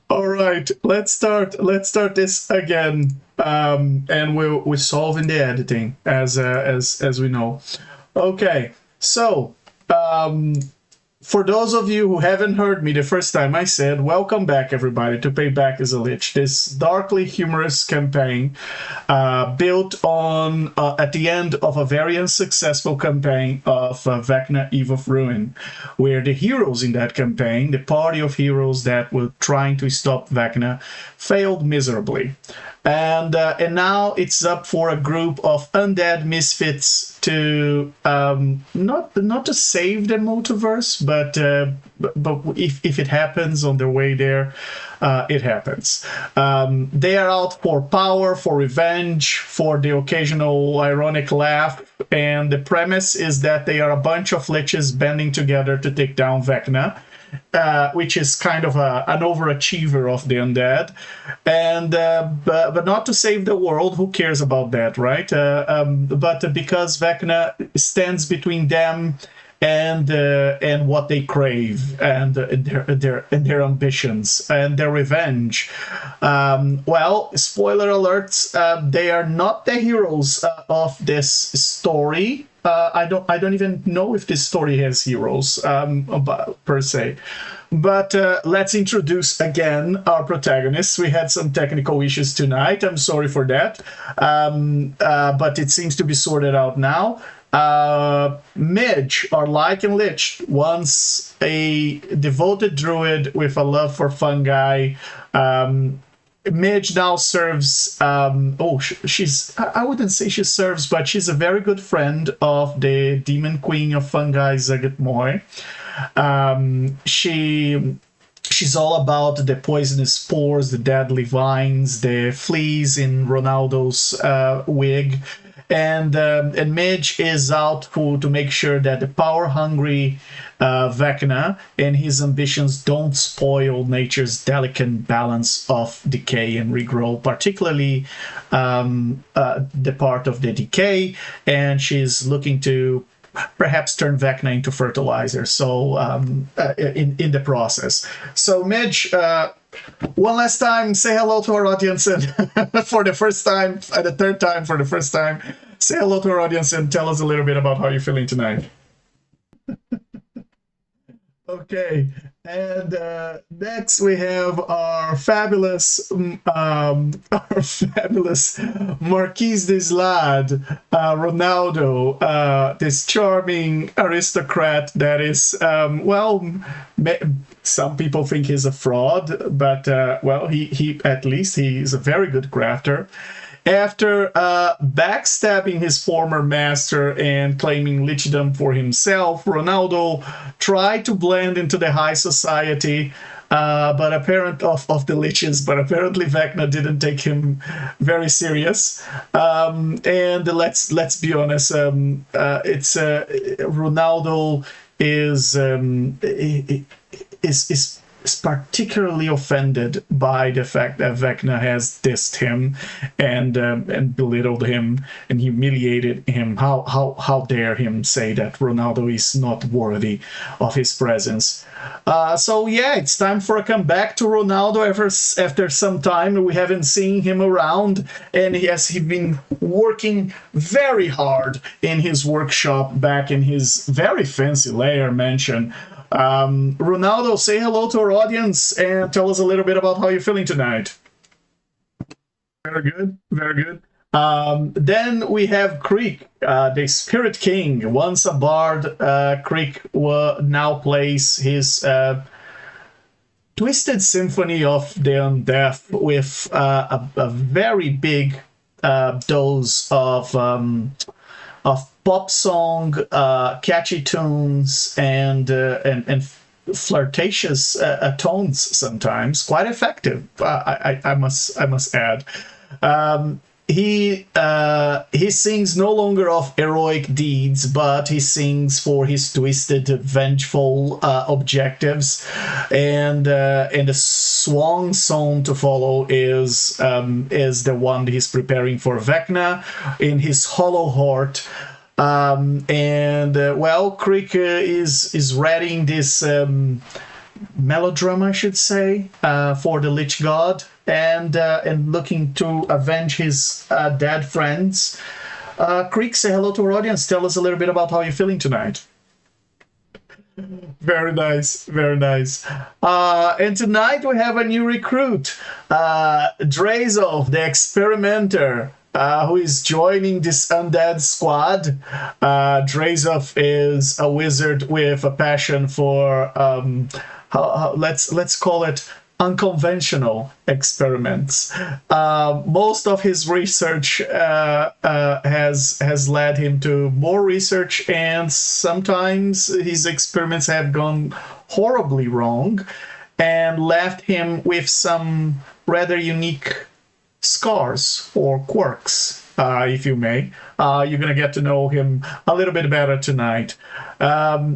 All right, let's start. Let's start this again, and we're solving the editing as we know. Okay, so um, for those of you who haven't heard me the first time, I said, welcome back, everybody, to Payback as a Lich, this darkly humorous campaign built on, at the end of a very unsuccessful campaign of Vecna Eve of Ruin, where the heroes in that campaign, the party of heroes that were trying to stop Vecna, failed miserably. And now it's up for a group of undead misfits to not to save the multiverse, but if it happens on their way there, it happens. They are out for power, for revenge, for the occasional ironic laugh, and the premise is that they are a bunch of liches banding together to take down Vecna. Which is kind of an overachiever of the undead, and but not to save the world. Who cares about that, right? But because Vecna stands between them and what they crave and their ambitions and their revenge. Well, spoiler alerts: they are not the heroes of this story. I don't even know if this story has heroes per se. But let's introduce again our protagonists. We had some technical issues tonight. I'm sorry for that. But it seems to be sorted out now. Midge, our Lichen Lich, once a devoted druid with a love for fungi. Midge now serves. I wouldn't say she serves, but she's a very good friend of the demon queen of fungi, Zagatmoy. She's all about the poisonous spores, the deadly vines, the fleas in Ronaldo's wig. And Midge is out to make sure that the power-hungry Vecna and his ambitions don't spoil nature's delicate balance of decay and regrow, particularly the part of the decay, and she's looking to perhaps turn Vecna into fertilizer. So in the process. So Midge, one last time, say hello to our audience, and for the first time, the third time, for the first time, say hello to our audience and tell us a little bit about how you're feeling tonight. Okay, and next we have our fabulous Marquise de Slade, Ronaldo, this charming aristocrat that is, some people think he's a fraud, but he at least he's a very good crafter. After backstabbing his former master and claiming lichdom for himself, Ronaldo tried to blend into the high society, of the liches, but apparently Vecna didn't take him very serious. And let's be honest, Ronaldo is particularly offended by the fact that Vecna has dissed him and belittled him and humiliated him. How dare him say that Ronaldo is not worthy of his presence? So yeah, it's time for a comeback to Ronaldo. After some time, we haven't seen him around, and he's been working very hard in his workshop back in his very fancy lair mansion. Ronaldo, say hello to our audience and tell us a little bit about how you're feeling tonight. Very good, very good. Then we have Creek, the Spirit King. Once a bard, Creek now plays his Twisted Symphony of the Undeath with a very big dose of pop song, catchy tunes, and flirtatious tones. Sometimes quite effective. I must add. He sings no longer of heroic deeds, but he sings for his twisted, vengeful objectives, and the swan song to follow is the one he's preparing for Vecna in his hollow heart. Creek is readying melodrama, I should say, for the Lich God, and looking to avenge his dead friends. Creek, say hello to our audience. Tell us a little bit about how you're feeling tonight. Very nice, very nice. And tonight we have a new recruit, Drazolf, the experimenter, who is joining this undead squad. Drazolf is a wizard with a passion for let's call it unconventional experiments. Most of his research has led him to more research, and sometimes his experiments have gone horribly wrong and left him with some rather unique scars or quirks, if you may. You're going to get to know him a little bit better tonight.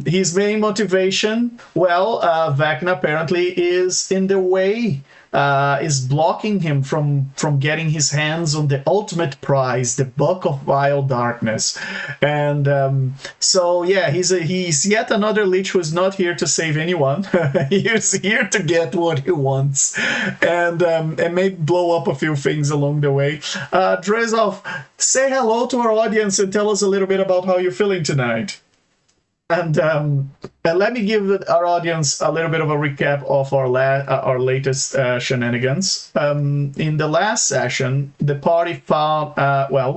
His main motivation, well, Vecna apparently is in the way, is blocking him from getting his hands on the ultimate prize, the Book of Vile Darkness. And so, yeah, he's yet another Lich who's not here to save anyone. He's here to get what he wants, and maybe blow up a few things along the way. Drazolf, say hello to our audience and tell us a little bit about how you're feeling tonight. And let me give our audience a little bit of a recap of our latest shenanigans. In the last session, the party found,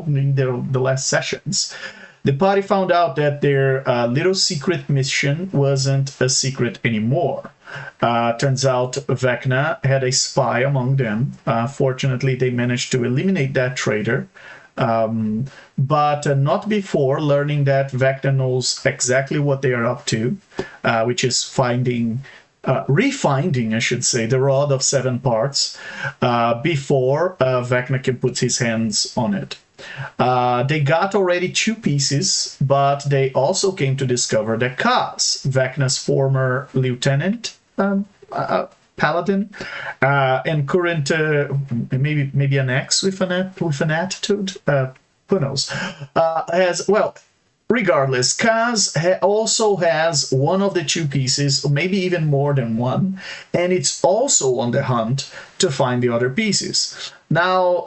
in the last sessions, the party found out that their little secret mission wasn't a secret anymore. Turns out Vecna had a spy among them. Fortunately, they managed to eliminate that traitor. But not before learning that Vecna knows exactly what they are up to, which is refinding, I should say, the Rod of 7 Parts, before Vecna can put his hands on it. They got already 2 pieces, but they also came to discover that Kaz, Vecna's former lieutenant, paladin, and current maybe an ex with an attitude, who knows, regardless, Kaz also has one of the 2 pieces, maybe even more than one, and it's also on the hunt to find the other pieces. Now,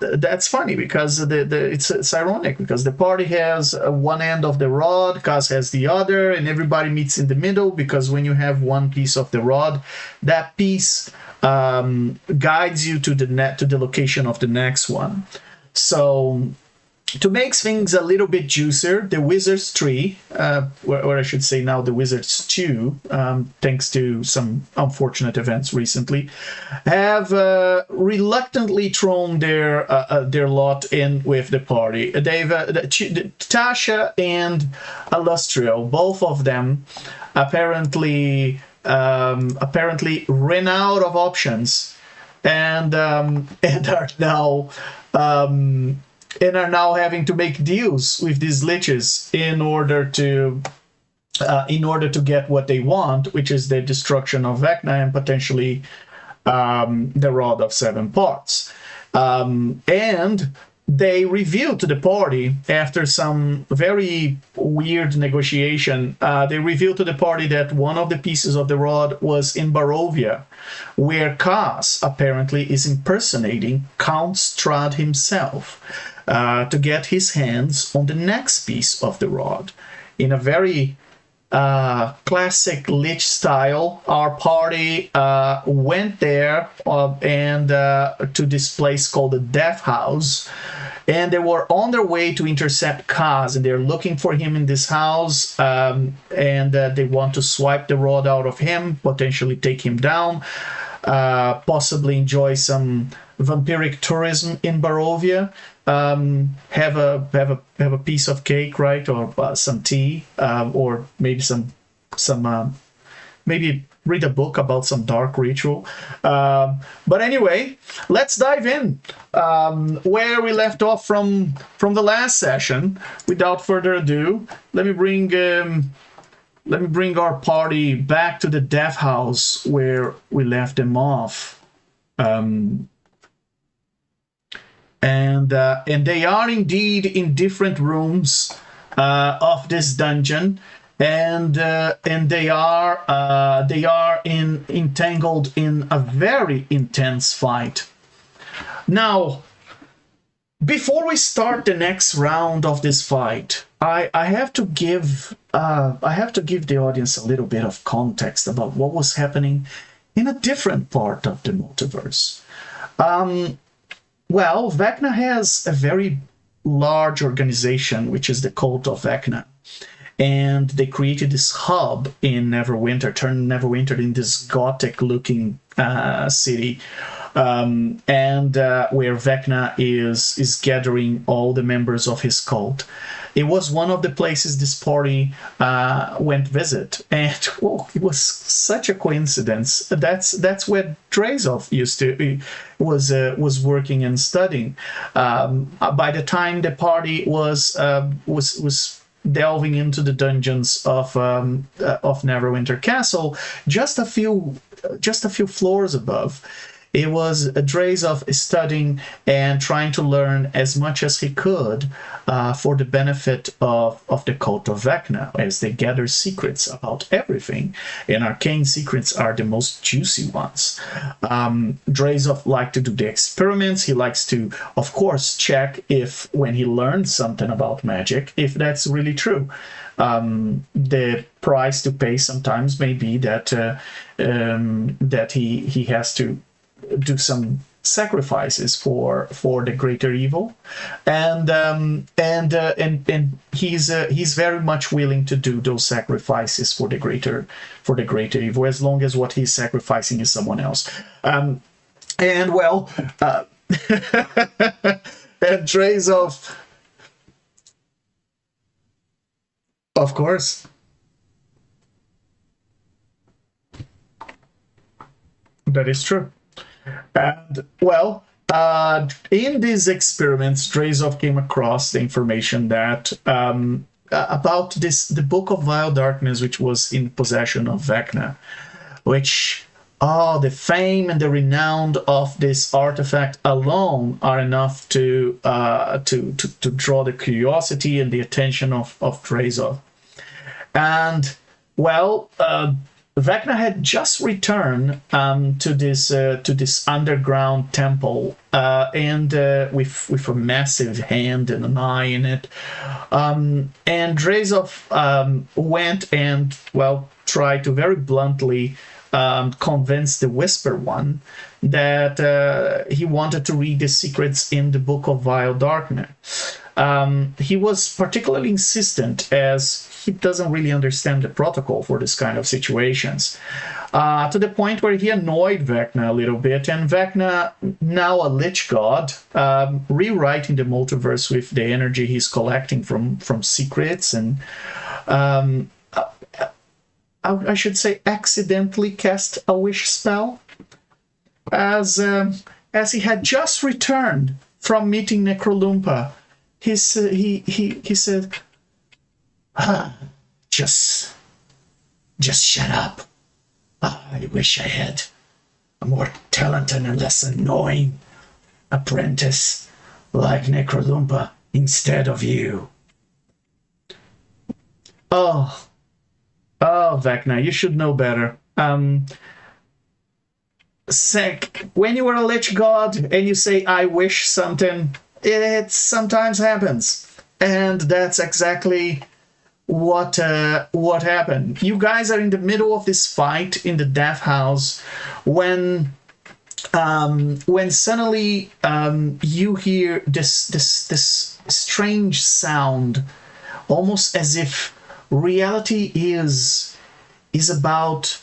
that's funny because it's ironic, because the party has one end of the rod, Kaz has the other, and everybody meets in the middle, because when you have one piece of the rod, that piece guides you to the location of the next one. So, to make things a little bit juicier, the Wizard's Tree, or I should say now the Wizard's Stew, thanks to some unfortunate events recently, have reluctantly thrown their lot in with the party. They've Tasha and Illustrio, both of them, apparently ran out of options, and are now having to make deals with these liches in order to get what they want, which is the destruction of Vecna and potentially the Rod of 7 Parts. And they revealed to the party, after some very weird negotiation, they revealed to the party that one of the pieces of the rod was in Barovia, where Kaz apparently is impersonating Count Strahd himself, to get his hands on the next piece of the rod. In a very classic Lich style, our party went there and to this place called the Death House, and they were on their way to intercept Kaz, and they're looking for him in this house, and they want to swipe the rod out of him, potentially take him down, possibly enjoy some vampiric tourism in Barovia, have a piece of cake, right, or some tea, or maybe maybe read a book about some dark ritual. But anyway, let's dive in where we left off from the last session. Without further ado, let me bring our party back to the Death House where we left them off. And they are indeed in different rooms of this dungeon, and they are entangled in a very intense fight. Now, before we start the next round of this fight, I have to give the audience a little bit of context about what was happening in a different part of the multiverse. Well, Vecna has a very large organization, which is the Cult of Vecna, and they created this hub in Neverwinter, turned Neverwinter in this gothic-looking city. Where Vecna is gathering all the members of his cult. It was one of the places this party went visit, and it was such a coincidence. That's where Drazolf was working and studying. By the time the party was delving into the dungeons of Neverwinter Castle, just a few floors above. It was Drazolf studying and trying to learn as much as he could for the benefit of the Cult of Vecna, as they gather secrets about everything. And arcane secrets are the most juicy ones. Drazolf likes to do the experiments. He likes to, of course, check if, when he learns something about magic, if that's really true. The price to pay sometimes may be that he has to do some sacrifices for the greater evil, and he's very much willing to do those sacrifices for the greater evil, as long as what he's sacrificing is someone else. And Drazolf, of course. That is true. And, well, in these experiments, Drazolf came across the information that about the Book of Vile Darkness, which was in possession of Vecna, which, the fame and the renown of this artifact alone are enough to draw the curiosity and the attention of Drazolf. And, well, Vecna had just returned to this underground temple, and with a massive hand and an eye in it. And Drazolf went and, well, tried to very bluntly convince the Whisper One that he wanted to read the secrets in the Book of Vile Darkness. He was particularly insistent, as he doesn't really understand the protocol for this kind of situations, to the point where he annoyed Vecna a little bit, and Vecna, now a Lich god, rewriting the multiverse with the energy he's collecting from secrets, and I should say accidentally cast a wish spell, as he had just returned from meeting Necrolumpa. He said, just shut up. I wish I had a more talented and less annoying apprentice like Necrolumpa instead of you. Oh, Vecna, you should know better. When you are a Lich god and you say, I wish something, it sometimes happens. And that's exactly what happened. You guys are in the middle of this fight in the Death House when suddenly you hear this strange sound, almost as if reality is about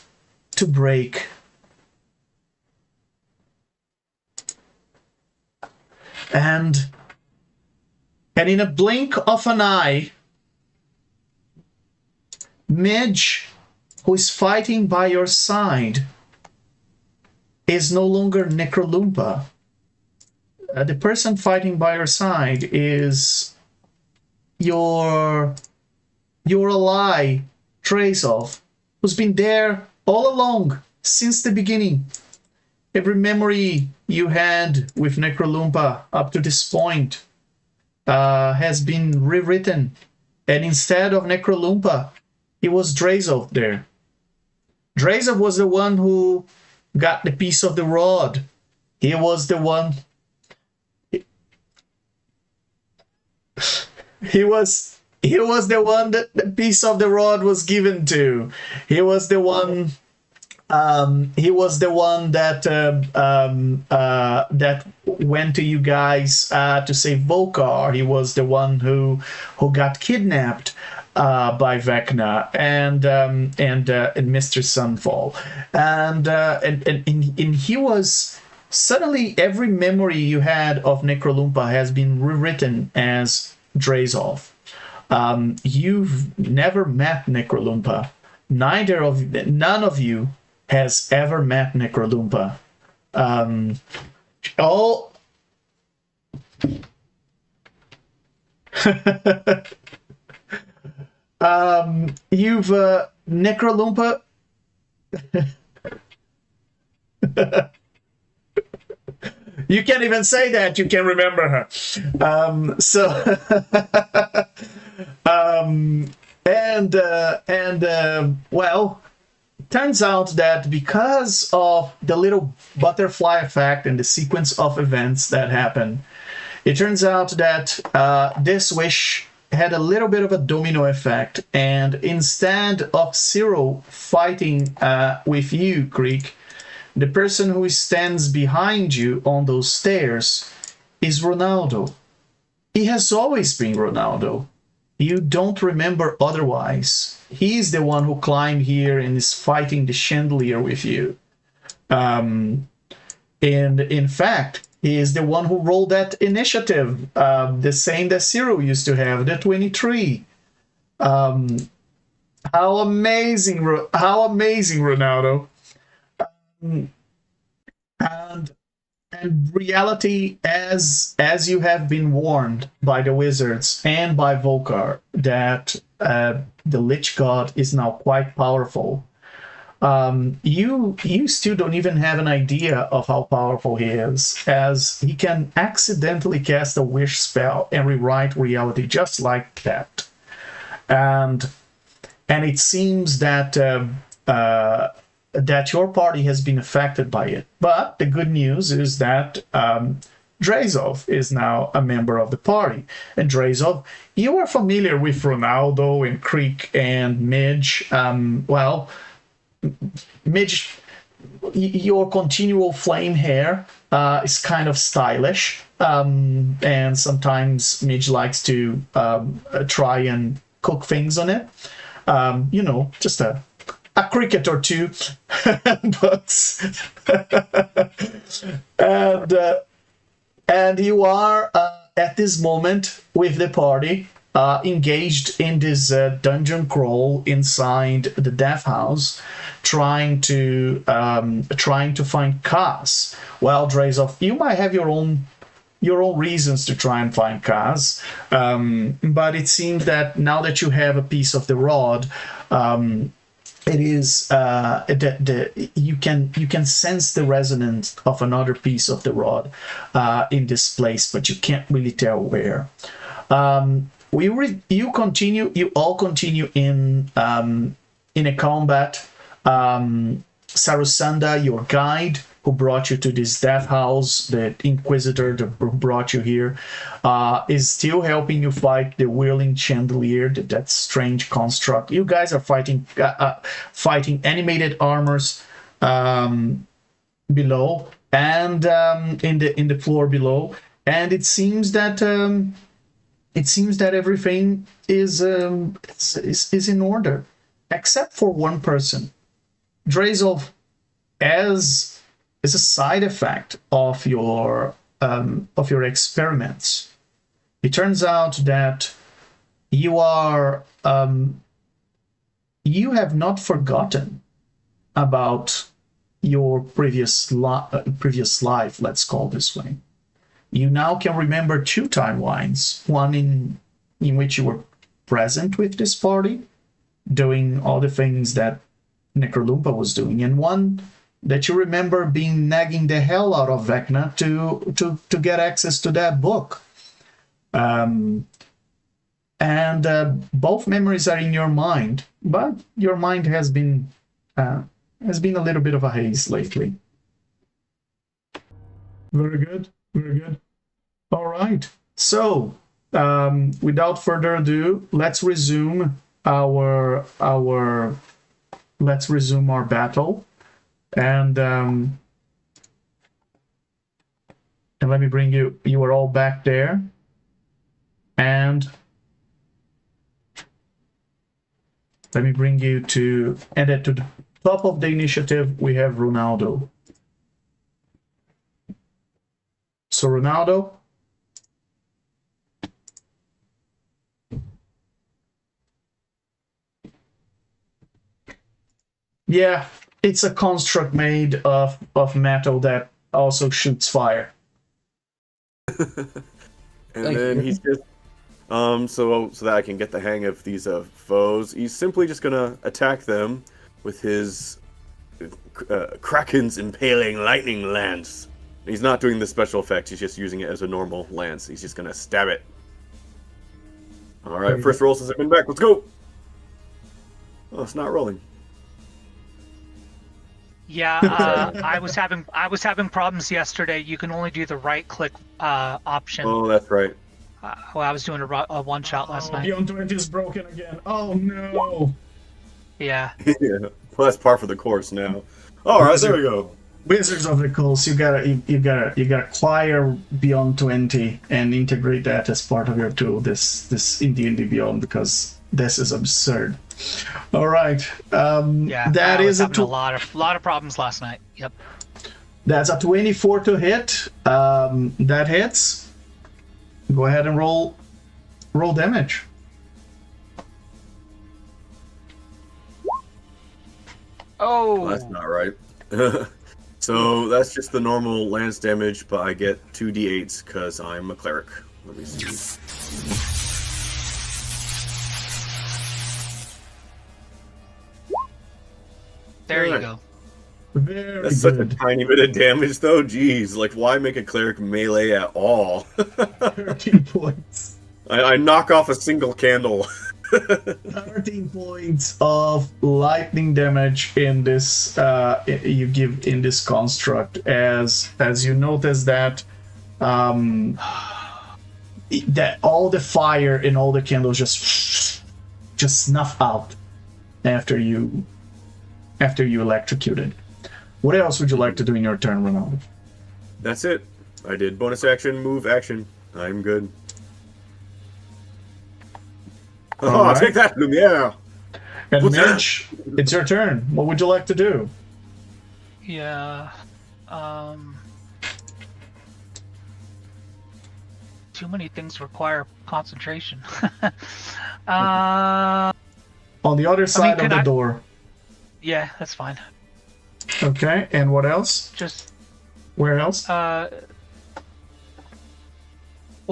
to break. And in a blink of an eye, Midge, who is fighting by your side, is no longer Necrolumpa. The person fighting by your side is your ally, Drazolf, who's been there all along since the beginning. Every memory you had with Necrolumpa up to this point has been rewritten, and instead of Necrolumpa, It was Drazolf there. Drazolf was the one who got the piece of the rod. He was the one. He was the one that the piece of the rod was given to. He was the one. He was the one that that went to you guys to save Volkar. He was the one who got kidnapped by Vecna and Mr. Sunfall, and he was. Suddenly, every memory you had of Necrolumpa has been rewritten as Drazolf. You've never met Necrolumpa. None of you has ever met Necrolumpa. All you've Necrolumpa. You can't even say that you can remember her. Well, turns out that because of the little butterfly effect and the sequence of events that happen, it turns out that this wish had a little bit of a domino effect, and instead of Cyril fighting with you, Creek, the person who stands behind you on those stairs is Ronaldo. He has always been Ronaldo. You don't remember otherwise. He's the one who climbed here and is fighting the chandelier with you. And in fact, he is the one who rolled that initiative, the same that Cyril used to have, the 23. How amazing, Ronaldo. And reality, as you have been warned by the wizards and by Volkar, that the Lich God is now quite powerful. You still don't even have an idea of how powerful he is, as he can accidentally cast a wish spell and rewrite reality just like that. And it seems that that your party has been affected by it. But the good news is that Drazolf is now a member of the party. And Drazolf, you are familiar with Ronaldo and Creek and Midge. Well, Midge, your continual flame hair is kind of stylish. And sometimes Midge likes to try and cook things on it. You know, just a cricket or two, but and you are at this moment with the party engaged in this dungeon crawl inside the Death House, trying to find Kaz. Well, Drazolf, you might have your own reasons to try and find Kaz, but it seems that now that you have a piece of the rod, it is you can sense the resonance of another piece of the rod in this place, but you can't really tell where. You all continue in a combat. Sarusanda, your guide, who brought you to this death house, the Inquisitor that brought you here, is still helping you fight the whirling chandelier, that strange construct. You guys are fighting animated armors below and in the floor below, and it seems that everything is in order, except for one person. Drazolf, as a side effect of your experiments, it turns out that you have not forgotten about your previous life, let's call it this way. You now can remember two timelines, one in which you were present with this party, doing all the things that Necrolumpa was doing, and one that you remember being nagging the hell out of Vecna to get access to that book. And and both memories are in your mind, but your mind has been a little bit of a haze lately. Very good, very good. All right, so without further ado, let's resume our battle, and let me bring you. You are all back there, and let me bring you to, and at the top of the initiative we have Ronaldo. So Ronaldo, yeah, it's a construct made of metal that also shoots fire. And then he's just so that I can get the hang of these foes, he's simply just gonna attack them with his Kraken's impaling lightning lance. He's not doing the special effect, he's just using it as a normal lance. He's just gonna stab it. Alright, first roll since I've been back, let's go! Oh, it's not rolling. Yeah, I was having problems yesterday. You can only do the right click option. Oh, that's right. Well, I was doing a one shot last night. Beyond 20 is broken again. Oh no. Yeah. Yeah. Well, that's par for the course now. All right, there we go. Wizards of the Coast, you gotta acquire Beyond 20 and integrate that as part of your tool. This in D&D Beyond, because this is absurd. All right. Yeah. That is a lot of problems last night. Yep. That's a 24 to hit. That hits. Go ahead and roll damage. Oh. Well, that's not right. So that's just the normal lance damage, but I get 2d8s because I'm a cleric. Let me see. There you go. Very That's good. such a tiny bit of damage, though. Jeez, like, why make a cleric melee at all? 13 points. I knock off a single candle. 13 points of lightning damage in this. You give in this construct as you notice that that all the fire in all the candles just snuff out after you electrocuted. What else would you like to do in your turn, Ronaldo? That's it. I did bonus action, move, action. I'm good. Oh, right. take that, Lumiere! And Mitch, it's your turn. What would you like to do? Yeah. Too many things require concentration. On the other side of the door. Yeah, that's fine. Okay, and what else? Just where else? We'll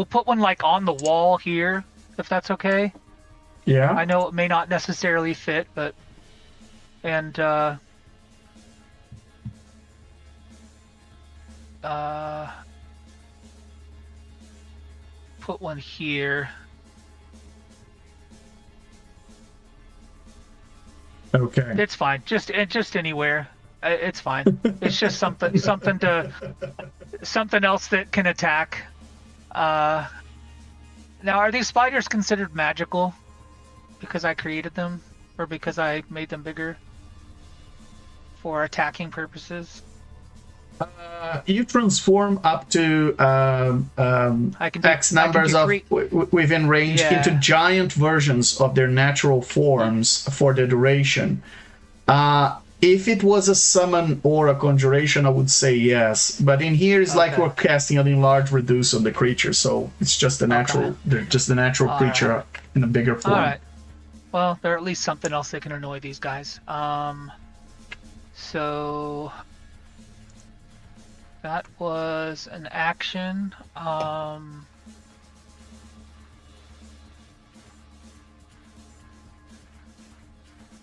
put one like on the wall here, if that's okay. Yeah. I know it may not necessarily fit, but put one here. Okay. It's fine. Just anywhere. It's fine. It's just something else that can attack. Now, are these spiders considered magical because I created them, or because I made them bigger for attacking purposes? You transform up to I can do, X numbers of within range into giant versions of their natural forms for the duration. If it was a summon or a conjuration, I would say yes. But in here, it's like we're casting an enlarge reduce on the creature, so it's just the natural. They're just the natural creature in a bigger form. All right. Well, they're at least something else that can annoy these guys. So that was an action.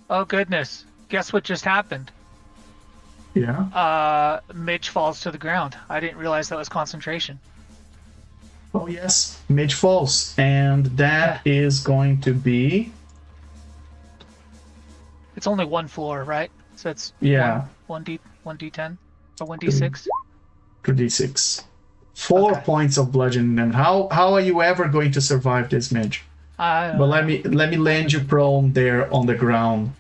Oh goodness. Guess what just happened? Yeah. Midge falls to the ground. I didn't realize that was concentration. Oh yes, mage falls, and that is going to be. It's only one floor, right? So it's Yeah. 1d10 or 1d6. 2d6. 4 Okay. points of bludgeoning damage. How are you ever going to survive this, mage? But let me land you prone there on the ground.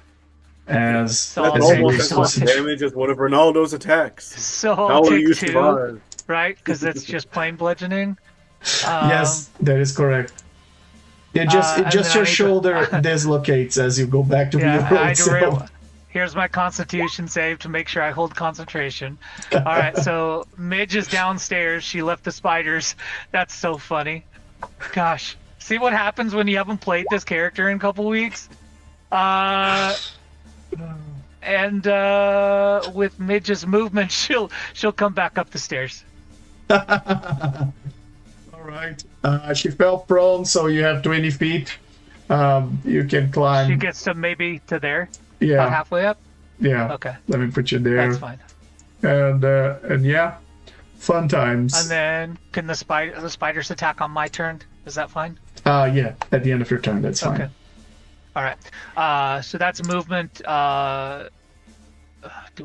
As That's I'll almost take- as much damage as one of Ronaldo's attacks. So How I'll will take you 2, survive? right? Because it's just plain bludgeoning. Yes, that is correct. It just and then I your need to- shoulder dislocates as you go back to Yeah, the I road. So. here's my Constitution save to make sure I hold concentration. All right, so Midge is downstairs. She left the spiders. That's so funny. Gosh, see what happens when you haven't played this character in a couple weeks. And with Midge's movement, she'll come back up the stairs. All right. She fell prone, so you have 20 feet. You can climb. She gets to maybe to there. Yeah. About halfway up. Yeah. Okay. Let me put you there. That's fine. And yeah, fun times. And then can the spiders attack on my turn? Is that fine? Yeah, at the end of your turn, that's fine. Okay. All right. So that's movement. Do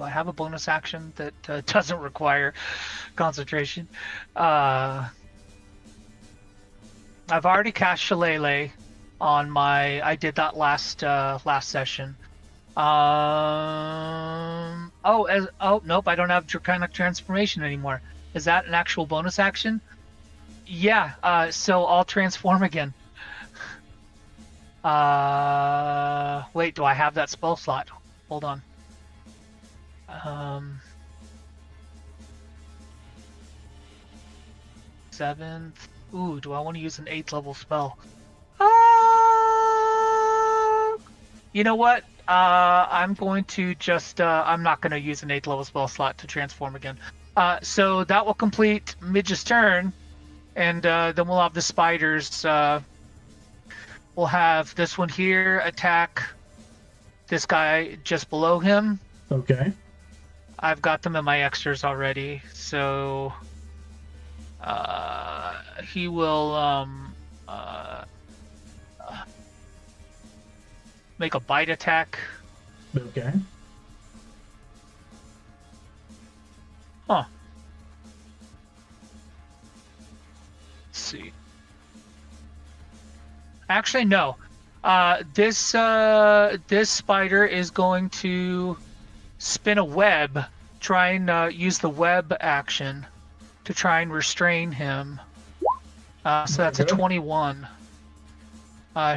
I have a bonus action that doesn't require concentration? I've already cast Shillelagh on my. I did that last session. Nope, I don't have Draconic Transformation anymore. Is that an actual bonus action? Yeah. So I'll transform again. Wait, do I have that spell slot? Hold on. 7th. Ooh, do I want to use an 8th level spell? You know what? I'm going to just, I'm not going to use an 8th level spell slot to transform again. So that will complete Midge's turn, and then we'll have the spiders. We'll have this one here attack this guy just below him. Okay. I've got them in my extras already, so he will make a bite attack. Okay. Huh. Let's see. Actually, no. This spider is going to spin a web, try and use the web action to try and restrain him. So that's a 21.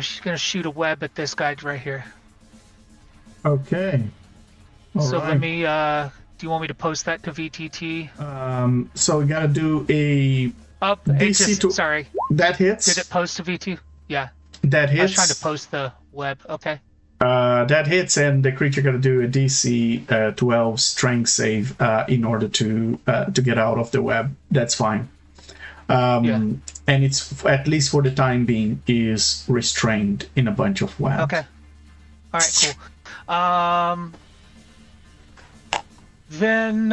She's going to shoot a web at this guy right here. Okay. So All right. let me, do you want me to post that to VTT? So we gotta do a DC sorry. that hits. Did it post to VT? Yeah. That hits. I was trying to post the web. Okay. That hits, and the creature gotta do a DC 12 strength save in order to get out of the web. That's fine. And it's, at least for the time being, is restrained in a bunch of webs. Okay. All right. Cool. Then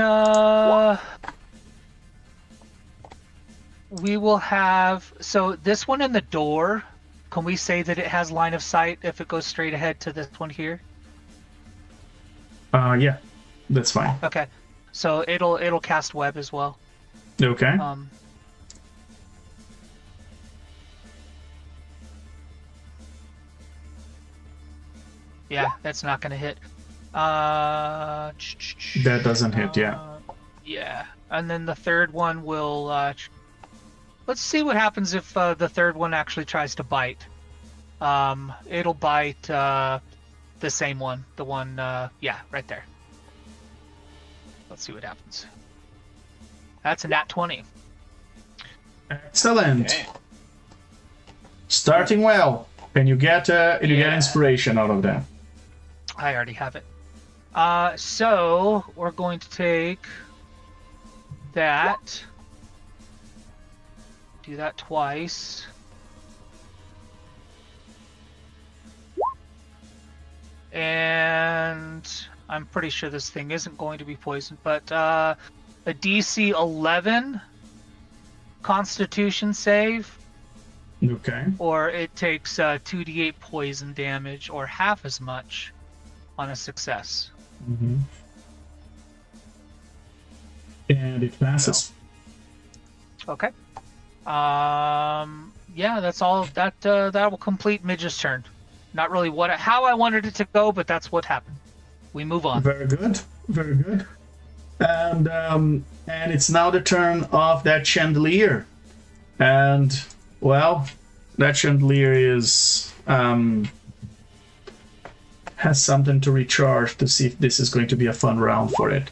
we will have, so this one in the door. Can we say that it has line of sight if it goes straight ahead to this one here? Yeah, that's fine. Okay, so it'll cast web as well. Okay. Yeah, that's not gonna hit. That doesn't hit. Yeah. Yeah, and then the third one will. Let's see what happens if the third one actually tries to bite. It'll bite the same one. The one, yeah, right there. Let's see what happens. That's a nat 20. Excellent. Okay. Starting well, and you get inspiration out of that. I already have it. So we're going to take that. Do that twice. And I'm pretty sure this thing isn't going to be poisoned, but a DC 11 Constitution save, Okay. or it takes 2d8 poison damage, or half as much on a success. Mm-hmm. And it passes. Okay. Yeah, that's all. That will complete Midge's turn. Not really how I wanted it to go, but that's what happened. We move on. Very good. Very good. And it's now the turn of that chandelier. And, well, that chandelier is has something to recharge to see if this is going to be a fun round for it.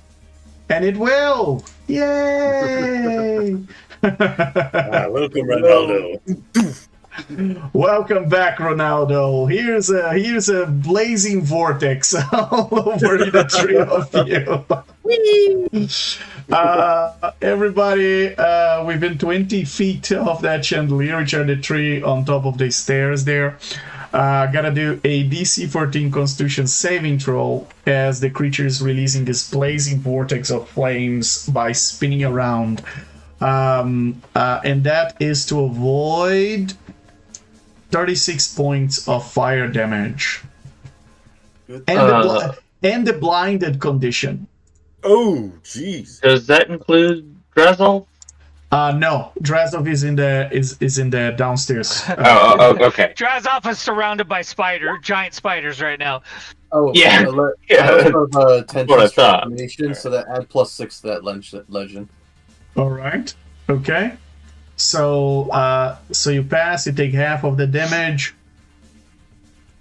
And it will! Yay! Welcome, Ronaldo. Welcome back, Ronaldo. Here's a blazing vortex all over the three of you. Everybody, within 20 feet of that chandelier, which are the three on top of the stairs there, gotta do a DC 14 Constitution saving throw as the creature is releasing this blazing vortex of flames by spinning around. And that is to avoid 36 points of fire damage. And the blinded condition. Oh, jeez. Does that include Drazolf? No, Drazolf is in the downstairs. Okay. Drazolf is surrounded by giant spiders right now. Oh, Yeah. I have 10 What I thought. transformation, so that add +6 to that legend. All right. Okay. So you pass. You take half of the damage.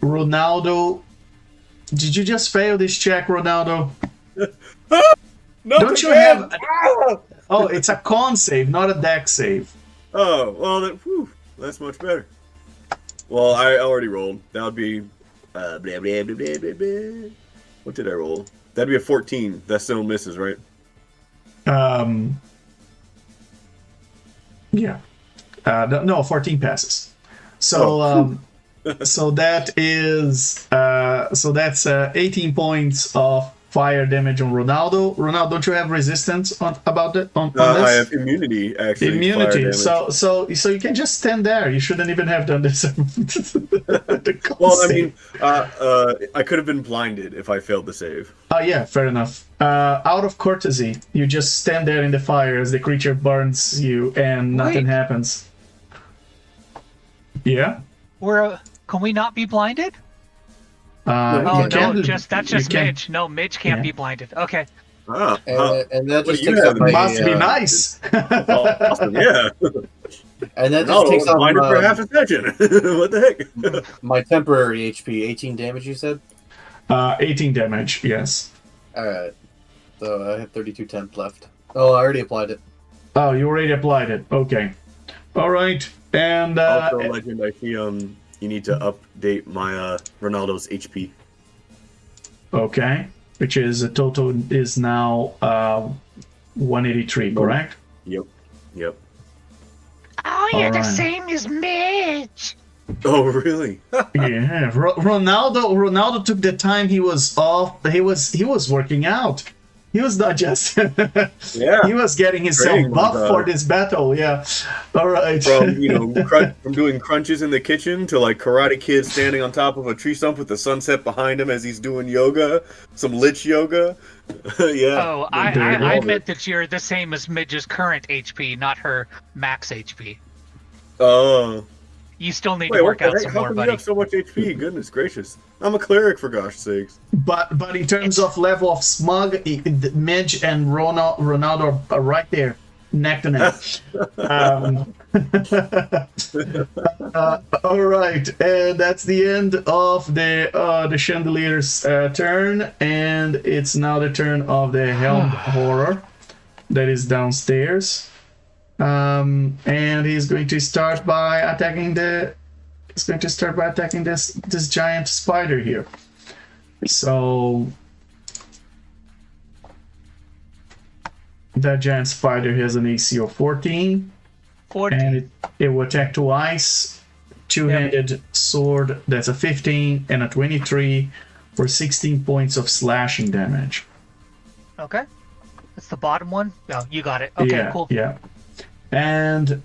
Ronaldo, did you just fail this check, Ronaldo? No, Don't you have? Oh, it's a con save, not a dex save. Oh, well, that's much better. Well, I already rolled. That would be blah, blah, blah, blah, blah, blah. What did I roll? That'd be a 14. That still misses, right? Yeah. No, 14 passes. So so that is so that's 18 points of fire damage on Ronaldo. Ronaldo, don't you have resistance on this? I have immunity, actually. Immunity. Fire So you can just stand there. You shouldn't even have done this. Well, I mean, I could have been blinded if I failed the save. Oh yeah, fair enough. Out of courtesy, you just stand there in the fire as the creature burns you, and nothing happens. Yeah. Can we not be blinded? You can- that's just you can- Midge. No, Midge can't be blinded. Okay. Ah, And that What just do you takes have off in my, Must be nice. awesome, yeah. And that No, just takes off blinded for half a second. What the heck? my temporary HP. 18 damage, you said? 18 damage. Yes. Alright. So I have 32 temp left. Oh, I already applied it. Oh, you already applied it. Okay. All right. And Also, Legend, I see you need to update my Ronaldo's HP. okay, which is a total is now 183, correct? Yep. Oh, you're the Alright. same as Midge. Oh, really? Yeah. Ronaldo took the time he was off. He was working out. He was not just. Yeah. He was getting himself Training buff was, for this battle. Yeah. All right. From from doing crunches in the kitchen to like Karate Kid standing on top of a tree stump with the sunset behind him as he's doing yoga, some Lich yoga. Yeah. Oh, There you I go. meant that you're the same as Midge's current HP, not her max HP. Oh. You still need Wait, to what work the out heck? some How more, come buddy. you have so much HP? Goodness gracious. I'm a cleric, for gosh sakes. But in terms of level of smug, Midge and Ronaldo are right there, neck to neck. All right, and that's the end of the chandelier's turn, and it's now the turn of the helmed horror that is downstairs. And he's going to start by attacking this giant spider here. So that giant spider has an AC of 14, 14. and it will attack twice. Two-handed sword, that's a 15 and a 23 for 16 points of slashing damage. Okay. That's the bottom one? No, you got it. Okay, yeah, cool. Yeah. And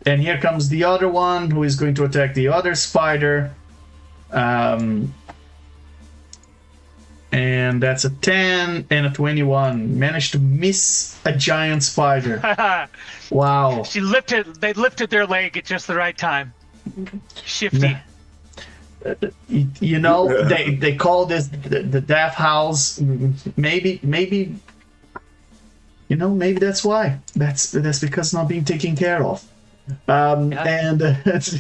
here comes the other one who is going to attack the other spider. And that's a 10 and a 21. Managed to miss a giant spider. Wow. They lifted their leg at just the right time. Shifty. You know, they call this the death house. Maybe you know, maybe that's why. That's because it's not being taken care of. And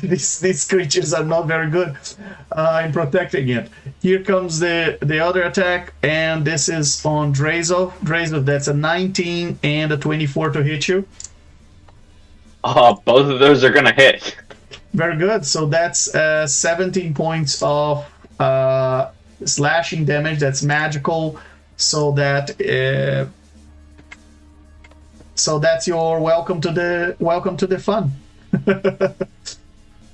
these creatures are not very good in protecting it. Here comes the other attack, and this is on Drazolf. Drazolf, that's a 19 and a 24 to hit you. Oh, both of those are gonna hit. Very good. So that's 17 points of slashing damage. That's magical. So that's your welcome to the fun.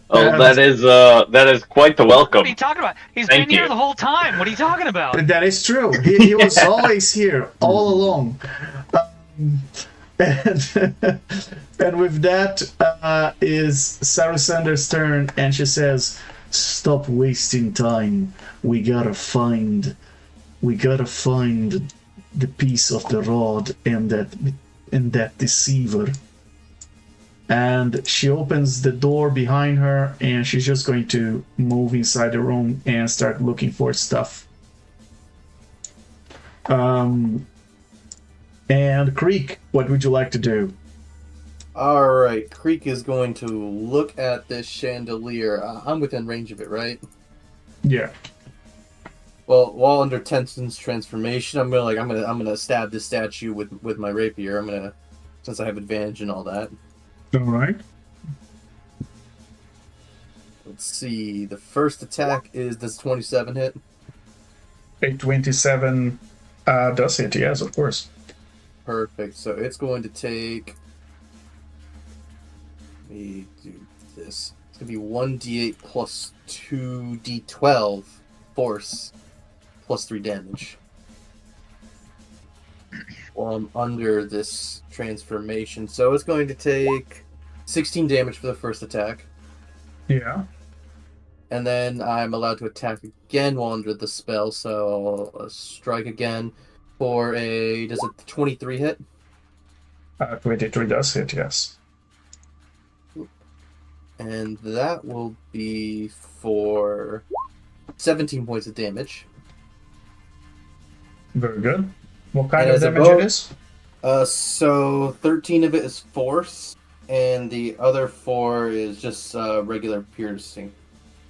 Oh, that is quite the welcome. What are you talking about? He's Thank been here you. the whole time. What are you talking about? That is true. He was always here, all along. And with that is Sarah Sanders' turn, and she says, "Stop wasting time. We gotta find the piece of the rod and that deceiver." And she opens the door behind her, and she's just going to move inside the room and start looking for stuff. And Creek, what would you like to do? Alright, Creek is going to look at this chandelier. I'm within range of it, right? Yeah. Well, while under Tenson's transformation, I'm gonna stab this statue with my rapier. Since I have advantage and all that. All right. Let's see. The first attack does 27 hit? A 27 does hit, yes, of course. Perfect. So it's going to take. Let me do this. It's going to be 1d8 plus 2d12 force plus 3 damage. While I'm under this transformation. So it's going to take 16 damage for the first attack. Yeah. And then I'm allowed to attack again while under the spell, so I'll strike again for does a 23 hit? 23 does hit, yes. And that will be for 17 points of damage. Very good. What kind And of as a damage it is? So 13 of it is force, and the other 4 is just regular piercing.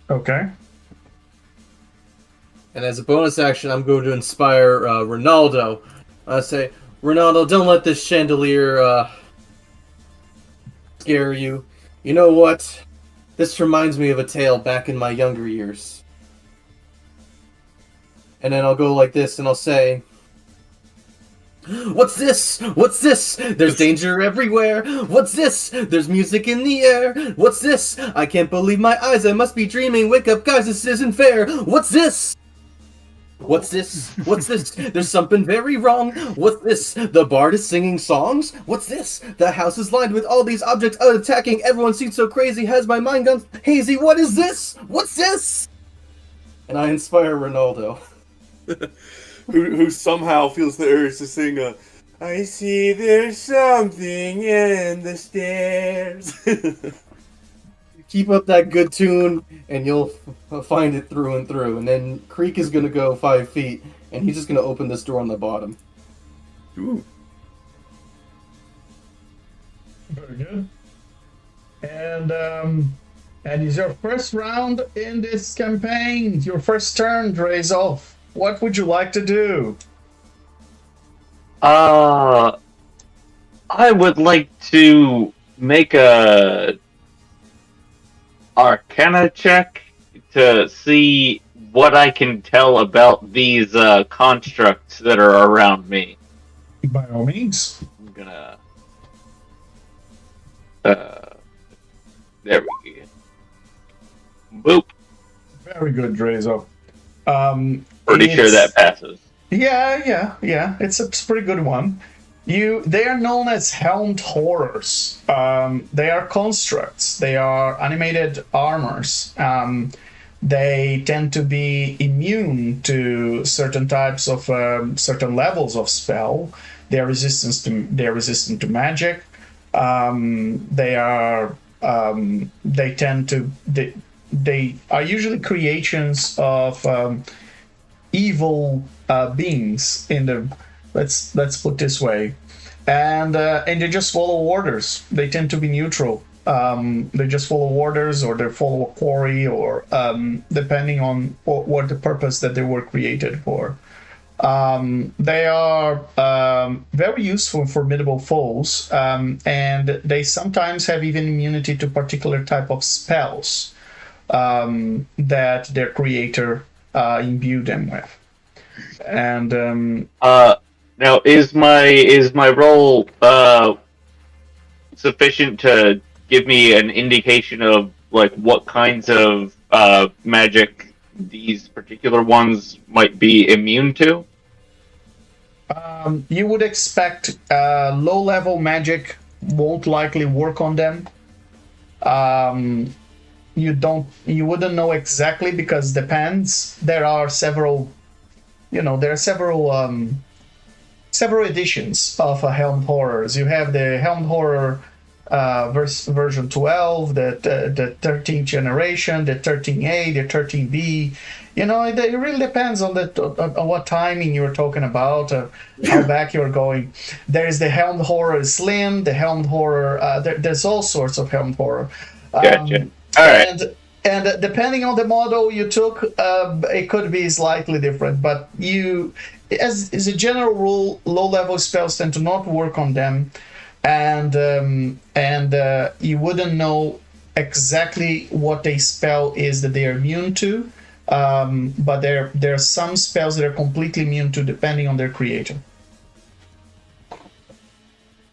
Okay. And as a bonus action, I'm going to inspire Ronaldo. I say, Ronaldo, don't let this chandelier scare you. You know what? This reminds me of a tale back in my younger years. And then I'll go like this, and I'll say, "What's this? What's this? There's danger everywhere. What's this? There's music in the air. What's this? I can't believe my eyes. I must be dreaming. Wake up, guys, this isn't fair. What's this? What's this? What's this? There's something very wrong. What's this? The bard is singing songs? What's this? The house is lined with all these objects out attacking. Everyone seems so crazy. Has my mind gone hazy? What is this? What's this?" And I inspire Ronaldo. who somehow feels the urge to sing "I see there's something in the stairs." Keep up that good tune, and you'll find it through and through. And then Creek is going to go 5 feet, and he's just going to open this door on the bottom. Ooh. Very good. And it's your first round in this campaign. Your first turn, Drazolf. What would you like to do? I would like to make a Arcana check to see what I can tell about these constructs that are around me. By all means. I'm gonna. There we go. Boop. Very good, Drazolf. Pretty sure that passes. Yeah. It's a pretty good one. They are known as helmed horrors. They are constructs. They are animated armors. They tend to be immune to certain types of certain levels of spell. They're resistant to magic. They are usually creations of evil beings in the let's put this way, and they just follow orders. They tend to be neutral. They just follow orders, or they follow a quarry, or depending on what the purpose that they were created for. They are very useful and formidable foes, and they sometimes have even immunity to particular type of spells that their creator imbued them with. And now is my role sufficient to give me an indication of like what kinds of magic these particular ones might be immune to? You would expect low-level magic won't likely work on them. You wouldn't know exactly, because depends. There are several editions of Helmed Horrors. You have the Helmed Horror version 12, the 13th generation, the 13A, the 13B. It really depends on what timing you're talking about, how back you're going. There's the Helmed Horror Slim, the Helmed Horror. There's all sorts of Helmed Horror. Gotcha. All right. And depending on the model you took, it could be slightly different. But as a general rule, low-level spells tend to not work on them, and you wouldn't know exactly what a spell is that they are immune to. But there are some spells that are completely immune to, depending on their creator.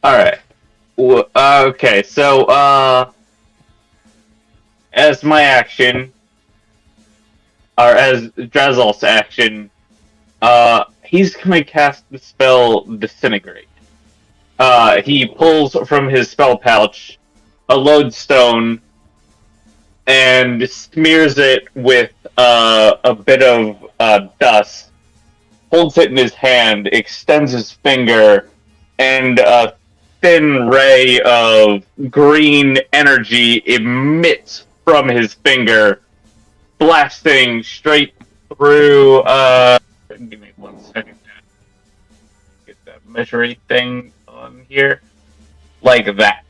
All right. Okay. So, as my action, or as Drazolf's action, he's gonna cast the spell Disintegrate. He pulls from his spell pouch a lodestone and smears it with a bit of dust, holds it in his hand, extends his finger, and a thin ray of green energy emits from his finger, blasting straight through. Give me 1 second. Get that measuring thing on here, like that.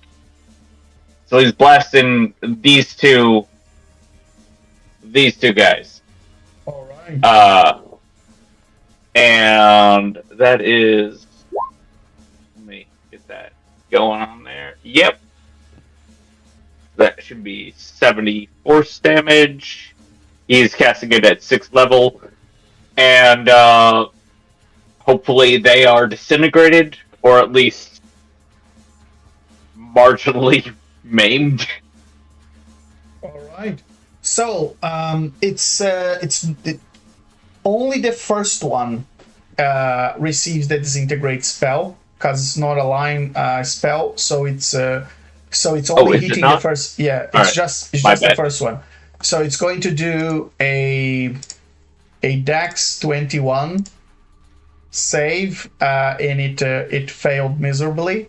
So he's blasting these two guys. All right. And that is. Let me get that going on there. Yep. That should be 70 force damage. He's casting it at 6th level. And hopefully they are disintegrated, or at least marginally maimed. All right. So it's only the first one receives the disintegrate spell, because it's not a line spell. So it's only hitting the first. Yeah, it's just the first one. So it's going to do a Dex 21 save, and it failed miserably.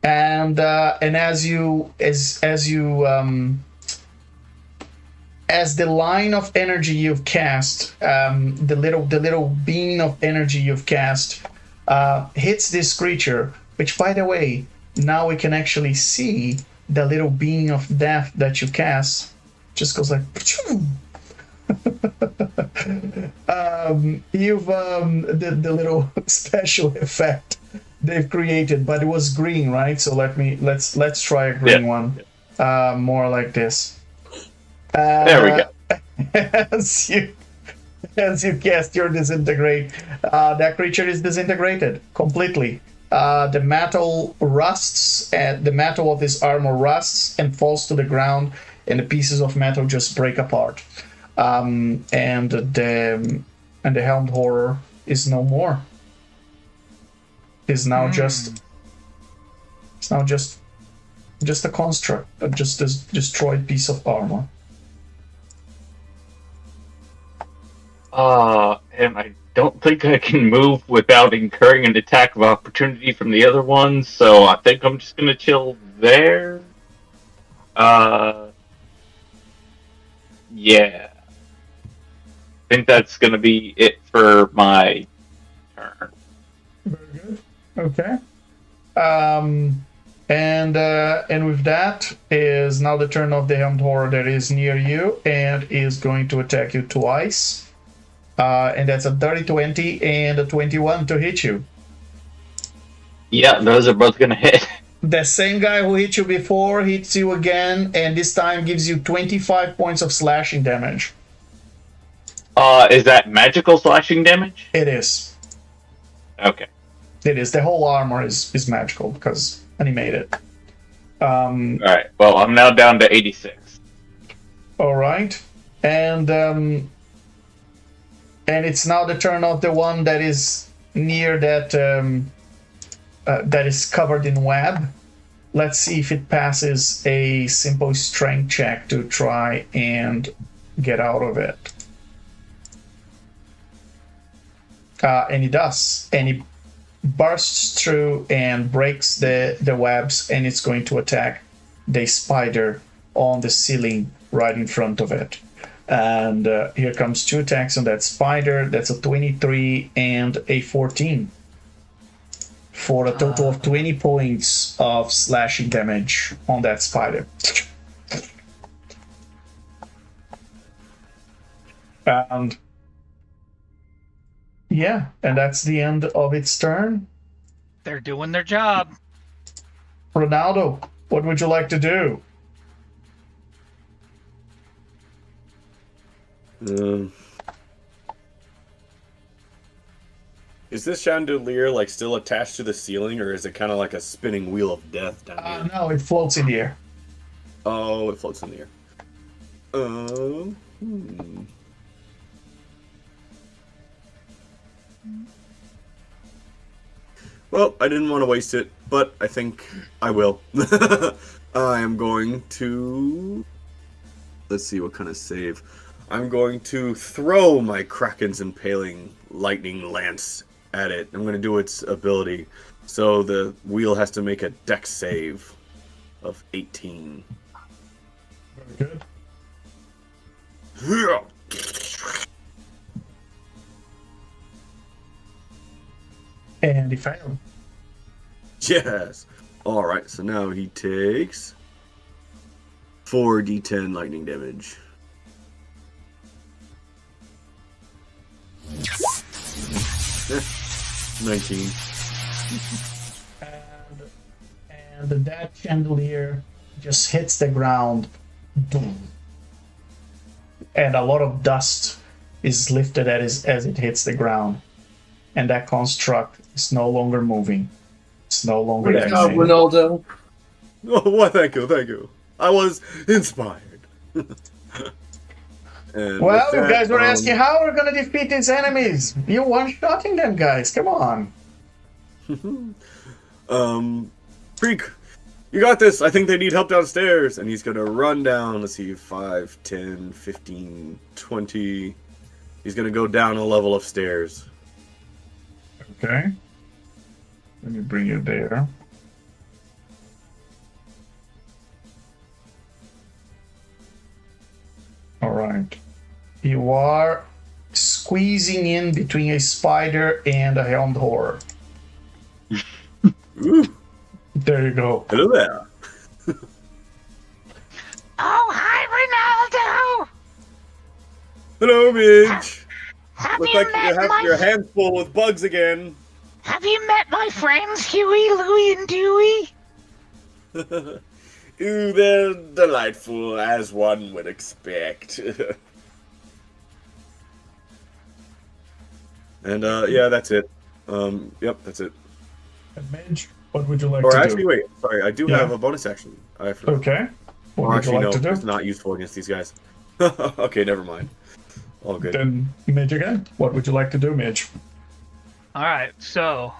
And as the line of energy you've cast, the little beam of energy you've cast hits this creature, which, by the way, now we can actually see the little beam of death that you cast. Just goes like. You've the little special effect they've created, but it was green, right? So let's try a green one, more like this. There we go. As you cast your disintegrate, that creature is disintegrated completely. The metal rusts, and the metal of his armor rusts and falls to the ground, and the pieces of metal just break apart. And the Helmed Horror is no more. Is now just It's now just a construct, just this destroyed piece of armor. And I don't think I can move without incurring an attack of opportunity from the other ones, so I think I'm just gonna chill there. Yeah. I think that's gonna be it for my turn. Very good. Okay. And with that is now the turn of the helmed horror that is near you and is going to attack you twice. And that's a dirty 20 and a 21 to hit you. Yeah, those are both gonna hit. The same guy who hit you before hits you again, and this time gives you 25 points of slashing damage. Is that magical slashing damage? It is. Okay. It is. The whole armor is magical because animated. Alright, well, I'm now down to 86. Alright. And it's now the turn of the one that is near that that is covered in web. Let's see if it passes a simple strength check to try and get out of it. And it does. And it bursts through and breaks the webs, and it's going to attack the spider on the ceiling right in front of it. And here comes 2 attacks on that spider. That's a 23 and a 14. For a total of 20 points of slashing damage on that spider. And yeah, and that's the end of its turn. They're doing their job. Ronaldo, what would you like to do? Is this chandelier like still attached to the ceiling, or is it kind of like a spinning wheel of death down here? No, it floats in the air. Oh, it floats in the air. Well, I didn't want to waste it, but I think I will. I am going to... Let's see what kind of save. I'm going to throw my Kraken's Impaling Lightning Lance at it. I'm going to do its ability. So the wheel has to make a dex save of 18. Very good. And he failed. Yes. Alright, so now he takes 4d10 lightning damage. Eh, 19. And that chandelier just hits the ground. Boom. And a lot of dust is lifted as it hits the ground. And that construct is no longer moving. It's no longer Great job, acting. Ronaldo. Oh, well, thank you. I was inspired. And Well, with you that, guys were asking how we're gonna defeat these enemies. You one-shotting them, guys. Come on. Freak, you got this. I think they need help downstairs. And he's gonna run down. Let's see, 5, 10, 15, 20. He's gonna go down a level of stairs. Okay. Let me bring you there. All right. You are squeezing in between a spider and a helmed horror. Ooh, There you go. hello there. Oh, hi, Ronaldo! Hello, Midge. Have Looks you like met you have my your hands full with bugs again. Have you met my friends Huey, Louie, and Dewey? Ooh, they're delightful, as one would expect. And, yeah, that's it. Yep, that's it. And Midge, what would you like Or to actually, do? wait, sorry, I do Yeah. have a bonus action. I forgot. Okay. What Or would actually, you no, like to it's do? not useful against these guys. Okay, never mind. All good. Then Midge again. What would you like to do, Midge? All right, so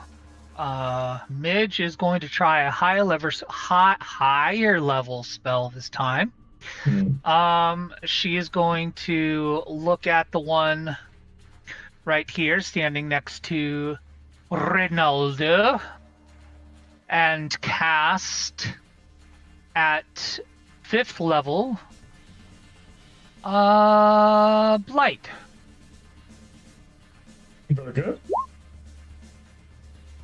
Midge is going to try a higher level spell this time. She is going to look at the one right here, standing next to Ronaldo, and cast at 5th level Blight. Very good.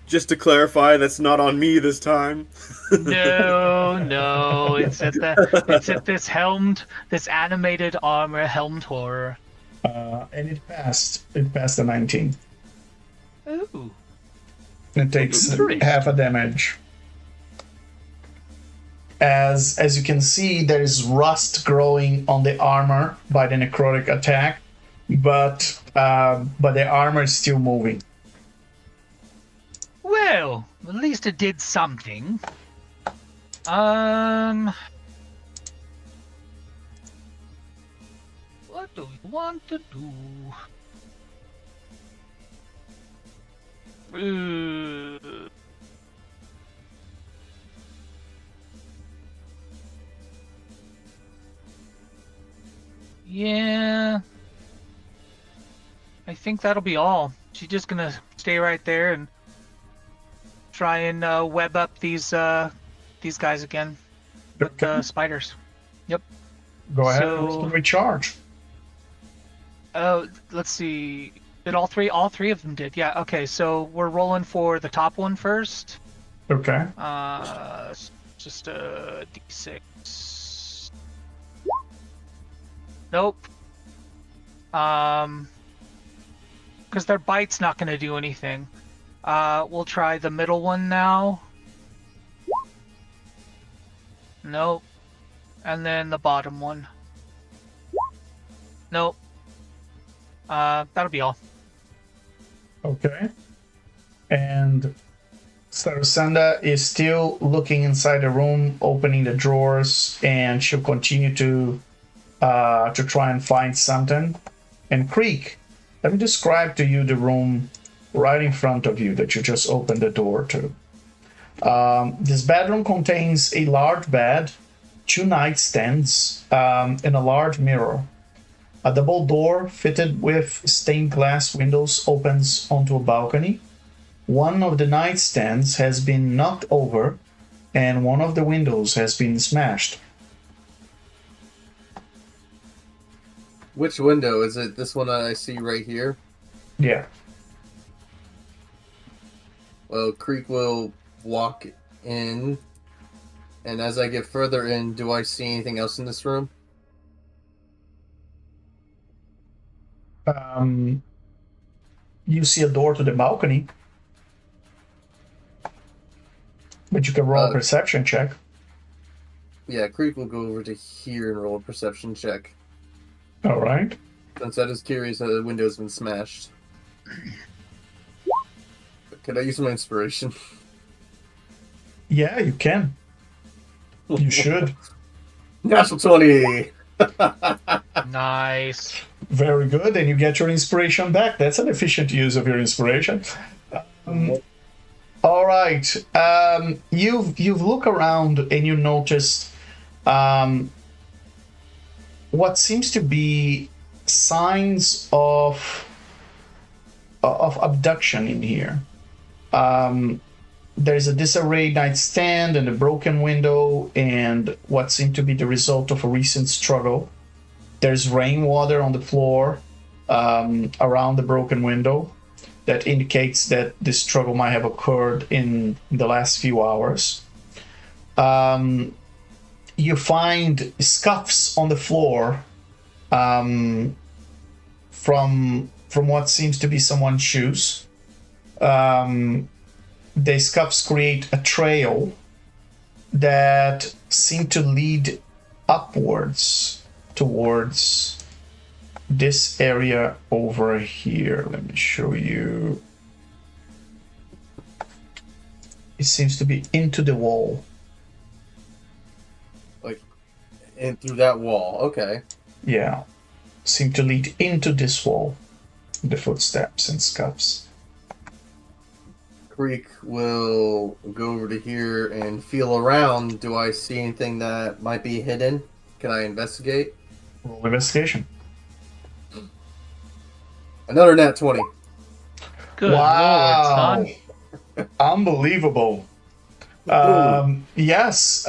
Just to clarify, that's not on me this time. No, it's at this animated armor helmed horror. And it passed. It passed the 19. Ooh. It takes Interesting. half a damage. As you can see, there is rust growing on the armor by the necrotic attack, but the armor is still moving. Well, at least it did something. What do we want to do? Yeah. I think that'll be all. She's just gonna stay right there and try and web up these guys again with Okay. spiders. Go ahead So- and recharge. Oh, let's see. Did all three? All three of them did. Yeah. Okay. So we're rolling for the top one first. Okay. Just a d6. Nope. Because their bite's not going to do anything. We'll try the middle one now. Nope. And then the bottom one. Nope. That'll be all. Okay. And Sarasanda is still looking inside the room, opening the drawers, and she'll continue to try and find something. And Creek, let me describe to you the room right in front of you that you just opened the door to. This bedroom contains a large bed, 2 nightstands, and a large mirror. A double door fitted with stained glass windows opens onto a balcony. One of the nightstands has been knocked over, and one of the windows has been smashed. Which window? Is it this one I see right here? Yeah. Well, Creek will walk in, and as I get further in, do I see anything else in this room? You see a door to the balcony, but you can roll a perception check. Yeah, Creek will go over to here and roll a perception check. All right. Since I was curious that the window's been smashed. Could I use my inspiration? Yeah, you can. You should. Natural 20! Nice. Very good, and you get your inspiration back. That's an efficient use of your inspiration. All right. You've looked around and you noticed what seems to be signs of abduction in here. There's a disarrayed nightstand and a broken window and what seemed to be the result of a recent struggle. There's rainwater on the floor around the broken window that indicates that this struggle might have occurred in the last few hours. You find scuffs on the floor from what seems to be someone's shoes. The scuffs create a trail that seem to lead upwards towards this area over here. Let me show you. It seems to be into the wall. Like, in through that wall. Okay. Yeah. Seem to lead into this wall. The footsteps and scuffs. Creek will go over to here and feel around. Do I see anything that might be hidden? Can I investigate? Roll investigation. Another nat 20. Good Wow. lord, son. Unbelievable. Yes,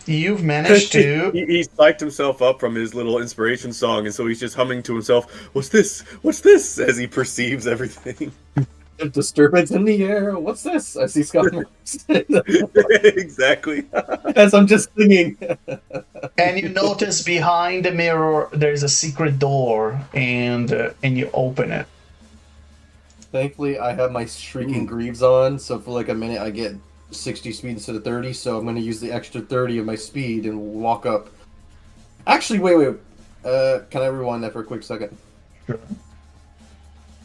you've managed to. He psyched himself up from his little inspiration song, and so he's just humming to himself, "What's this? What's this?" as he perceives everything. A disturbance in the air. What's this? I see scuff marks. Exactly. As I'm just singing. And you notice behind the mirror there's a secret door, and you open it. Thankfully, I have my Shrieking Greaves on, so for like a minute I get 60 speed instead of 30, so I'm going to use the extra 30 of my speed and walk up. Actually, wait. Can I rewind that for a quick second? Sure.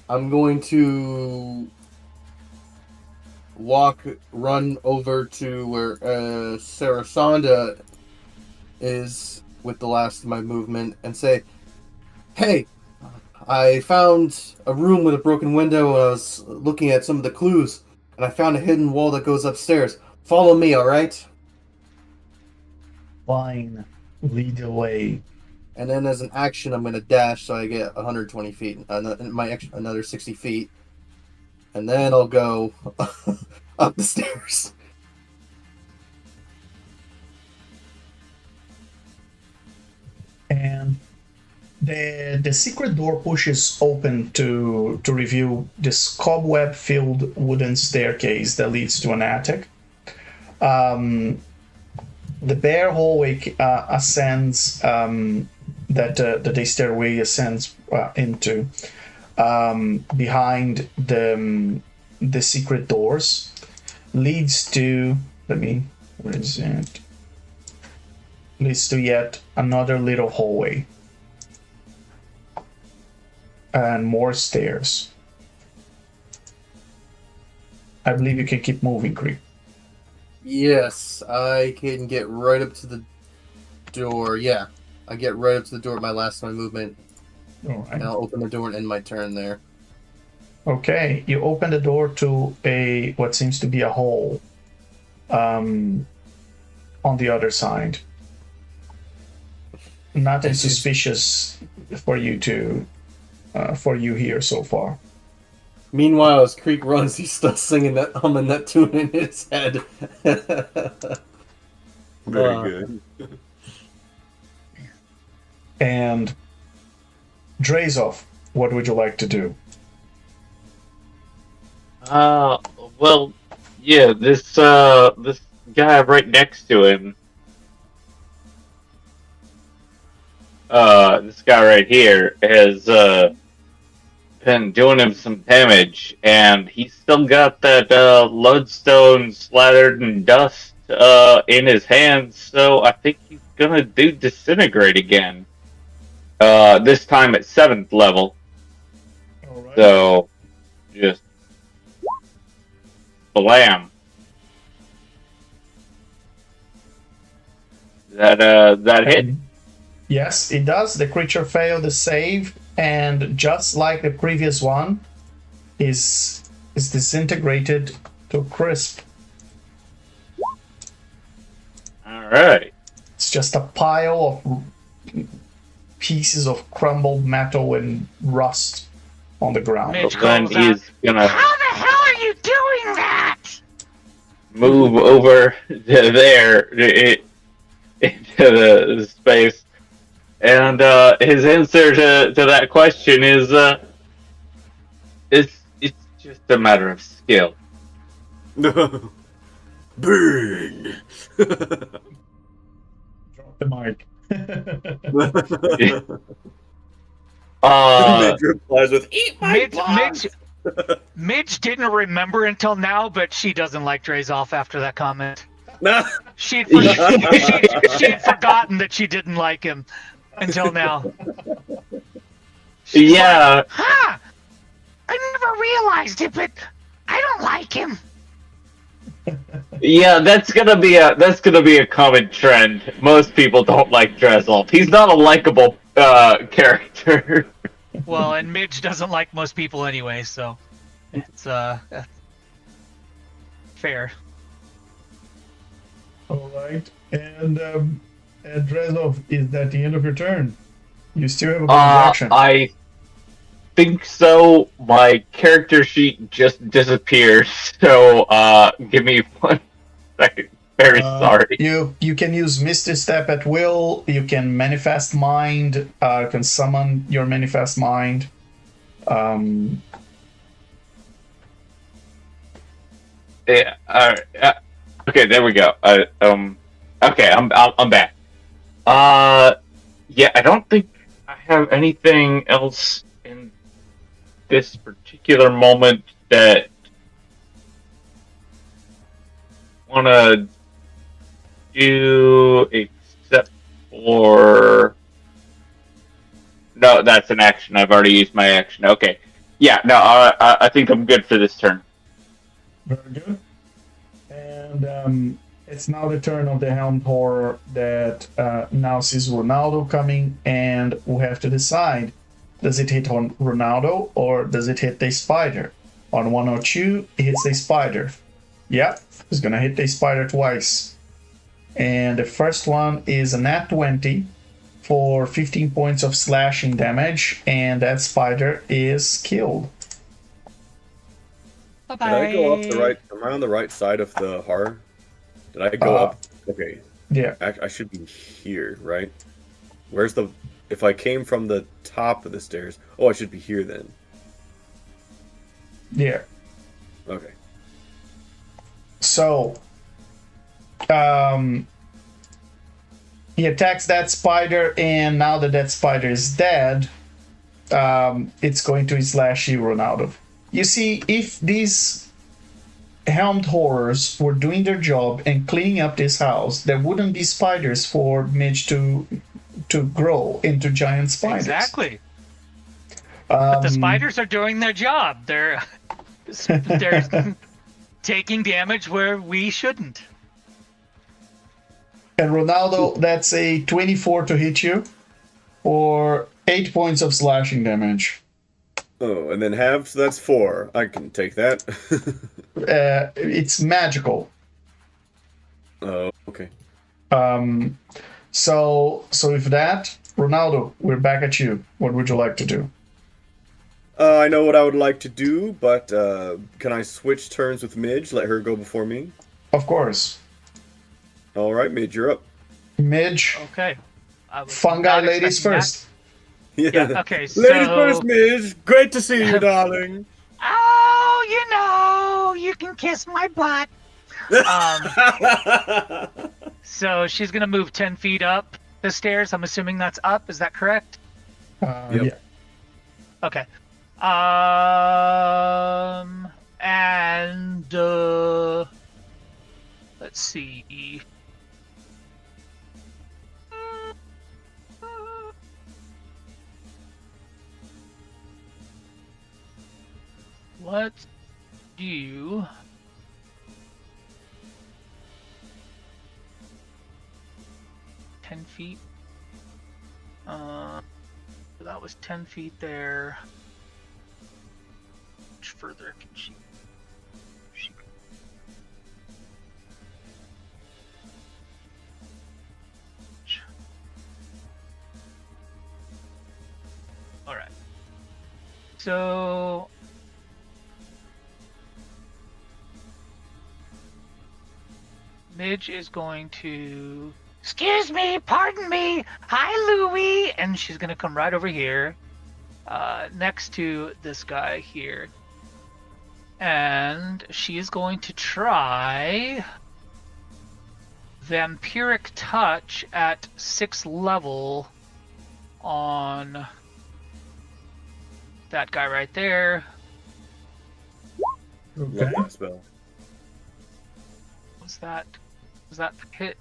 I'm going to run over to where Sarasanda is with the last of my movement and say, "Hey, I found a room with a broken window and I was looking at some of the clues, and I found a hidden wall that goes upstairs. Follow me, alright?" Fine. Lead the way. And then as an action, I'm going to dash so I get 120 feet, another 60 feet. And then I'll go up the stairs. And the secret door pushes open to reveal this cobweb-filled wooden staircase that leads to an attic. The bare hallway ascends, that the stairway ascends into behind the secret doors, leads to, where is it? Leads to yet another little hallway. And more stairs. I believe you can keep moving, Creek. Yes, I can get right up to the door. Yeah, I get right up to the door at my last movement. All right. And I'll open the door and end my turn there. Okay, you open the door to what seems to be a hole on the other side. Nothing suspicious for you here so far. Meanwhile, as Creek runs, he's still humming that tune in his head. Very good. And Drazolf, what would you like to do? Well, yeah, this guy right next to him, this guy right here has been doing him some damage, and he's still got that lodestone slathered in dust in his hands, so I think he's gonna do disintegrate again. This time at 7th level. All right. So just blam. That hit? Yes, it does. The creature failed the save, and just like the previous one, is disintegrated to a crisp. Alright. It's just a pile of pieces of crumbled metal and rust on the ground. Mitch Then calls out, he's gonna "How the hell are you doing that?" move over to there into the space, and his answer to that question is it's just a matter of skill. No. Burn. Drop the mic. Major replies with, "Eat my Midge Midge didn't remember until now, but she doesn't like Drazolf after that comment. No. She'd forgotten that she didn't like him until now. She's Yeah. like, huh! I never realized it, but I don't like him. Yeah, that's gonna be a common trend. Most people don't like Drazolf. He's not a likable character. Well, and Midge doesn't like most people anyway, so it's fair. All right. And Drazolf, is that the end of your turn? You still have a bonus action. I think so. My character sheet just disappeared, so give me 1 second. Very sorry. You can use Misty Step at will. You can manifest mind. You can summon your manifest mind. Yeah. Okay, there we go. Okay, I'm back. Yeah, I don't think I have anything else in this particular moment that want to do except for no, that's an action. I've already used my action. Okay, yeah, no, I think I'm good for this turn. Very good. And it's now the turn of the Helmed Horror that now sees Ronaldo coming, and we have to decide: does it hit on Ronaldo or does it hit the spider? On 1 or 2, it hits the spider. Yep, it's gonna hit the spider twice. And the first one is a nat 20 for 15 points of slashing damage, and that spider is killed. Bye-bye. Did I go up the right? Am I on the right side of the horror? Did I go up? Okay. Yeah. I should be here, right? Where's the... If I came from the top of the stairs... Oh, I should be here then. Yeah. Okay. So, he attacks that spider, and now that that spider is dead, it's going to slash you, Ronaldo. You see, if these helmed horrors were doing their job and cleaning up this house, there wouldn't be spiders for Midge to grow into giant spiders. Exactly. But the spiders are doing their job. They're taking damage where we shouldn't. And Ronaldo, that's a 24 to hit you for 8 points of slashing damage. Oh, and then half, so that's 4. I can take that. It's magical. Oh, okay. So with that, Ronaldo, we're back at you. What would you like to do? I know what I would like to do, but can I switch turns with Midge? Let her go before me? Of course. All right, Midge, you're up. Midge. Okay. Fungi ladies first. Yeah, okay, so... Ladies first, Midge. Great to see you, darling. Oh, you can kiss my butt. So she's going to move 10 feet up the stairs. I'm assuming that's up. Is that correct? Yeah. Okay. And let's see. Let's do 10 feet. That was 10 feet there. How much further can she? All right. So Midge is going to, excuse me, pardon me, hi Louie, and she's going to come right over here, next to this guy here, and she is going to try Vampiric Touch at 6th level on that guy right there. Okay. Love that spell. Was that hit?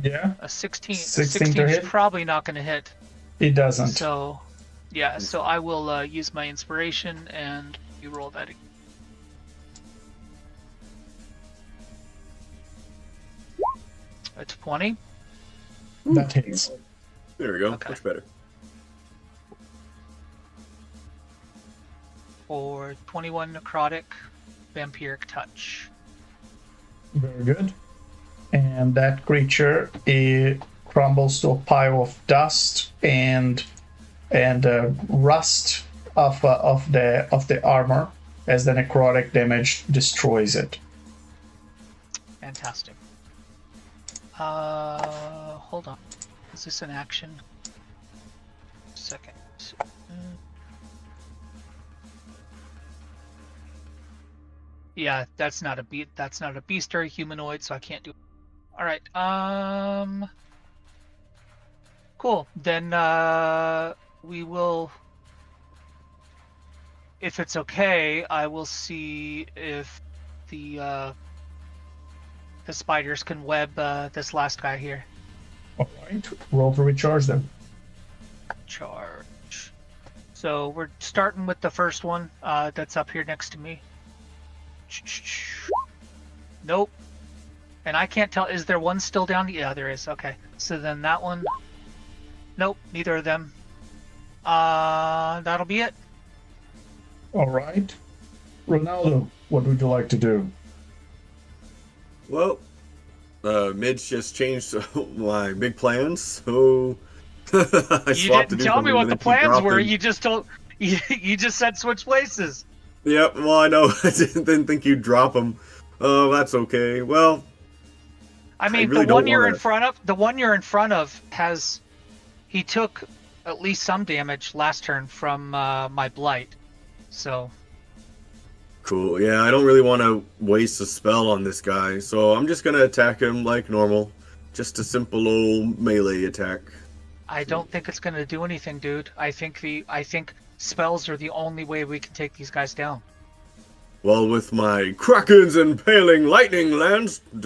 Yeah. A 16. 16 to 16 is hit? probably not going to hit. It doesn't. So, yeah. So I will use my inspiration and you roll that again. That's 20. That hits. There we go. Okay. Much better. For 21 necrotic, vampiric touch. Very good. And that creature crumbles to a pile of dust and rust of the armor as the necrotic damage destroys it. Fantastic. Hold on. Is this an action? Second. Yeah, that's not a beast or a humanoid, so I can't do it. All right. Cool. Then we will, if it's okay, I will see if the spiders can web this last guy here. All right. Roll to recharge them. Charge. So we're starting with the first one that's up here next to me. Nope. And I can't tell, is there one still down? Yeah, there is. Okay. So then that one. Nope, neither of them. That'll be it. All right. Ronaldo, what would you like to do? Well, Midge just changed my big plans, so I You didn't tell me what the plans were. You just told. You just said switch places. Yep. Well, I know. I didn't think you'd drop them. Oh, that's okay. Well, I mean, really the one don't you're wanna- in front of, has. He took at least some damage last turn from my blight. So. Cool. Yeah, I don't really want to waste a spell on this guy, so I'm just gonna attack him like normal. Just a simple old melee attack. I don't think it's gonna do anything, dude. I think spells are the only way we can take these guys down. Well, with my Kraken's Impaling Lightning Lance, it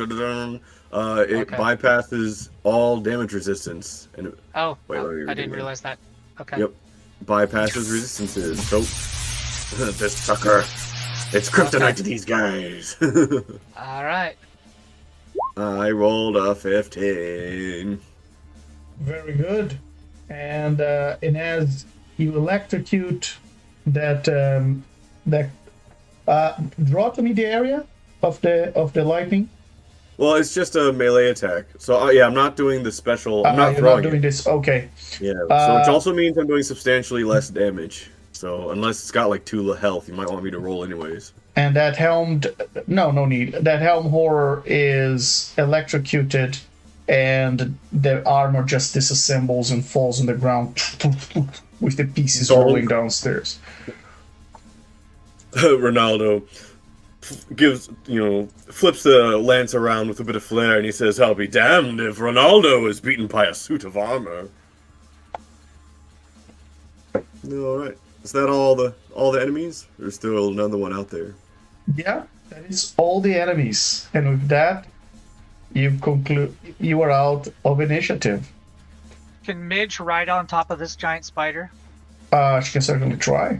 Okay. bypasses all damage resistance. And Oh, Wait, let me I redo didn't that. realize that. Okay. Yep, bypasses resistances. So, this sucker, it's kryptonite Okay. to these guys. All right. I rolled a 15. Very good. And as you electrocute that draw to me the area of the lightning. Well, it's just a melee attack. So yeah, I'm not doing the special. I'm not You're throwing not doing it. this. Okay. Yeah. So which also means I'm doing substantially less damage. So unless it's got like 2 health, you might want me to roll anyways. And that helmed. No need. That helm horror is electrocuted, and the armor just disassembles and falls on the ground with the pieces rolling downstairs. Ronaldo flips the lance around with a bit of flair, and he says, "I'll be damned if Ronaldo is beaten by a suit of armor." All right. Is that all the enemies? There's still another one out there. Yeah, that is all the enemies, and with that, you are out of initiative. Can Midge ride on top of this giant spider? She can certainly try.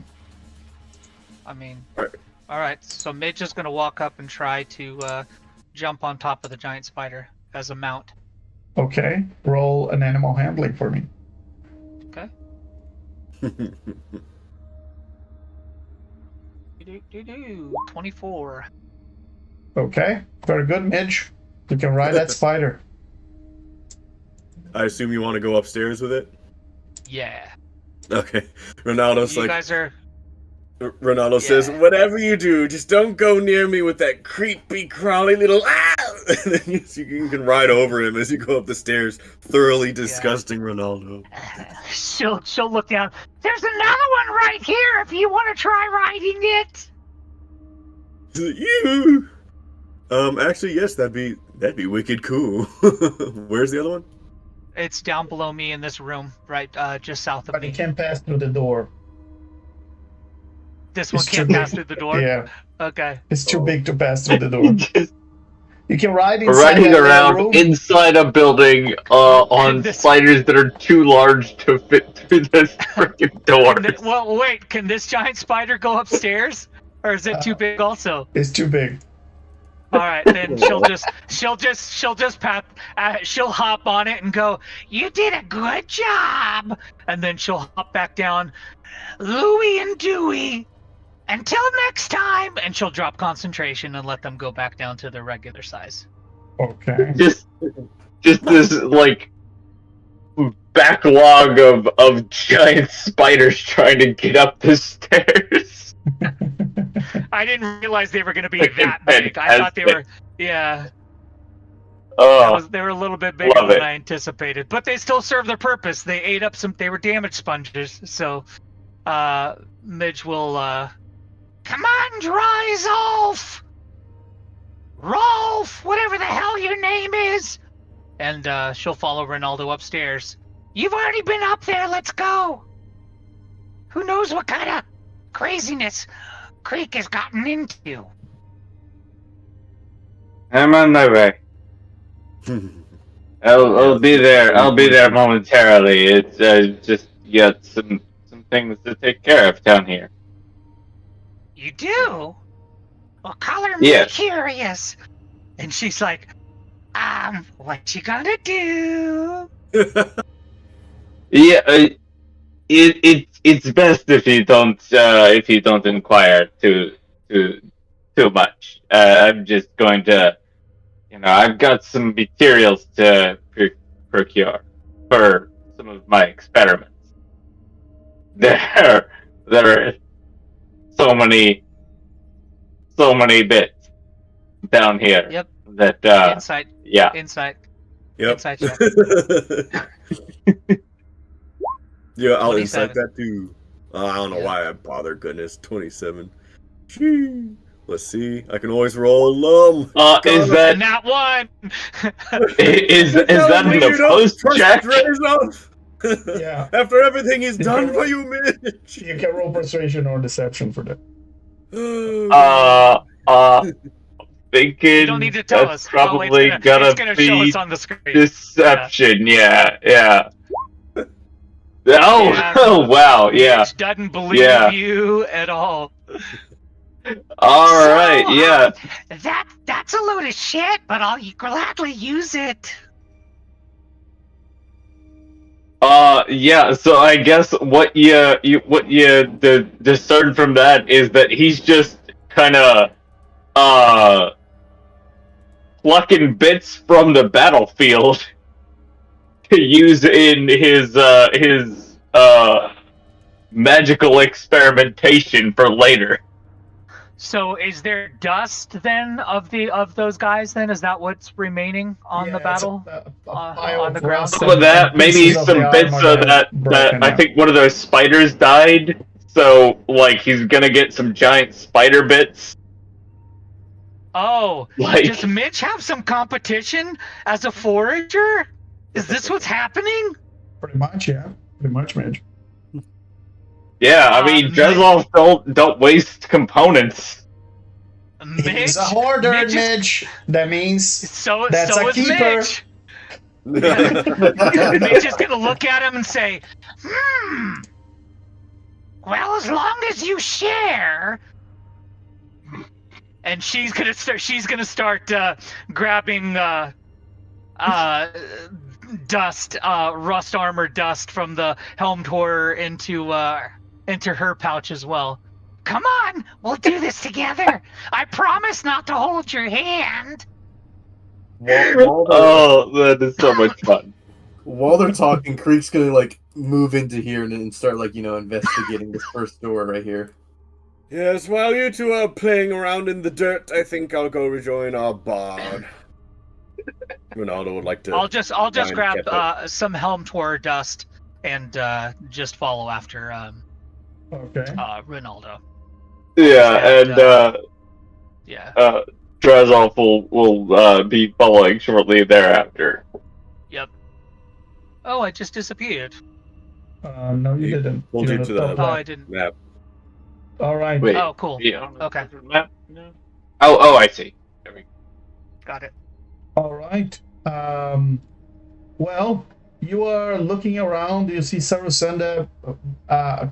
I mean, Alright. all right. So Midge is gonna walk up and try to jump on top of the giant spider as a mount. Okay, roll an animal handling for me. Okay. 24. Okay, very good, Midge. You can ride that spider. I assume you want to go upstairs with it? Yeah. Okay. Ronaldo's You like, guys are. Ronaldo says, Yeah. "Whatever you do, just don't go near me with that creepy, crawly little ah!" And then you can ride over him as you go up the stairs, thoroughly disgusting Ronaldo. She'll look down. There's another one right here if you want to try riding it. You. Actually, yes, that'd be wicked cool. Where's the other one? It's down below me in this room, right, just south of But he me. can't pass through the door. This one It's can't too pass big. through the door. Yeah, Okay. it's too big to pass through the door. You can ride We're inside riding that around room. inside a building on This- spiders that are too large to fit through this freaking door. Well, wait. Can this giant spider go upstairs, or is it too big also? It's too big. All right, then she'll hop on it and go, "You did a good job," and then she'll hop back down. Louie and Dewey Until next time, and she'll drop concentration and let them go back down to their regular size. Okay. Just this like backlog of giant spiders trying to get up the stairs. I didn't realize they were going to be Like that big. I thought they were, yeah. Oh, They were a little bit bigger love than it. I anticipated, but they still serve their purpose. They ate up some. They were damage sponges, so Midge will. Come on, Drazolf! Rolf, whatever the hell your name is, and she'll follow Ronaldo upstairs. You've already been up there. Let's go. Who knows what kind of craziness Creek has gotten into? I'm on my way. I'll be there. I'll be there momentarily. It's just got some things to take care of down here. You do? Well, color me Yes. curious. And she's like, what you gonna do? Yeah, it's best if you don't inquire too much. I'm just going to, I've got some materials to procure for some of my experiments. There are so many bits down here. Yep. That Insight. yeah. Insight. Yep. Insight check. Yeah, I'll 27. insight that too. I don't know Yeah. why I bother. Goodness, 27. Gee. Let's see. I can always roll. Is that And that one. is that in the post check? Yeah. After everything he's done for you, Mitch. You can roll persuasion or deception for that. Thinking You don't need to tell that's us. probably it's gonna gonna be show us on the screen. deception. Yeah. Oh, Yeah. oh wow, yeah. Mitch doesn't believe Yeah. you at all. All right, yeah. That's a load of shit, but I'll gladly use it. Yeah. So I guess what you discern from that is that he's just kind of plucking bits from the battlefield to use in his magical experimentation for later. So is there dust then of those guys? Then is that what's remaining on the battle? On the ground? Some of that, maybe some bits of that I think one of those spiders died. So like he's gonna get some giant spider bits. Oh, Like- does Mitch have some competition as a forager? Is this what's happening? Pretty much, yeah. Pretty much, Midge. Yeah, I mean, Drazolf don't waste components. He's a hoarder, Mitch is- Midge. That means So That's so a is keeper. Mitch. Mitch is gonna look at him and say, well, as long as you share. And she's gonna start grabbing dust, rust armor dust from the helmed horror into her pouch as well. Come on, we'll do this together. I promise not to hold your hand. Oh, that is so much fun. While they're talking, Creek's gonna like move into here and start like investigating this first door right here. Yes, while you two are playing around in the dirt, I think I'll go rejoin our bard. Ronaldo would like to. I'll just Ryan grab kept it. some helmed horror dust and just follow after okay. Ronaldo. Yeah, And, and Yeah. Drazolf will be following shortly thereafter. Yep. Oh, I just disappeared. No, you didn't. Pulled you to the Oh, I didn't. map. All right. Wait. Oh, cool. Yeah. Okay. Oh, I see. There we go. Got it. All right. Well, you are looking around. You see Sarusanda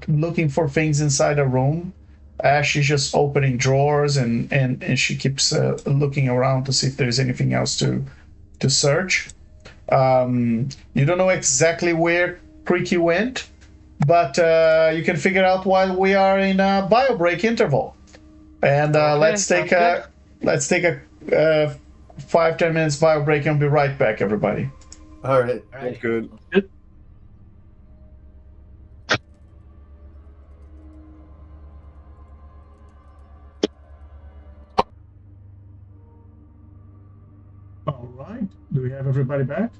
looking for things inside a room. She's just opening drawers and she keeps looking around to see if there's anything else to search. You don't know exactly where Creaky went, but you can figure out while we are in a bio break interval. And let's take a 5-10 minutes bio break and be right back, everybody. All right. That's good. All right. Do we have everybody back?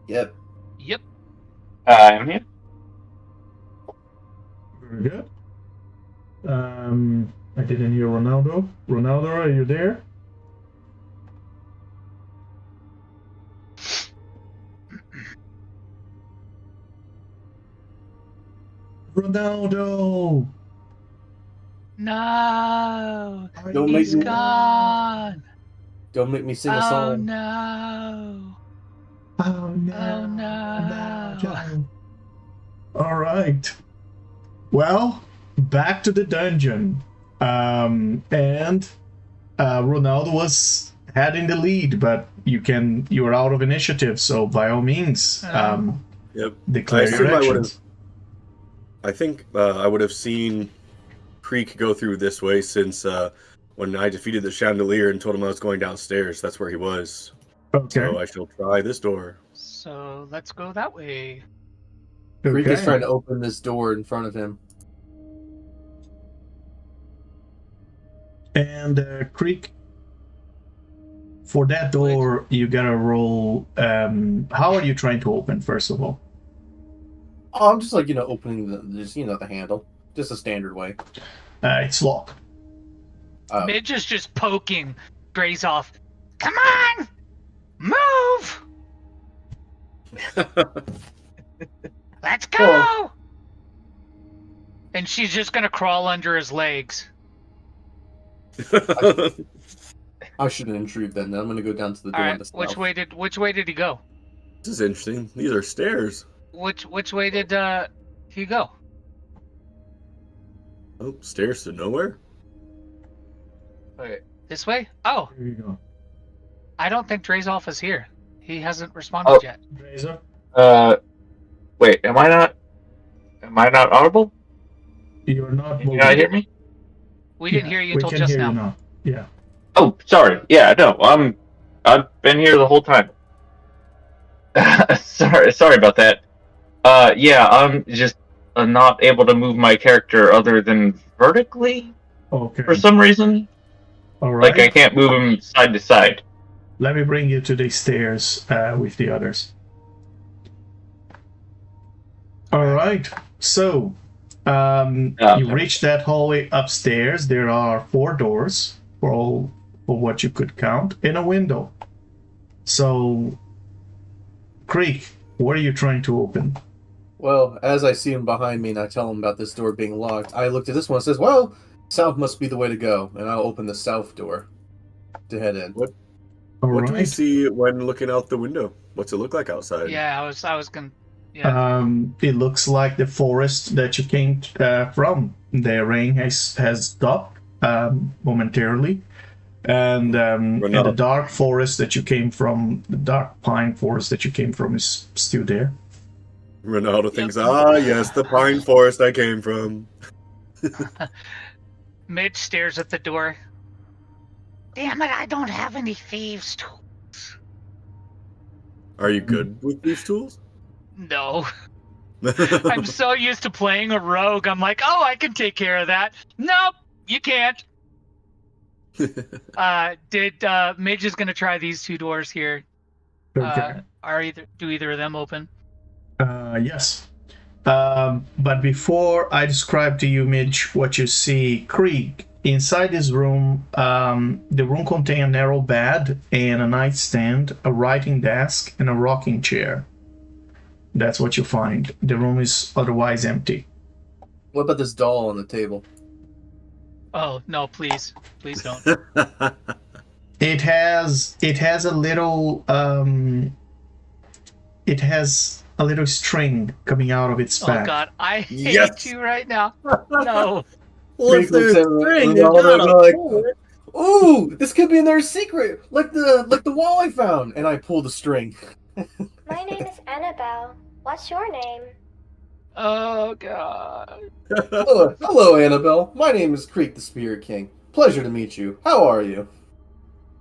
Yep. Yep. I'm here. Very good. I didn't hear Ronaldo. Ronaldo, are you there? Ronaldo! No. Don't He's make me- gone. Don't make me sing a Oh song. no. Oh no! Oh no. All right. Well, back to the dungeon, and Ronaldo was heading the lead, but you're out of initiative, so by all means, Yep. declare your assume actions. I think I would have seen Creek go through this way since when I defeated the chandelier and told him I was going downstairs, that's where he was. Okay. So I shall try this door. So let's go that way. Creek is Okay. trying to open this door in front of him. And Creek, for that door, you gotta roll. How are you trying to open? First of all, Oh, I'm just like, opening the handle. Just a standard way. it's locked. Midge is just poking Drazolf. Come on! Move! Let's go! Oh. And she's just gonna crawl under his legs. I shouldn't intrude then. I'm going to go down to the door. Alright, to the which south. way did he go? This is interesting. These are stairs. Which way did he go? Oh, stairs to nowhere? Okay. This way? Oh, Here you go, I don't think Drazolf is here. He hasn't responded Oh. yet. Razor. Wait, am I not audible? You're not. Can you not hear me? We didn't Yeah, hear you we until can just hear now. you now. Yeah. Oh, sorry. Yeah, no, I've been here the whole time. sorry about that. Yeah, I'm just not able to move my character other than vertically Okay. for some reason. All right. Like I can't move him side to side. Let me bring you to the stairs with the others. All right. So, you reach that hallway upstairs. There are 4 doors for what you could count, and a window. So, Creek, what are you trying to open? Well, as I see him behind me and I tell him about this door being locked, I looked at this one and says, well, south must be the way to go. And I'll open the south door to head in. All What do we right. see when looking out the window? What's it look like outside? Yeah, I was gonna. Yeah. It looks like the forest that you came from. The rain has stopped momentarily, and the dark forest that you came from, the dark pine forest that you came from, is still there. Ronaldo thinks, yes, the pine forest I came from. Midge stares at the door. Damn it! I don't have any thieves' tools. Are you good with these tools? No. I'm so used to playing a rogue. I'm like, oh, I can take care of that. Nope, you can't. Midge is gonna try these 2 doors here. Okay. Do either of them open? Yes. But before I describe to you, Midge, what you see, Krieg, inside this room, the room contains a narrow bed and a nightstand, a writing desk, and a rocking chair. That's what you find. The room is otherwise empty. What about this doll on the table? Oh no, please don't. It has a little string coming out of its Oh back. god, I hate Yes! you right now. No. Creek looks at me, and they're like, ooh, this could be another secret, like the wall I found. And I pull the string. My name is Annabelle. What's your name? Oh god. Hello, Annabelle. My name is Creek the Spirit King. Pleasure to meet you. How are you?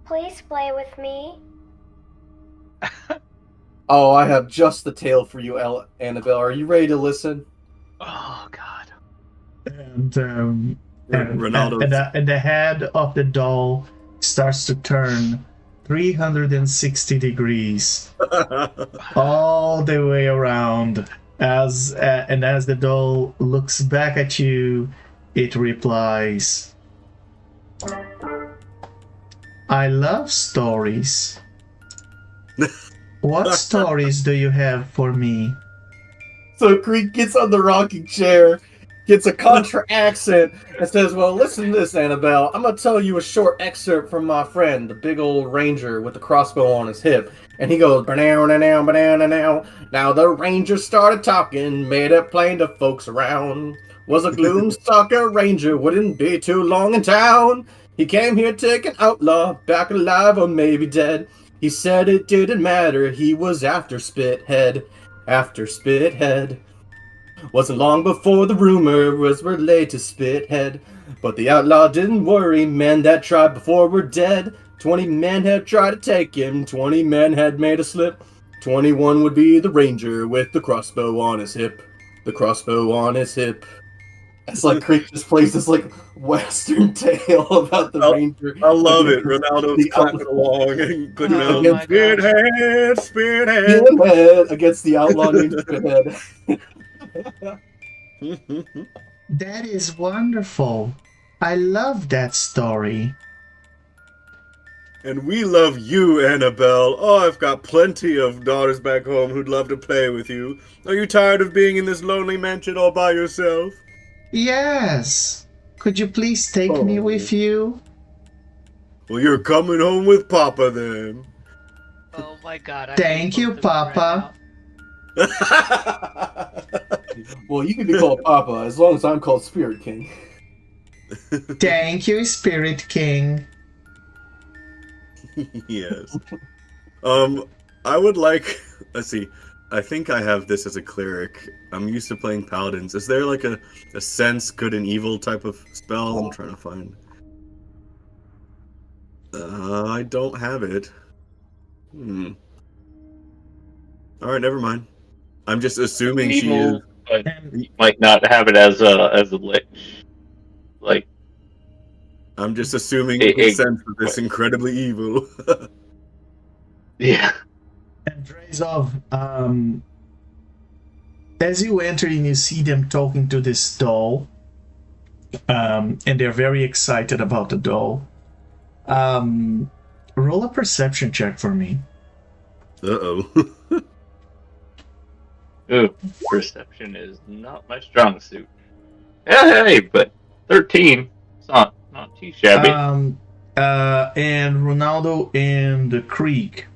Please play with me. Oh, I have just the tale for you, Annabelle. Are you ready to listen? Oh god. And Ronaldo's and the head of the doll starts to turn 360 degrees all the way around. As the doll looks back at you, it replies, "I love stories. What stories do you have for me?" So Creek gets on the rocking chair, gets a contra accent, and says, "Well, listen to this, Annabelle. I'm gonna tell you a short excerpt from my friend, the big old ranger with the crossbow on his hip." And he goes, "Ba-now, ba-now. Now the ranger started talking, made it plain to folks around. Was a gloom-stalker ranger, wouldn't be too long in town. He came here to take an outlaw, back alive or maybe dead. He said it didn't matter, he was after Spithead. After Spithead. Wasn't long before the rumor was relayed to Spithead. But the outlaw didn't worry, men that tried before were dead. 20 men had tried to take him, 20 men had made a slip. 21 would be the ranger with the crossbow on his hip. The crossbow on his hip." It's like Creek just plays this like Western tale about the ranger. I love it. Ronaldo's clapping along and clicking Oh out. my gosh. Spearhead, spearhead. Spithead against the outlaw named Spithead. That is wonderful. I love that story. And we love you, Annabelle. Oh, I've got plenty of daughters back home who'd love to play with you. Are you tired of being in this lonely mansion all by yourself? Yes. Could you please take me with you? Well, you're coming home with Papa then. Oh my god. I Thank hate you, both of them right Papa. Well, you can be called Papa as long as I'm called Spirit King. Thank you, Spirit King. Yes. I would like. Let's see. I think I have this as a cleric. I'm used to playing paladins. Is there like a sense good and evil type of spell? I'm trying to find. I don't have it. Alright, never mind. I'm just assuming she is. Evil, but you might not have it as a lich. Like, I'm just assuming It- the it- sense that it's incredibly evil. yeah. And Drazolf, as you enter and you see them talking to this doll, and they're very excited about the doll, roll a perception check for me. Uh-oh. Ooh, perception is not my strong suit. Hey, but 13. It's not too shabby. And Ronaldo and the Creek,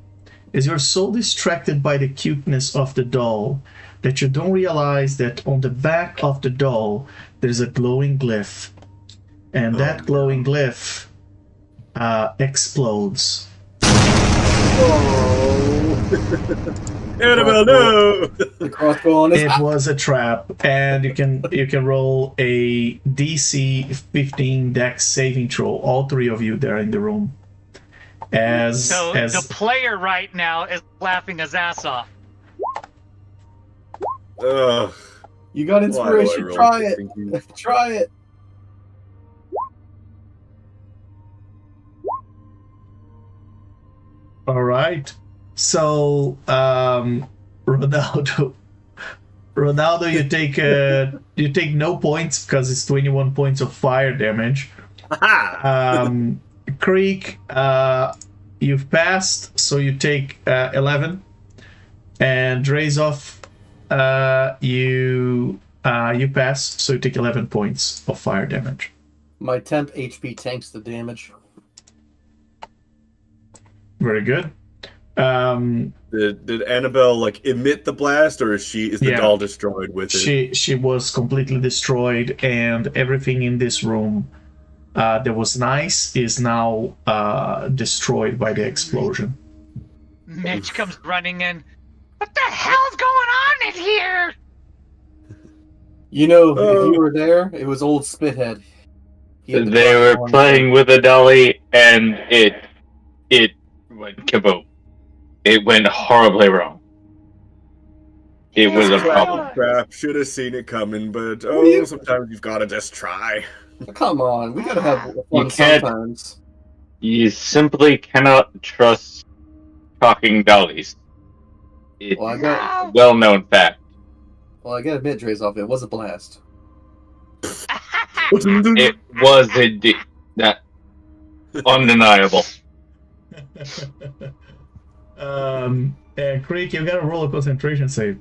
as you're so distracted by the cuteness of the doll that you don't realize that on the back of the doll there's a glowing glyph, and that glowing glyph explodes. Annabelle, no! The crossbow on his It was a trap, and you can roll a DC 15 Dex saving throw. All three of you there in the room. So the player right now is laughing his ass off. Ugh. You got inspiration. roll Try this it. thinking? Try it. All right. So, Ronaldo, you take no points because it's 21 points of fire damage. Creek, you've passed, so you take 11, and Drazolf, you pass, so you take 11 points of fire damage. My temp HP tanks the damage. Very good. Did Annabelle like emit the blast, or is the Yeah. doll destroyed with it? She was completely destroyed, and everything in this room that was nice is now destroyed by the explosion. Mitch comes running in. What the hell's going on in here? You know, if Oh. you were there, it was old Spithead. He had the They were crossbow on his playing head. with a dolly, and it went kaboom. It went horribly wrong. It was a problem. Crap, should have seen it coming, but What do you- sometimes you've got to just try. Come on, we gotta have You fun can't- sometimes. You simply cannot trust talking dollies. It's Well, I got, a well-known fact. well, I gotta admit, Drazolf, it was a blast. It was indeed that undeniable. And Creek, you've got to roll a concentration save.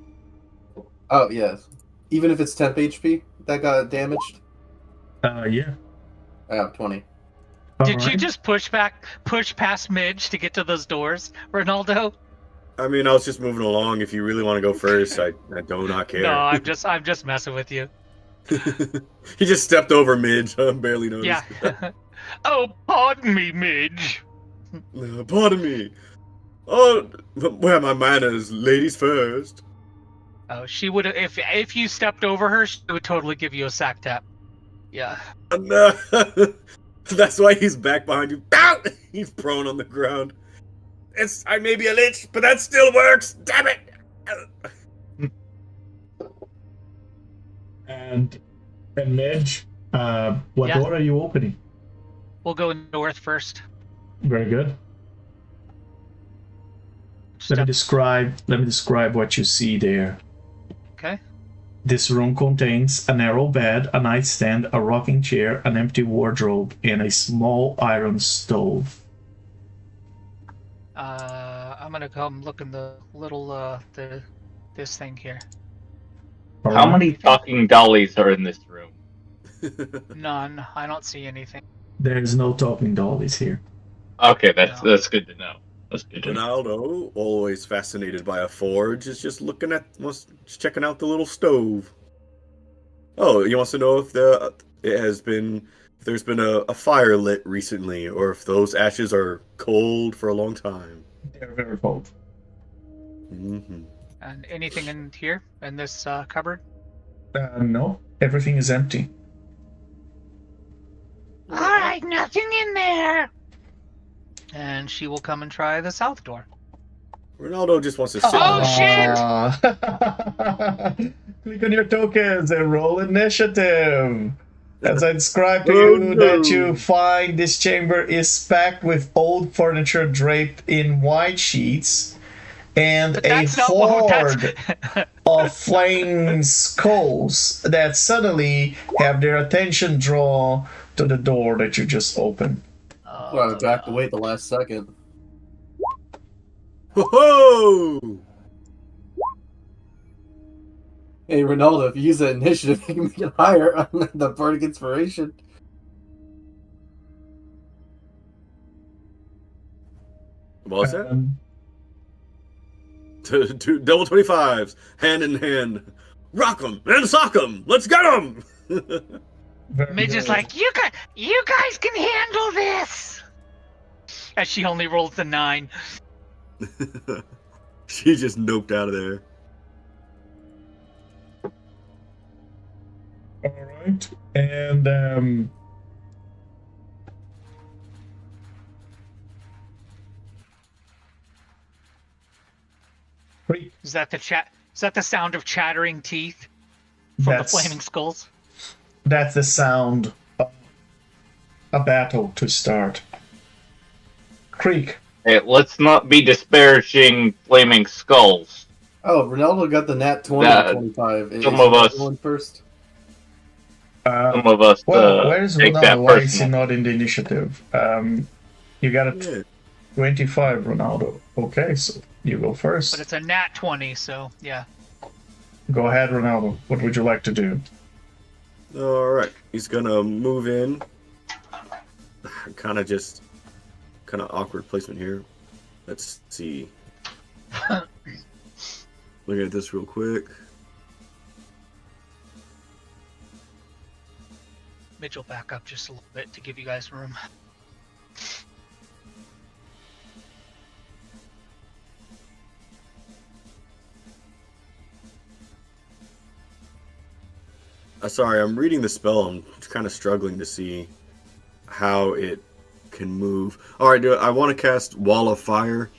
Oh yes, even if it's temp HP that got damaged. Yeah. Oh, 20. Did you just push past Midge to get to those doors, Ronaldo? I mean, I was just moving along. If you really want to go first, I do not care. No, I'm just messing with you. He just stepped over Midge. I barely noticed. Yeah. Oh, pardon me, Midge. Pardon me. Oh, where are my manners? Ladies first. Oh, she would if you stepped over her, she would totally give you a sack tap. Yeah. No. That's why he's back behind you. Ow! He's prone on the ground. I may be a lich, but that still works. Damn it! And Midge, what Yeah. door are you opening? We'll go north first. Very good. Let me describe what you see there. Okay. This room contains a narrow bed, a nightstand, a rocking chair, an empty wardrobe, and a small iron stove. I'm gonna come look in the little this thing here. How many talking dollies are in this room? None. I don't see anything. There's no talking dollies here. Okay, that's good to know. That's good to know. Ronaldo, always fascinated by a forge, is just checking out the little stove. Oh, he wants to know if there's been a fire lit recently, or if those ashes are cold for a long time. They're very cold. Mm-hmm. And anything in here in this cupboard? No, everything is empty. All right, nothing in there. And she will come and try the south door. Ronaldo just wants to sit. Oh, shit! Click on your tokens and roll initiative. As I described to Oh, you, no. that you find this chamber is packed with old furniture draped in white sheets and But a that's not what horde of flaming skulls that suddenly have their attention drawn to the door that you just opened. Well, I backed away at the last second. Ho-ho! Hey, Ronaldo, if you use that initiative, you can make it higher on the Bardic Inspiration. What was that? Um, Two double 25s, hand in hand. Rock 'em and sock 'em. Let's get 'em. very Midge is good. like, you guys can handle this. As she only rolls the 9. She just noped out of there. All right, and Creek, Is that the chat? Is that the sound of chattering teeth from That's- the flaming skulls? that's the sound of a battle to start. Creek, Hey, let's not be disparaging flaming skulls. Oh, Ronaldo got the nat 20 Yeah, 25. Is some of he us- going first? Some of us where's take that Ronaldo? Why is he personal. not in the initiative? You got a Yeah. 25, Ronaldo. Okay, so you go But first. it's a nat 20, so yeah. Go ahead, Ronaldo. What would you like to do? All right, he's gonna move in. Kind of awkward placement here. Let's see. Looking at this real quick. Mitch will back up just a little bit to give you guys room. Sorry, I'm reading the spell. I'm kind of struggling to see how it can move. All right, I want to cast Wall of Fire.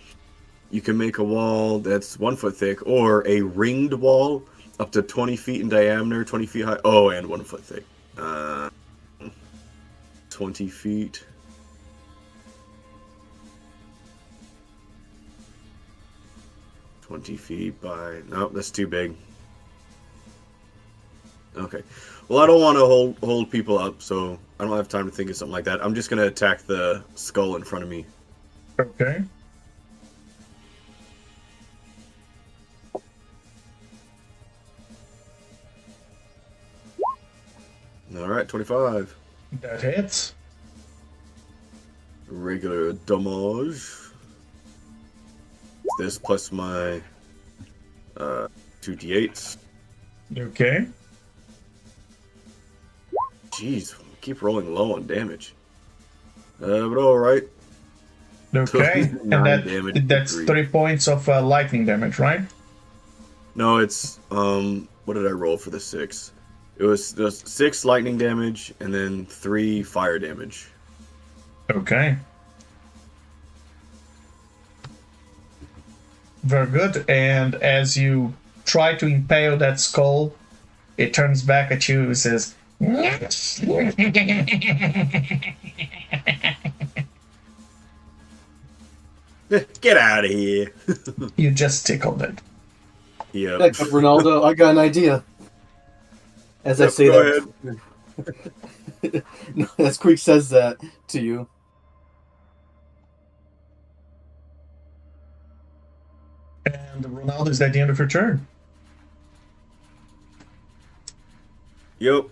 You can make a wall that's 1 foot thick, or a ringed wall up to 20 feet in diameter, 20 feet high. Oh, and 1 foot thick. 20 feet. by... Nope, that's too big. Okay. Well, I don't want to hold people up, so I don't have time to think of something like that. I'm just going to attack the skull in front of me. Okay. Alright, 25. That hits. Regular damage. This plus my 2d8s. Okay. Jeez, keep rolling low on damage. But alright. Okay. And 9 damage that's for 3 points of lightning damage, right? No, it's what did I roll for the 6? It was 6 lightning damage and then 3 fire damage. Okay. Very good. And as you try to impale that skull, it turns back at you and says, Get out of here. you just tickled it. Yep. Next up, Ronaldo, I got an idea. As I Yep, say go that, as Creek says that to you. And Ronaldo, is that the end of your turn? Yep.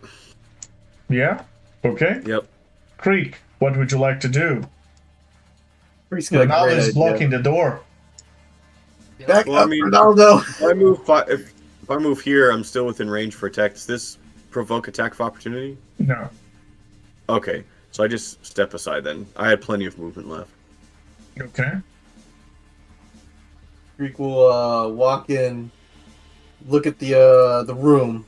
Yeah? Okay. Yep. Creek, what would you like to do? Creek's got a Ronaldo great is idea. blocking the door. Back Well, I up, mean- Ronaldo! If I move if I move here, I'm still within range for attack. Does this provoke attack of opportunity? No. Okay, so I just step aside then. I had plenty of movement left. Okay. Creek will walk in, look at the room.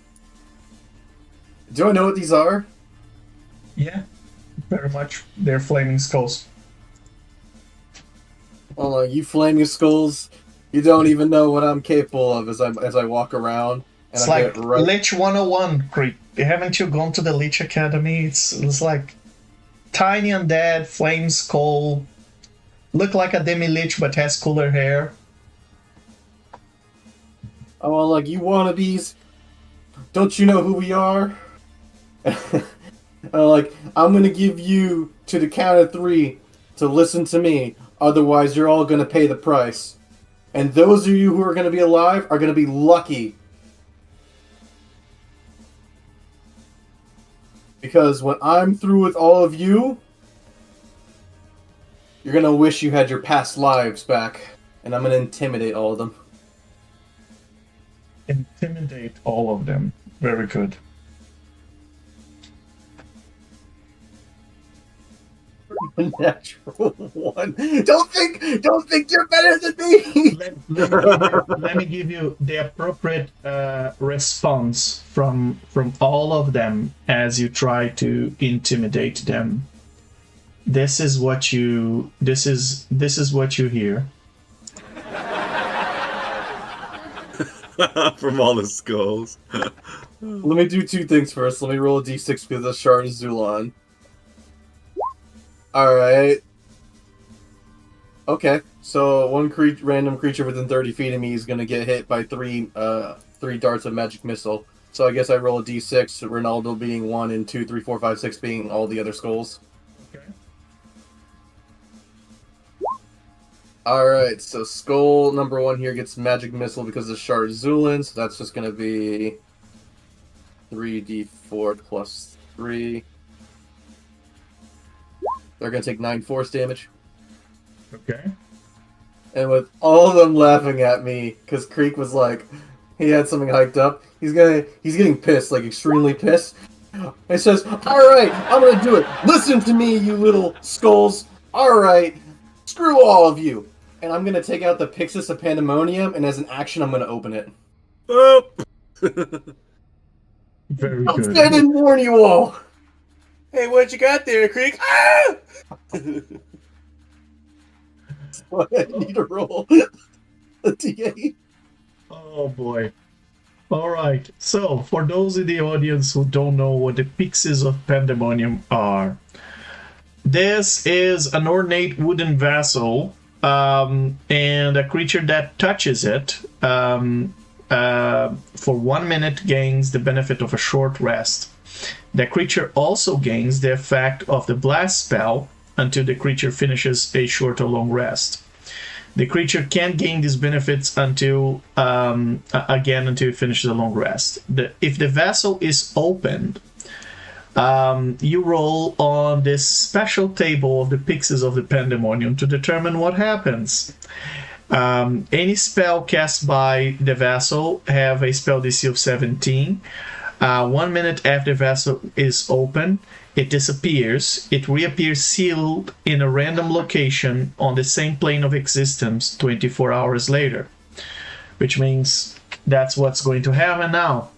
Do I know what these are? Yeah. Very much. They're flaming skulls. Oh, you flaming skulls! You don't even know what I'm capable of as I walk around. And It's I like get right. Lich 101, Creek. Haven't you gone to the Lich Academy? It's like tiny undead, flame skull, look like a demi-lich but has cooler hair. Oh, like you wannabes! Don't you know who we are? Like I'm gonna give you to the count of 3 to listen to me. Otherwise, you're all gonna pay the price. And those of you who are gonna be alive are gonna be lucky. Because when I'm through with all of you, you're gonna wish you had your past lives back. And I'm gonna intimidate all of them. Intimidate all of them. Very good. Natural 1. Don't think you're better than me. Let me give you the appropriate response from all of them as you try to intimidate them. This is what you hear. From all the skulls. Let me do 2 things first. Let me roll a d6 because the shard is Zulon. Alright. Okay, so one random creature within 30 feet of me is going to get hit by 3 darts of magic missile. So I guess I roll a d6, Ronaldo being 1, and 2, 3, 4, 5, 6 being all the other skulls. Okay. Alright, so skull number 1 here gets magic missile because of Shard Zulin, so that's just going to be 3d4 plus 3. They're going to take 9 force damage. Okay. And with all of them laughing at me, because Creek was like, he had something hyped up, he's getting pissed, like extremely pissed. He says, alright, I'm going to do it. Listen to me, you little skulls. Alright, screw all of you. And I'm going to take out the Pixis of Pandemonium, and as an action, I'm going to open it. Oh! Very I good. didn't warn you all. Hey, what you got there, Creek? Ah! I need to roll a d8. Oh boy. All right. So, for those in the audience who don't know what the Pixies of Pandemonium are, this is an ornate wooden vessel, and a creature that touches it for 1 minute gains the benefit of a short rest. The creature also gains the effect of the blast spell until the creature finishes a short or long rest. The creature can't gain these benefits until it finishes a long rest. If the vessel is opened, you roll on this special table of the Pixies of the Pandemonium to determine what happens. Any spell cast by the vessel have a spell DC of 17. 1 minute after the vessel is open, it disappears. It reappears sealed in a random location on the same plane of existence 24 hours later. Which means that's what's going to happen now.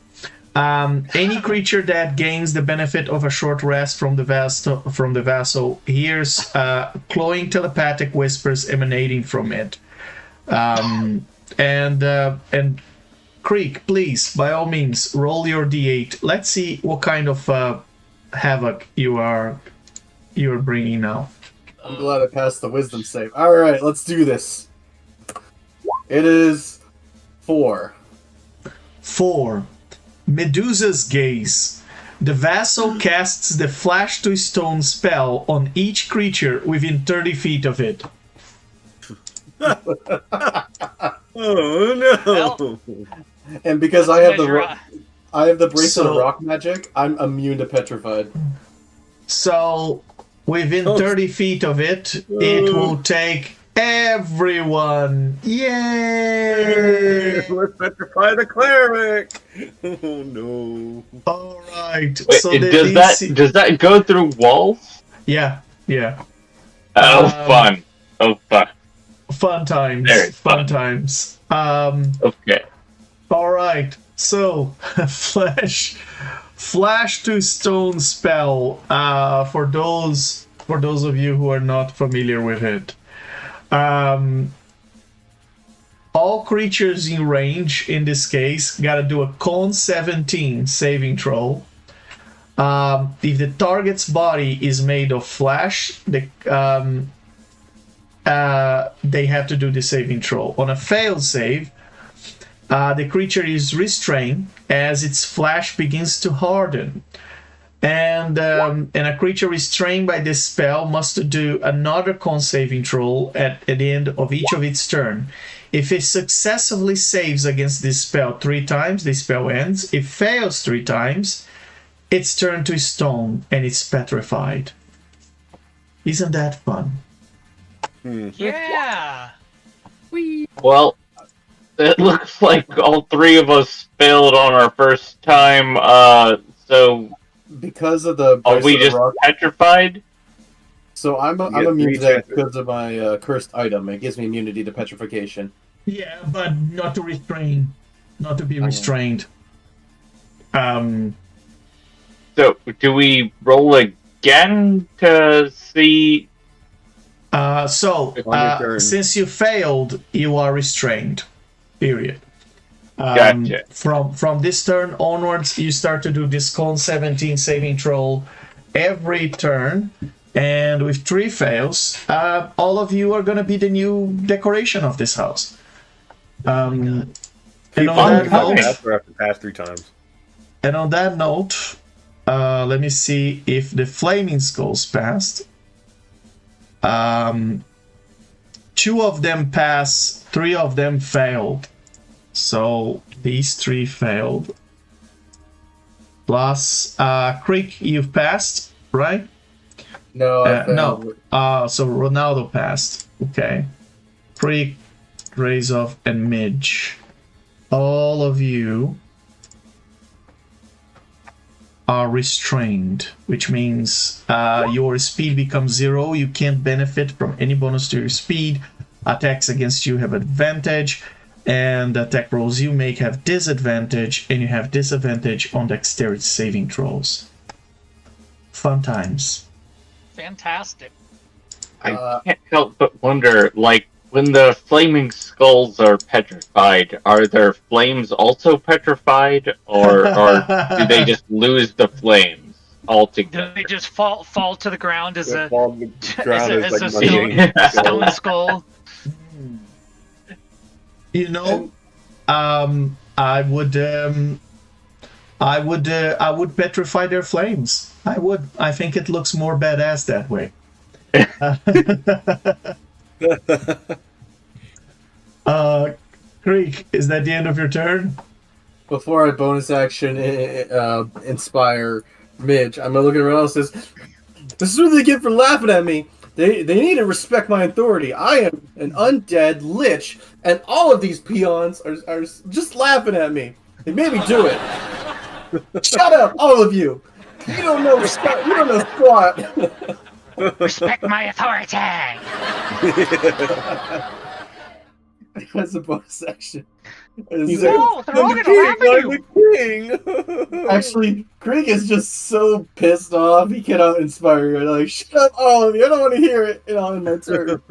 Any creature that gains the benefit of a short rest from the vessel hears cloying telepathic whispers emanating from it. And Creek, please, by all means, roll your d8. Let's see what kind of havoc you're bringing now. I'm glad I passed the wisdom save. All right, let's do this. It is 4. 4. Medusa's Gaze. The vessel casts the Flash to Stone spell on each creature within 30 feet of it. Oh no! Well, And because I have measure I have the bracelet of rock magic, I'm immune to petrified. So, within 30 feet of it, it will take everyone. Yay! Let's petrify the cleric! Oh no. Alright. Wait, So does that go through walls? Yeah. Oh, fun. Oh, fun. Fun times. Very Fun fun. times. Okay. Alright. So, Flash to Stone spell, for those of you who are not familiar with it. All creatures in range, in this case, gotta do a con 17 saving throw. If the target's body is made of flesh, they have to do the saving throw. On a failed save, the creature is restrained as its flesh begins to harden. And a creature restrained by this spell must do another con saving throw at the end of each of its turn. If it successfully saves against this spell 3 times, the spell ends. If fails 3 times, it's turned to stone and it's petrified. Isn't that fun? Yeah. Well, it looks like all 3 of us failed on our first time, so Because of the are we bracelet of just rock, petrified? so I'm get immune to 3 that chances. because of my cursed item. It gives me immunity to petrification. Yeah, but not to restrain. Not to be restrained. So, do we roll again to see? On your turn. Since you failed, you are restrained. Period. Gotcha. From this turn onwards, you start to do this con 17 saving throw every turn, and with 3 fails, all of you are going to be the new decoration of this house. And on that coming. note, After pass 3 times. And on that note, let me see if the flaming skulls passed. 2 of them passed, 3 of them failed. So these 3 failed. Plus, Creek, you've passed, right? No, I No. failed. So Ronaldo passed. Okay. Creek, Drazolf, and Midge. All of you are restrained, which means your speed becomes 0. You can't benefit from any bonus to your speed. Attacks against you have advantage. and attack rolls you make have disadvantage, and you have disadvantage on dexterity saving throws. Fun times. Fantastic. I can't help but wonder, like, when the flaming skulls are petrified, are their flames also petrified, or do they just lose the flames Do altogether? they just fall to the ground as a Fall on the ground as as, a like, stone, mundane. stone skull? You know, I would petrify their flames. I would. I think it looks more badass that way. Creek, is that the end of your turn? Before I bonus action inspire Midge, I'm gonna look at everyone else and says, "This is what they get for laughing at me. They need to respect my authority. I am an undead lich, and all of these peons are just laughing at me. They made me do it. Shut up, all of you. You don't know thwart." Respect my authority. That's a bonus action. He's No, they're all "I'm the gonna laugh at you. I'm the king!" Actually, Krieg is just so pissed off he cannot inspire you. Like, shut up, all of you! I don't want to hear it. In my turn,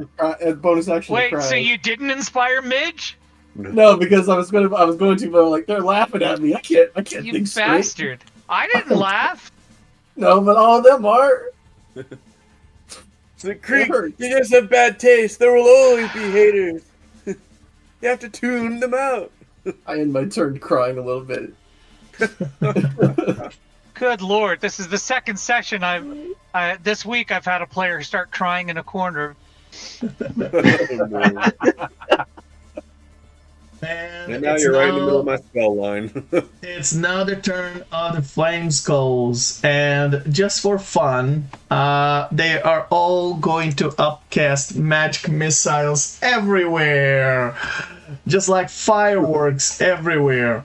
bonus action. Wait, cry. so you didn't inspire Midge? No, because I was going to, but like they're laughing at me. I can't You think straight. bastard. I didn't laugh. No, but all of them are. So, Creek, hurts. you just have bad taste. There will always be haters. You have to tune them out. I end my turn crying a little bit. Good lord, this is the second session this week I've had a player start crying in a corner. And now you're right in the middle of my spell line. It's now the turn of the Flame Skulls, and just for fun, they are all going to upcast magic missiles everywhere, just like fireworks everywhere.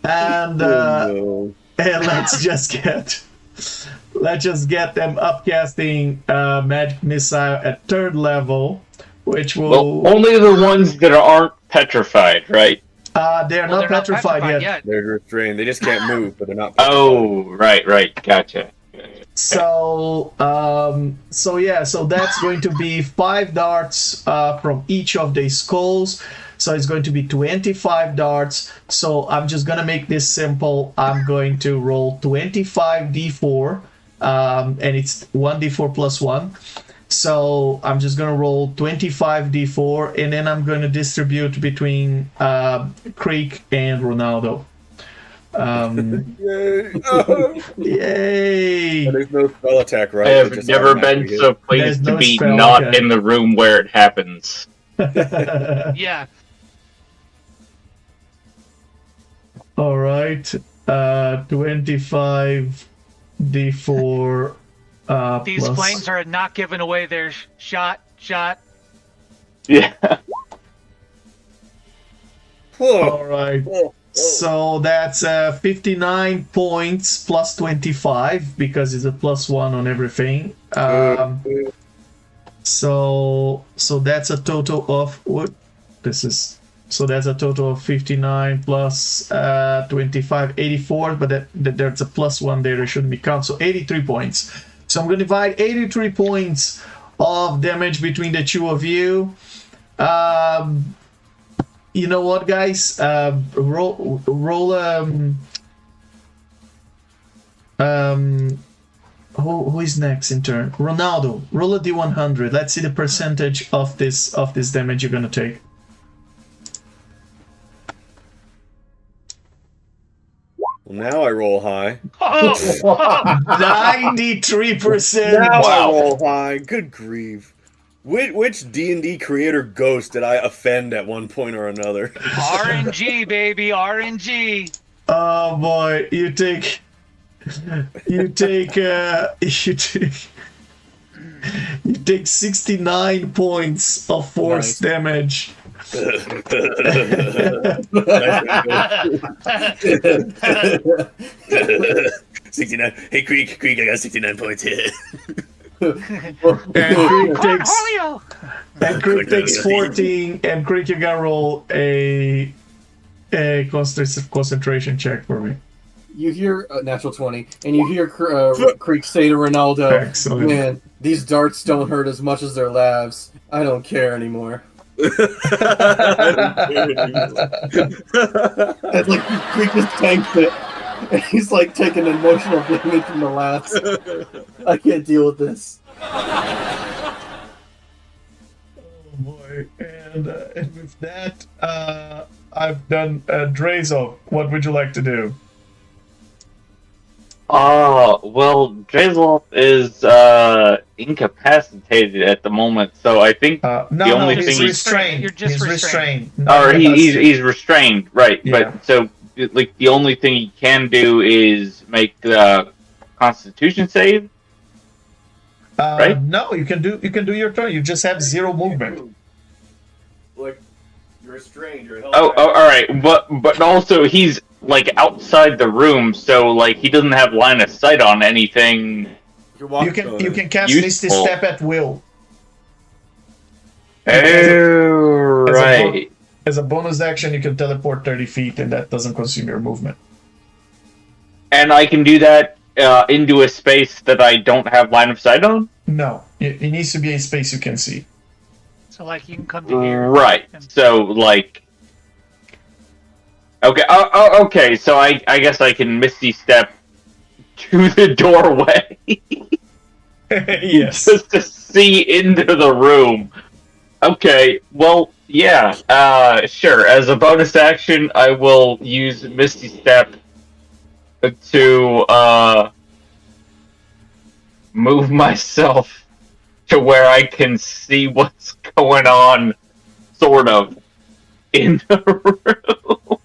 And Oh, and let's just get them upcasting magic missile at 3rd level, which will. Well, only the ones that aren't petrified, right? They're Well, not petrified yet. They're restrained. They just can't move, but they're not. Oh, right, gotcha. So that's going to be 5 darts from each of the skulls. So it's going to be 25 darts. So I'm just gonna make this simple. I'm going to roll 25 d4, and it's 1d4 plus 1. So I'm just gonna roll 25 d4, and then I'm going to distribute between Creek and Ronaldo. Yay! Oh. Yay! There's no spell attack, right? I They have just never automatically been so pleased There's to no be spell, not okay. in the room where it happens. Yeah. All right, 25 d4. These plus... flames are not giving away their shot. Yeah. Whoa. All right, Whoa. so that's 59 points plus 25 because it's a plus 1 on everything. So that's a total of what? So that's a total of 59 plus 25, 84, but there's a plus 1 there, it shouldn't be counted, so 83 points. So I'm going to divide 83 points of damage between the two of you. You know what, guys? Roll who is next in turn? Ronaldo, roll a d100. Let's see the percentage of this damage you're going to take. Well, now I roll high. 93%. Now I Wow. roll high. Good grief. Which D&D creator ghost did I offend at one point or another? RNG, baby, RNG. Oh boy, you take 69 points of force damage. 69. Hey, Creek, I got 69 points here. And Creek takes Cornholio! and Creek takes 14, and Creek, you gotta roll a concentration check for me. You hear natural 20, and you hear Creek say to Ronaldo, Excellent. "Man, these darts don't hurt as much as their labs. I don't care anymore." And like Creek just tanks it, and he's like taking emotional damage from the laughs. I can't deal with this. Oh boy! And with that, I've done Drazolf. What would you like to do? Well, Drazolf is incapacitated at the moment, so I think No, only he's thing he's- restrained. You're just He's restrained. or he's restrained, right? Yeah. But so like the only thing he can do is make the Constitution save. Right? No, you can do your turn. You just have 0 movement. Like, you're restrained, you're held Oh, back. all right, but also he's like outside the room, so like he doesn't have line of sight on anything. You can cast Useful. Misty Step at will. Oh, As a right. As a bonus action, you can teleport 30 feet, and that doesn't consume your movement. And I can do that into a space that I don't have line of sight on. No, it needs to be a space you can see. So, like, you can come to here. Right. So like. Okay. Okay. So I guess I can Misty Step to the doorway Yes. just to see into the room. Okay. Well, yeah. Sure. As a bonus action, I will use Misty Step to move myself to where I can see what's going on, sort of, in the room.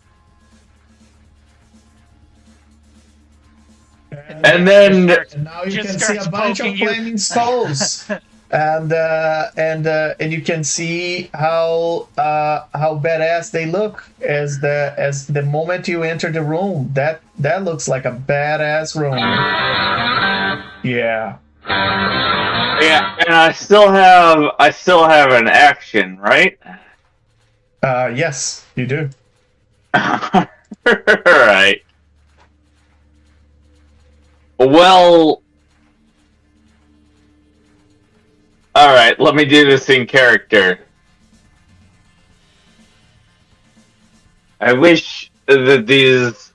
And then And now you Just can see a starts bunch of poking you. flaming skulls, and you can see how badass they look as the moment you enter the room. That looks like a badass room. Yeah. yeah, and I still have an action, right? Yes, you do. Right. Well, alright, let me do this in character. I wish that these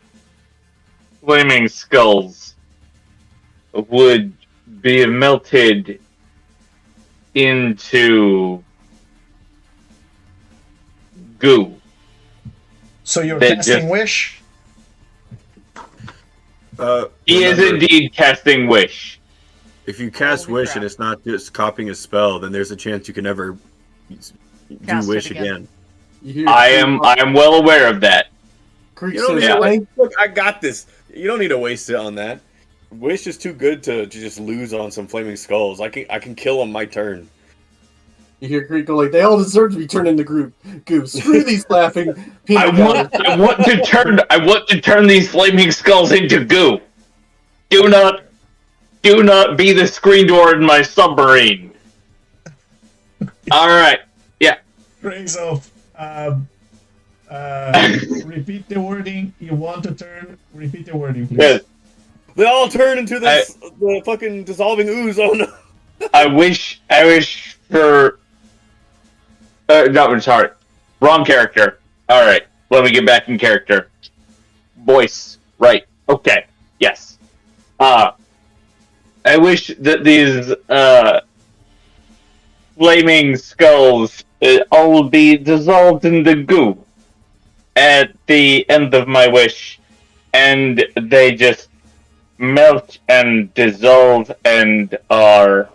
flaming skulls would be melted into goo. So you're That casting just- wish. He is Remember, indeed casting wish. If you cast Holy wish crap. and it's not just copying a spell, then there's a chance you can never do Cast it wish again. again. You hear I am well aware of that. Creek You don't says, need to "Thank waste. Look, I got this. You don't need to waste it on that. Wish is too good to just lose on some flaming skulls. I can kill on my turn. You hear Creek go like, "They all deserve to be turned into goo. Screw these laughing I peanut butter." want to turn these flaming skulls into goo. Do not be the screen door in my submarine. All right. Yeah. Drazolf, repeat the wording. You want to turn. Repeat the wording, please. Yes. They all turn into the fucking dissolving ooze. Oh no! I wish for. No, I'm sorry. Wrong character. All right. Let me get back in character. Voice. Right. Okay. Yes. I wish that these flaming skulls all be dissolved in the goo at the end of my wish, and they just melt and dissolve and are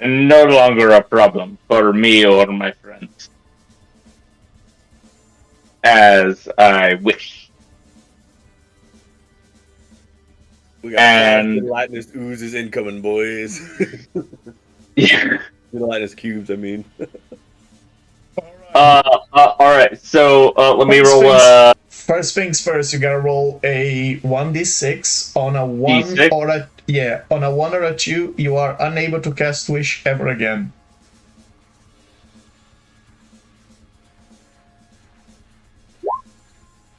no longer a problem for me or my friends. As I wish. We got And- gelatinous oozes incoming, boys. Yeah. Gelatinous cubes, I mean. All right. Alright, so let me Face roll face. First things first, you gotta roll a 1d6 on a 1 D6? or a on a 1 or a 2. You are unable to cast Wish ever again.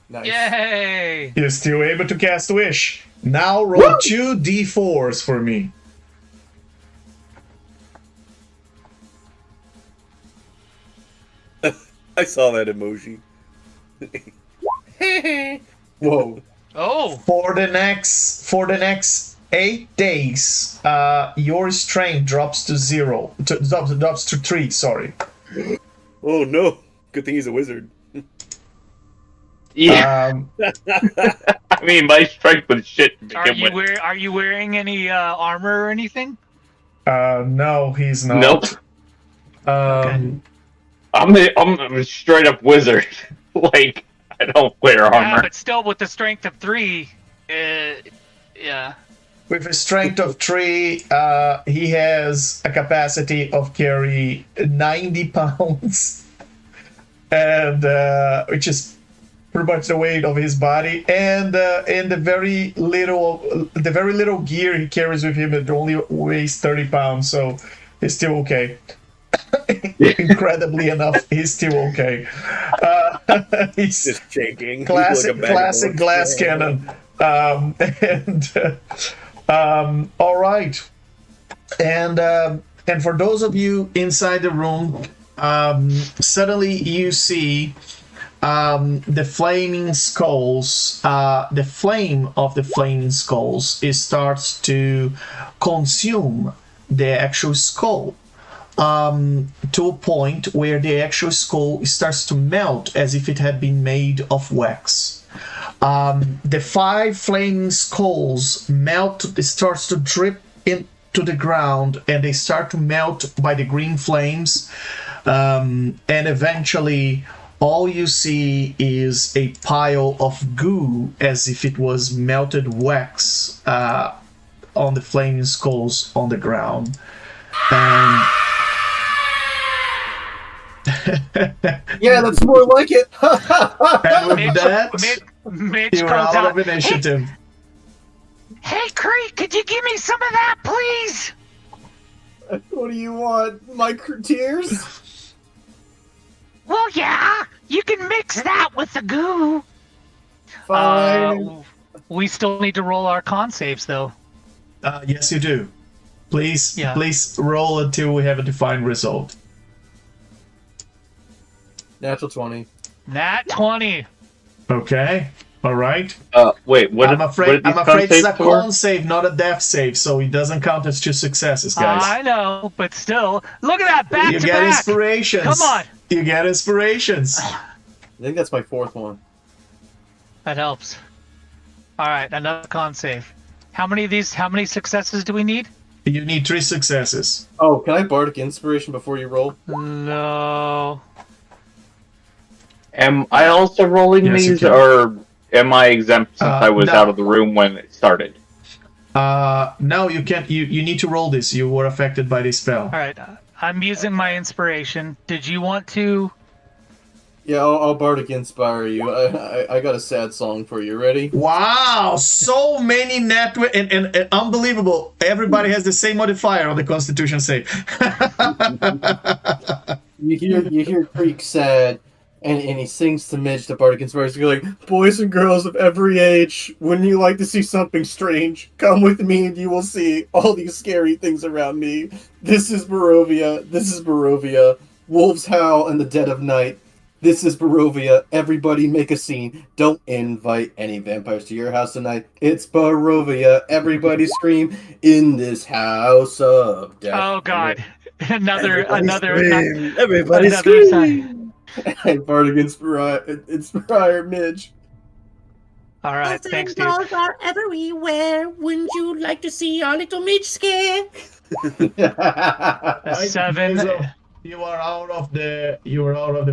Nice. Yay! You're still able to cast Wish. Now roll 2 d4s for me. I saw that emoji. Whoa. Oh! For the next 8 days, your strength drops to 0. Drops to 3. Sorry. Oh no! Good thing he's a wizard. Yeah, I mean, my strength was shit to begin with. Are you wearing any armor or anything? No, he's not. Nope. I'm a straight up wizard. Like, I don't wear armor. Yeah, but still, with the strength of 3, yeah. With a strength of 3, he has a capacity of carry 90 pounds, and which is pretty much the weight of his body, and the very little gear he carries with him, it only weighs 30 pounds, so he's still okay. Incredibly enough, he's still okay. He's Just shaking. classic Like a classic glass cannon. All right, and for those of you inside the room, suddenly you see the flaming skulls. The flame of the flaming skulls starts to consume the actual skull. To a point where the actual skull starts to melt as if it had been made of wax. The 5 flaming skulls starts to drip into the ground, and they start to melt by the green flames, and eventually all you see is a pile of goo as if it was melted wax on the flaming skulls on the ground. Yeah, that's more like it. And with that, Mitch you're comes out out. of initiative. Hey, Creek, could you give me some of that, please? What do you want? My tears? Well, yeah, you can mix that with the goo. Fine. We still need to roll our con saves, though. Yes, you do. Please Yeah. roll until we have a defined result. Natural 20. Nat 20. Okay. All right. Wait, what? I'm afraid what are these it's a con saves for? con save, not a death save, so it doesn't count as 2 successes, guys. I know, but still, look at that back You to get back. inspirations. Come on. You get inspirations. I think that's my 4th one. That helps. All right, another con save. How many successes do we need? You need 3 successes. Oh, can I bardic inspiration before you roll? No. Am I also rolling Yes, you these, can. or am I exempt since I was no. out of the room when it started? No, you can't. You need to roll this. You were affected by this spell. All right, I'm using my inspiration. Did you want to? Yeah, I'll bardic inspire you. I got a sad song for you. Ready? Wow, so many network and unbelievable. Everybody has the same modifier on the Constitution save. You hear Creek sad, and he sings to Midge the bardic inspiration. You're like, boys and girls of every age, wouldn't you like to see something strange? Come with me and you will see all these scary things around me. This is Barovia. This is Barovia. Wolves howl in the dead of night. This is Barovia. Everybody make a scene. Don't invite any vampires to your house tonight. It's Barovia. Everybody scream in this house of death. Oh God, another Everybody another scream. sign. Hey, bardic inspire Midge. All right, thanks, dude. Dolls are everywhere. Wouldn't you like to see our little Midge scare? A 7. So you are out of the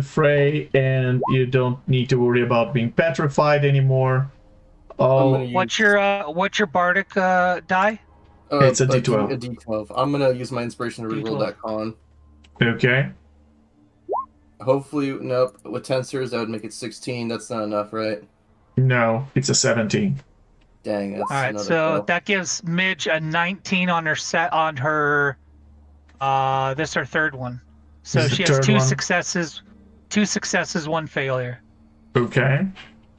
fray, and you don't need to worry about being petrified anymore. Oh, What's your bardic die? It's a D12. A D12. I'm gonna use my inspiration to reroll D12. that con. okay. Hopefully, nope. With 10 serves, that would make it 16. That's not enough, right? No, it's a 17. Dang, that's All right, another so fail. that gives Midge a 19 on her set on her. This is her third one. So This is she the has third two one. successes, one failure. Okay.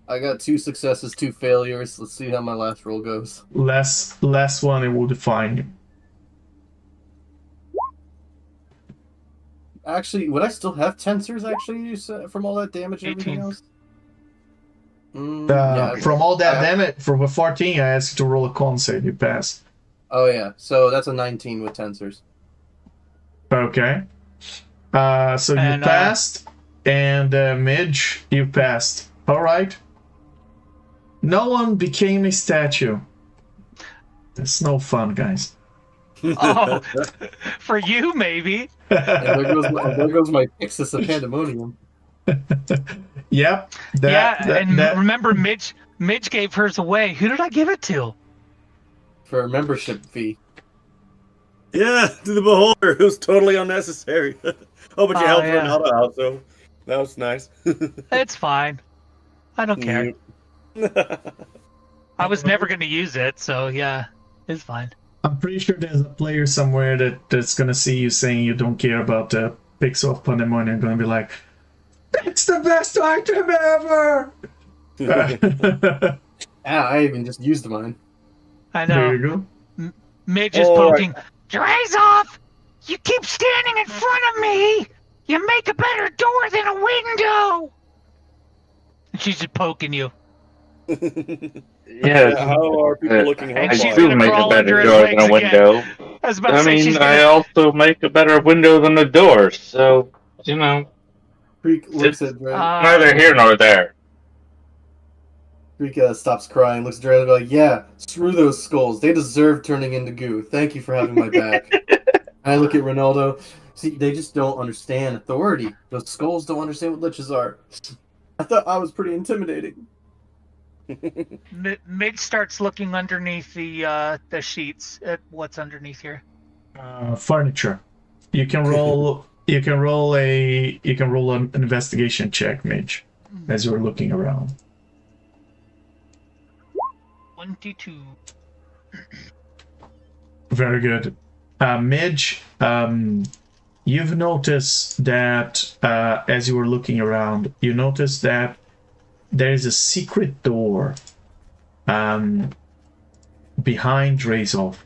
I got 2 successes, 2 failures. Let's see how my last roll goes. Last one, it will define you. Actually, would I still have tensors, actually, you said, from all that damage and 18. everything else? Yeah. From all that I- damage, from a 14, I asked you to roll a con save. You passed. Oh, yeah. So that's a 19 with tensors. Okay. So you And, passed, and Midge, you passed. All right. No one became a statue. That's no fun, guys. Oh, for you maybe. And there goes my Pixis of Pandemonium. Yep. Remember, Midge gave hers away. Who did I give it to? For a membership fee. Yeah, to the beholder. It was totally unnecessary. Oh, but you helped yeah. Ronaldo out, so that was nice. It's fine. I don't care. I was never going to use it, so yeah, it's fine. I'm pretty sure there's a player somewhere that's gonna see you saying you don't care about the Pixel of Pandemonium and gonna be like, "It's the best item ever!" I even just used mine. I know. There you go. Midge is poking. Drazolf! You keep standing in front of me! You make a better door than a window! And she's just poking you. Yeah, How are people looking? And I she's do gonna make a crawl under better his door legs than a window. I was about to I say she's mean, I gonna... also make a better window than a door, so, you know, Creek looks It's- at Dre. neither here nor there. Creek stops crying, looks at Dre, and goes, like, "Yeah, screw those skulls. They deserve turning into goo. Thank you for having my back." And I look at Ronaldo. See, they just don't understand authority. Those skulls don't understand what liches are. I thought I was pretty intimidating. Midge starts looking underneath the sheets at what's underneath here. Furniture. You can roll. You can roll an investigation check, Midge, as you're looking around. 22. Very good. Midge, you've noticed that as you were looking around, you noticed that there is a secret door behind Drazolf.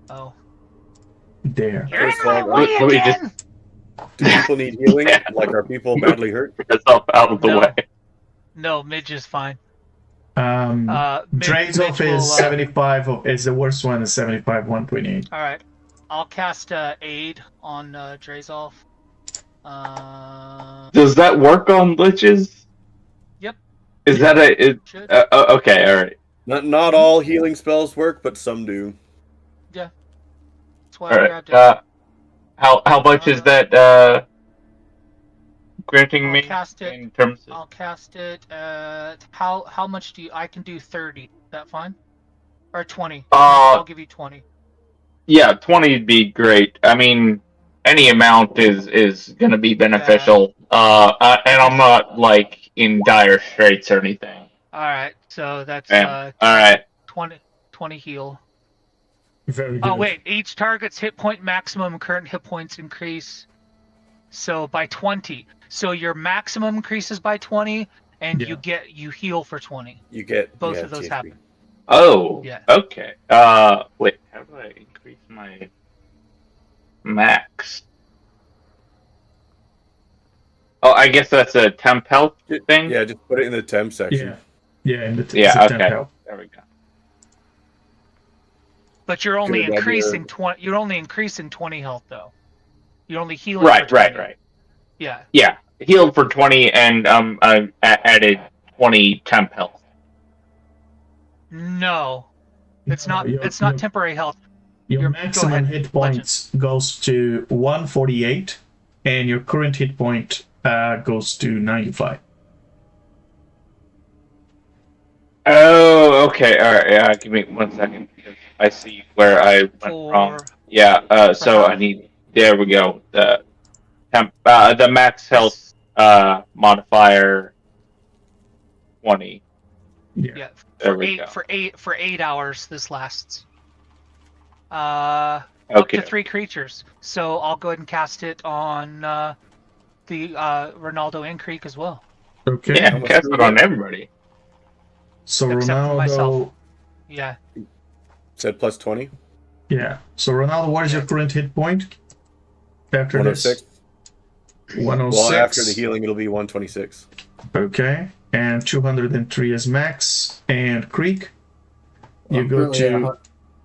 Oh. There. You're in First of my all, way let me again! Do people need healing? Like, are people badly hurt? Get yourself out of the No. way. No, Midge is fine. Drazolf Midge will, is 75. Is the worst one. Is 75, 128. Alright. I'll cast aid on Drazolf. Does that work on liches? Yep. Is that Should. okay, alright. Not all healing spells work, but some do. That's why I Alright, grabbed it. how much is that, granting I'll me cast it. in terms of... I'll cast it at how much do you? I can do 30. Is that fine? Or 20? I'll give you 20. Yeah, 20 would be great. I mean, any amount is gonna be beneficial. And I'm not, like, in dire straits or anything. Alright, so that's Yeah. Alright. 20 heal. Very good. Oh wait, each target's hit point maximum current hit points increase. So by 20. So your maximum increases by 20, and Yeah. you heal for 20. You get Both of those TSP. happen. Oh, Yeah. okay. Wait, how do I increase my max? Oh, I guess that's a temp health thing? Yeah, just put it in the temp section. Yeah. In the Yeah, it's a temp okay. help. There we go. But you're only Good idea. increasing 20. You're only increasing 20 health though. You're only healing. Right, for 20. right. Yeah. Yeah, healed for 20 and I added 20 temp health. No, it's not. Your- It's not your- temporary health. Your Go maximum ahead, hit points goes to 148, and your current hit point goes to 95. Oh, okay. All right. Yeah, give me 1 second. Because I see where I went wrong. Yeah. So I need. There we go. The temp. The max health modifier 20. Yeah, There for we eight go. for 8 hours this lasts. Up to Okay. 3 creatures. So I'll go ahead and cast it on the Ronaldo in Creek as well. Okay. Yeah, cast it on everybody. So Except for myself. Ronaldo. Yeah. Said plus 20. Yeah. So Ronaldo, what is your current hit point? After 106. this? 106. Well, after the healing, it'll be 126. Okay. And 203 is max. And Creek, you I'm go currently to I'm at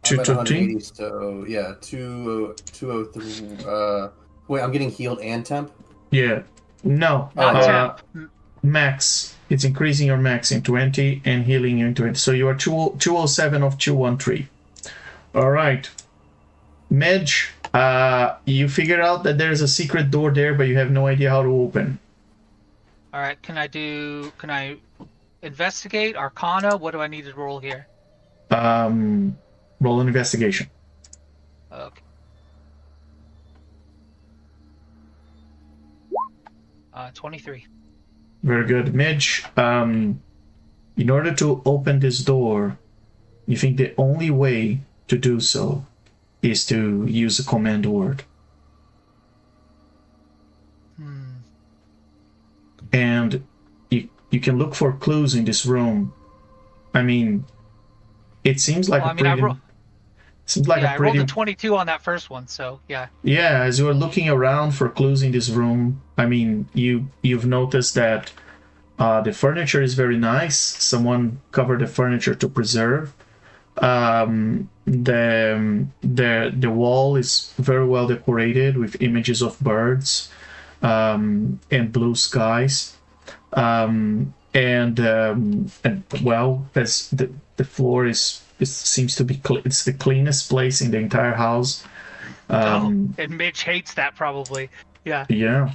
213. 180, so yeah, 203. Wait, I'm getting healed and temp. Yeah. No. Not temp. Max. It's increasing your max in 20 and healing you in 20. So you are 207 of 213. All right. Midge, you figure out that there's a secret door there, but you have no idea how to open. All right. Can I investigate Arcana? What do I need to roll here? Roll an investigation. Okay. 23. Very good. Midge, in order to open this door, you think the only way to do so is to use a command word. And you can look for clues in this room. I mean, it seems like I rolled a 22 on that first one, so yeah. Yeah, as you are looking around for clues in this room, I mean, you've noticed that the furniture is very nice. Someone covered the furniture to preserve. The wall is very well decorated with images of birds and blue skies. And well, as the floor seems to be it's the cleanest place in the entire house. And Mitch hates that probably. Yeah. Yeah.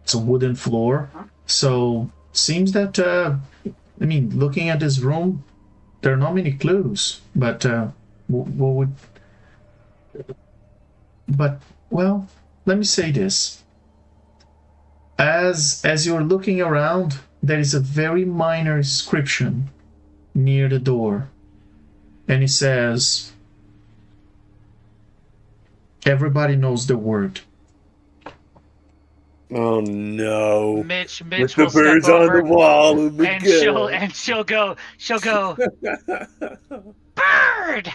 It's a wooden floor. So seems that I mean, looking at this room, there are not many clues, but what would? But well, let me say this. As you're looking around, there is a very minor inscription near the door, and it says, "Everybody knows the word." Oh no! Mitch With will the birds step on over the wall, and she'll go. Bird.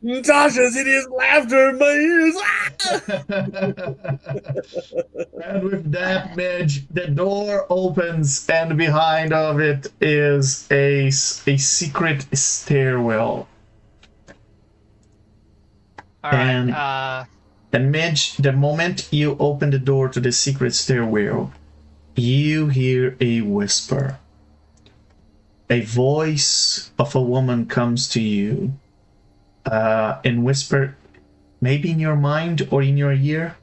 Natasha's hideous laughter in my ears. And with that, Midge, the door opens, and behind of it is a secret stairwell. All right. And Midge, the moment you open the door to the secret stairwell, you hear a whisper. A voice of a woman comes to you and whisper, maybe in your mind or in your ear,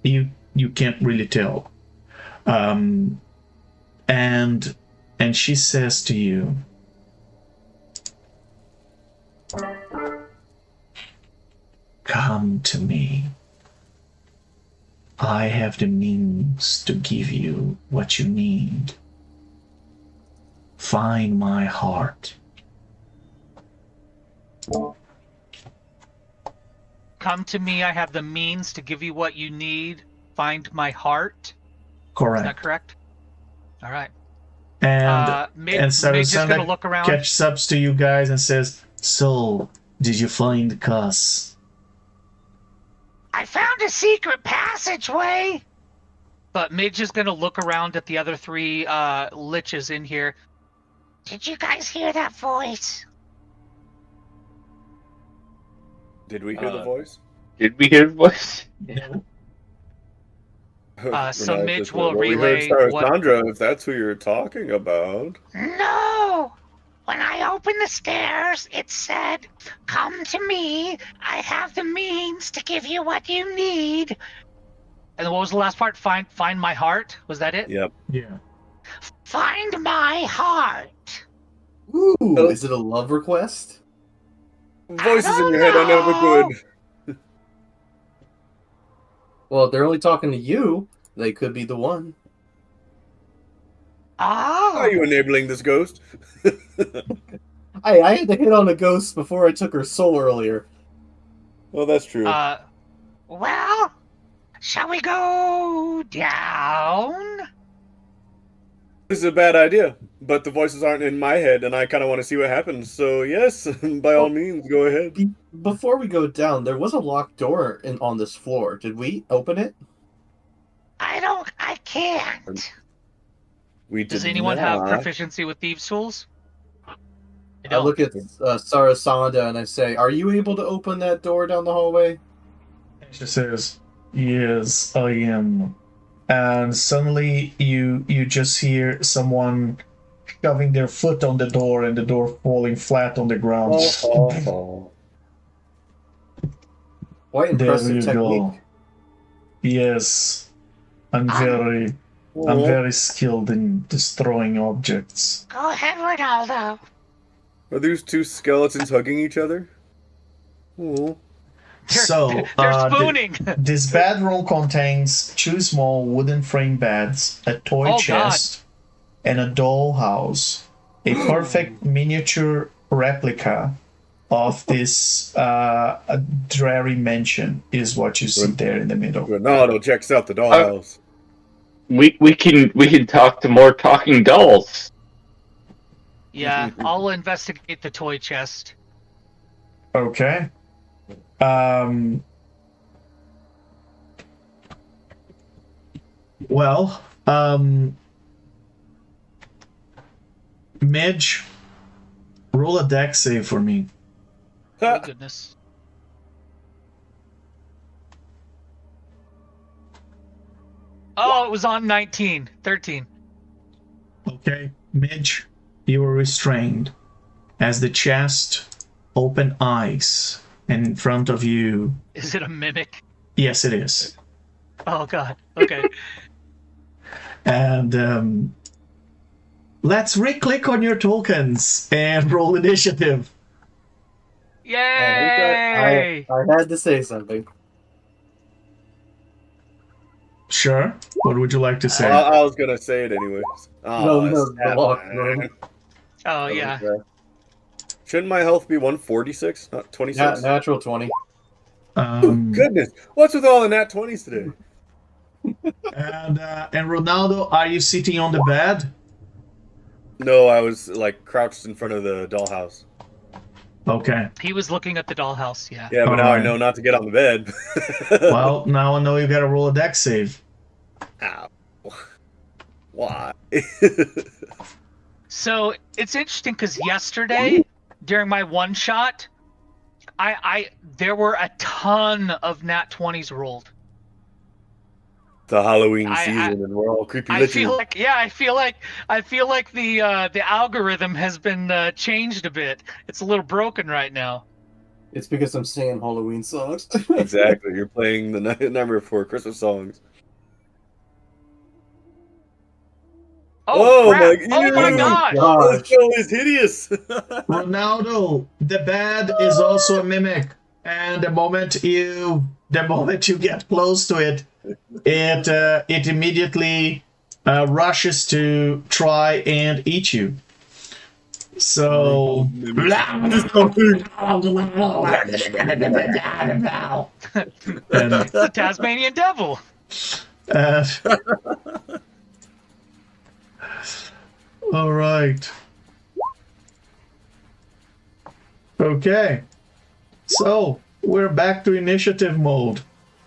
you can't really tell. And she says to you, "Come to me. I have the means to give you what you need. Find my heart." Come to me. I have the means to give you what you need. Find my heart. Correct. Is that correct? All right. And Midge is gonna look around. Catches up to you guys and says, "So, did you find the cuss?" I found a secret passageway. But Midge is gonna look around at the other 3 liches in here. Did you guys hear that voice? Did we hear the voice? Did we hear the voice? No. So Midge will we relay heard what. Sandra, if that's who you're talking about. No! When I opened the stairs, it said, "Come to me. I have the means to give you what you need." And what was the last part? Find my heart? Was that it? Yep. Yeah. Find my heart. Ooh, is it a love request? Voices in your head are never good. Well, if they're only talking to you, they could be the one. Oh! Are you enabling this ghost? I had to hit on a ghost before I took her soul earlier. Well, that's true. Well, shall we go down? This is a bad idea, but the voices aren't in my head, and I kind of want to see what happens. So yes, by all means, go ahead. Before we go down, there was a locked door on this floor. Did we open it? I can't. We Does did anyone not. have proficiency with thieves' tools? I look at Sarasanda and I say, "Are you able to open that door down the hallway?" She says, "Yes, I am." And suddenly you just hear someone shoving their foot on the door and the door falling flat on the ground. Quite There impressive you technique. go. Yes, I'm very skilled in destroying objects. Go ahead, Ronaldo. Are these two skeletons hugging each other? Oh. They're spooning. This bedroom contains 2 small wooden frame beds, a toy chest, and a doll house. A perfect miniature replica of this dreary mansion is what you see there in the middle. Ronaldo checks out the dollhouse. We can talk to more talking dolls. Yeah, I'll investigate the toy chest. Okay. Well, Midge, roll a dex save for me. Oh, goodness. Oh, it was on 19. 13. Okay, Midge, you are restrained as the chest open eyes, and in front of you... Is it a mimic? Yes, it is. Oh, God. Okay. And let's right-click on your tokens and roll initiative. Yay! I had to say something. Sure. What would you like to say? I was gonna say it anyways. No, that's the sad, lock man. room. Oh, yeah. Shouldn't my health be 146, not 26? Natural 20. Goodness, what's with all the nat 20s today? And Ronaldo, are you sitting on the bed? No, I was like crouched in front of the dollhouse. Okay. He was looking at the dollhouse, yeah. Yeah, but now I Alright. know not to get on the bed. Well, now I know you gotta roll a dex save. Ow. Why? So it's interesting because yesterday, during my one shot, there were a ton of nat 20s rolled. The Halloween I- season, and we're all creepy I liches. feel like the algorithm has been changed a bit. It's a little broken right now. It's because I'm singing Halloween songs. Exactly, you're playing the number 4 Christmas songs. Oh, Oh, crap! my- Oh my ew. gosh! This show is hideous. Ronaldo, the bed is also a mimic, and the moment you get close to it, it immediately rushes to try and eat you. So It's the Tasmanian devil. All right. Okay. So we're back to initiative mode.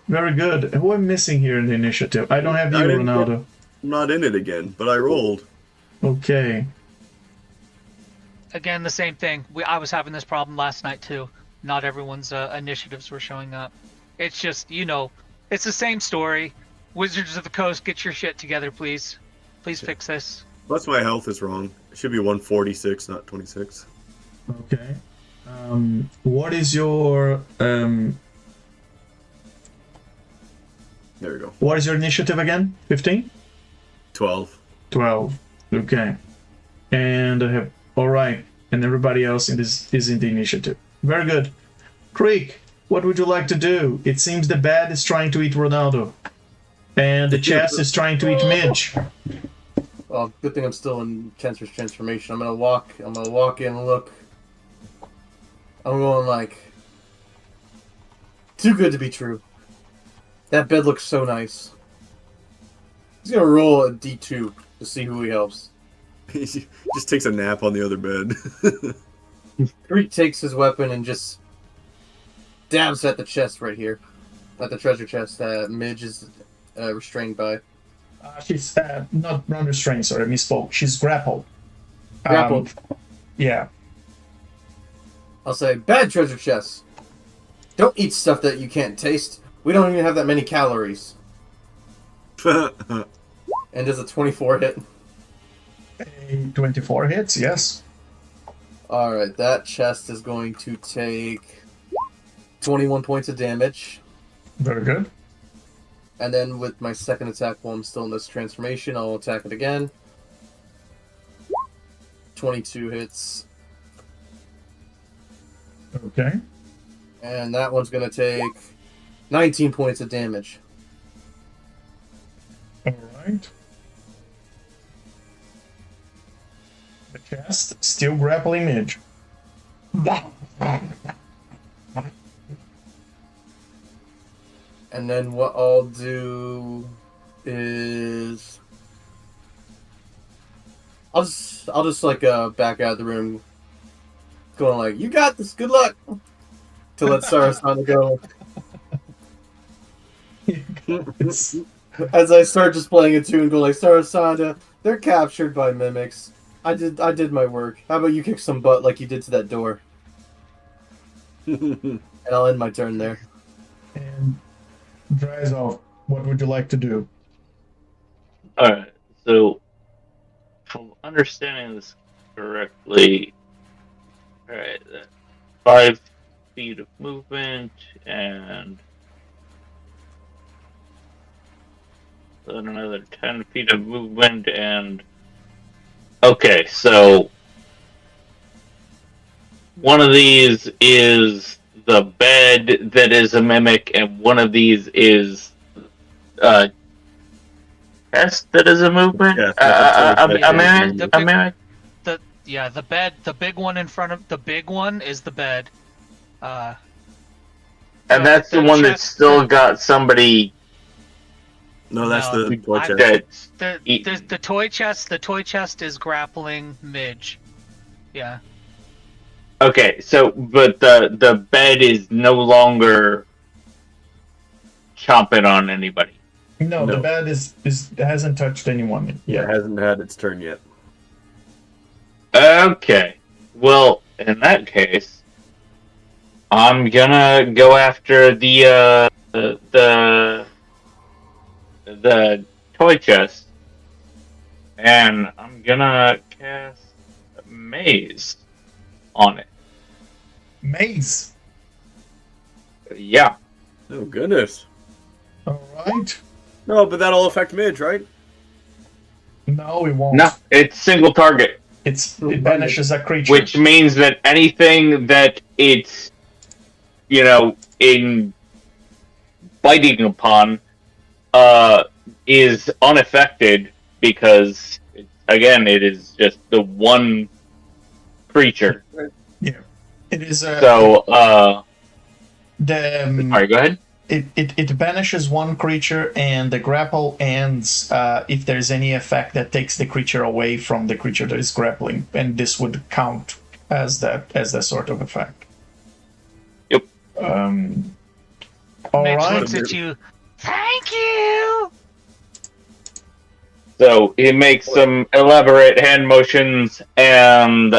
Very good. Who am I missing here in the initiative? I don't have you, I didn't Ronaldo. I'm not in it again, but I rolled. Okay. Again, the same thing. I was having this problem last night too. Not everyone's initiatives were showing up. It's just, it's the same story. Wizards of the Coast, get your shit together, please. Please fix this. Plus my health is wrong. It should be 146, not 26. Okay. What is your There we go. what is your initiative again? 15? 12. 12. Okay. And I have all right. And everybody else in this is in the initiative. Very good. Creek, what would you like to do? It seems the bed is trying to eat Ronaldo. And the chest is trying to eat Midge. Well, good thing I'm still in Cancer's transformation. I'm gonna walk in and look. I'm going like, too good to be true. That bed looks so nice. He's gonna roll a D2 to see who he helps. He just takes a nap on the other bed. Greek takes his weapon and just dabs at the chest right here. At the treasure chest that Midge is restrained by. She's not restrained, sorry, I misspoke. She's grappled. Grappled. Yeah. I'll say, bad treasure chest. Don't eat stuff that you can't taste. We don't even have that many calories. And does a 24 hit? A 24 hits, yes. Alright, that chest is going to take 21 points of damage. Very good. And then with my second attack while I'm still in this transformation, I'll attack it again. 22 hits. Okay. And that one's going to take 19 points of damage. Alright. The chest still grappling Midge. And then what I'll do is I'll just like back out of the room, going like, "You got this. Good luck." To let Sarasana go. As I start just playing a tune, go like, "Sarasana, they're captured by mimics. I did my work. How about you kick some butt like you did to that door?" And I'll end my turn there. And Drazolf, what would you like to do? Alright, so if I'm understanding this correctly, alright, 5 feet of movement and then another 10 feet of movement and okay, so one of these is the bed that is a mimic, and one of these is chest that is a movement. Yeah, A mimic. A mimic. The bed, the big one in front of the big one is the bed. And that's the one that's still got somebody. No, that's No, the toy chest. The toy chest. The toy chest is grappling Midge. Yeah. Okay, so but the bed is no longer chomping on anybody. No, No. the bed hasn't touched anyone It yet. hasn't had its turn yet. Okay, well in that case, I'm gonna go after the toy chest, and I'm gonna cast Maze on it. Maze. Yeah. Oh, goodness. Alright. No, but that'll affect Midge, right? No, it won't. No, it's single target, It banishes a creature. which means that anything that it's, in biting upon, is unaffected because, again, it is just the one creature. Yeah. It is So, sorry, go ahead. It banishes one creature, and the grapple ends if there's any effect that takes the creature away from the creature that is grappling, and this would count as that sort of effect. Yep. All Midge right. looks at you. Thank you. So he makes some elaborate hand motions and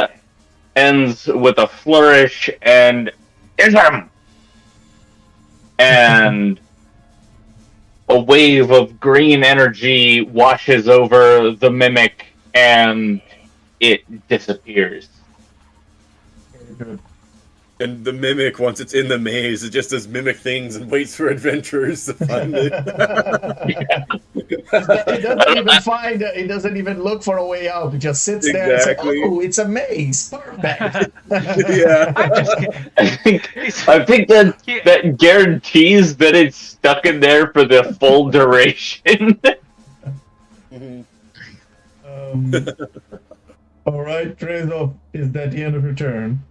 ends with a flourish and ism. And a wave of green energy washes over the mimic and it disappears. Very good. And the mimic, once it's in the maze, it just does mimic things and waits for adventurers to find it. It doesn't even find. It doesn't even look for a way out. It just sits there and says, Exactly. "Oh, it's a maze. Perfect." Yeah. I'm just kidding. I think that Yeah. that guarantees that it's stuck in there for the full duration. All right, Drazolf, is that the end of your turn?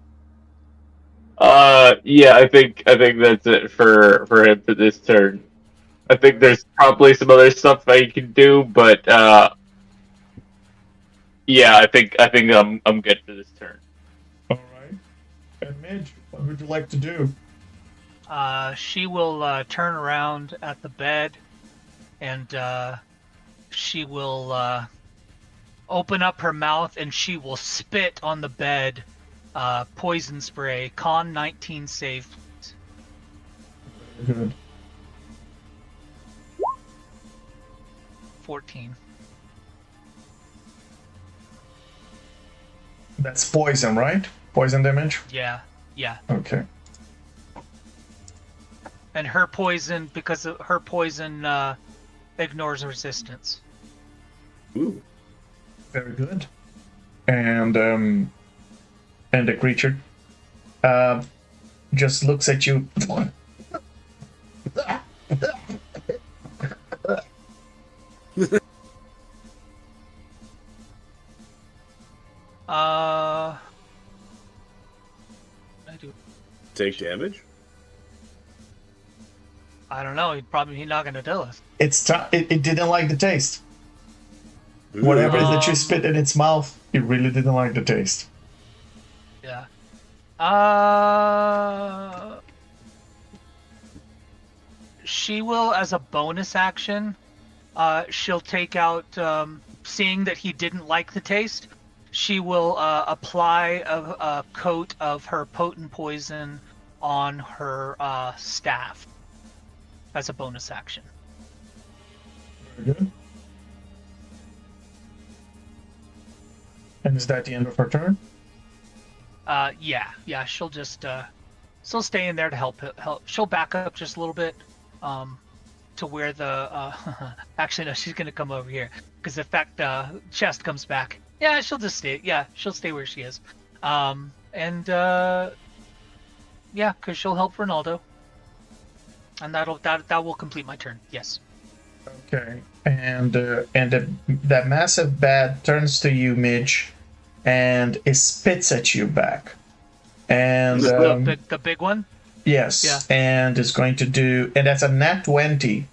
Yeah, I think that's it for him for this turn. I think there's probably some other stuff I can do, but yeah, I think I'm good for this turn. All right. And Midge, what would you like to do? She will turn around at the bed, and she will open up her mouth, and she will spit on the bed. Poison spray. Con 19 save. Good. 14. That's poison, right? Poison damage? Yeah. Okay. And her poison, because of her poison, ignores resistance. Ooh. Very good. And the creature just looks at you. I do. Take damage? I don't know. He's not gonna tell us. It didn't like the taste. Whatever it is that you spit in its mouth, it really didn't like the taste. Yeah. She will, as a bonus action, she'll take out, seeing that he didn't like the taste, she will apply a coat of her potent poison on her staff as a bonus action. Very good. And is that the end of her turn? Yeah. She'll just she'll stay in there to help. She'll back up just a little bit, to where the actually no, she's gonna come over here because if that chest comes back, yeah, she'll just stay. Yeah, she'll stay where she is, and yeah, because she'll help Ronaldo, and that will complete my turn. Yes. Okay, and that massive bat turns to you, Midge, and it spits at you back. And the big one. Yes, Yeah. and it's going to do, and that's a nat 20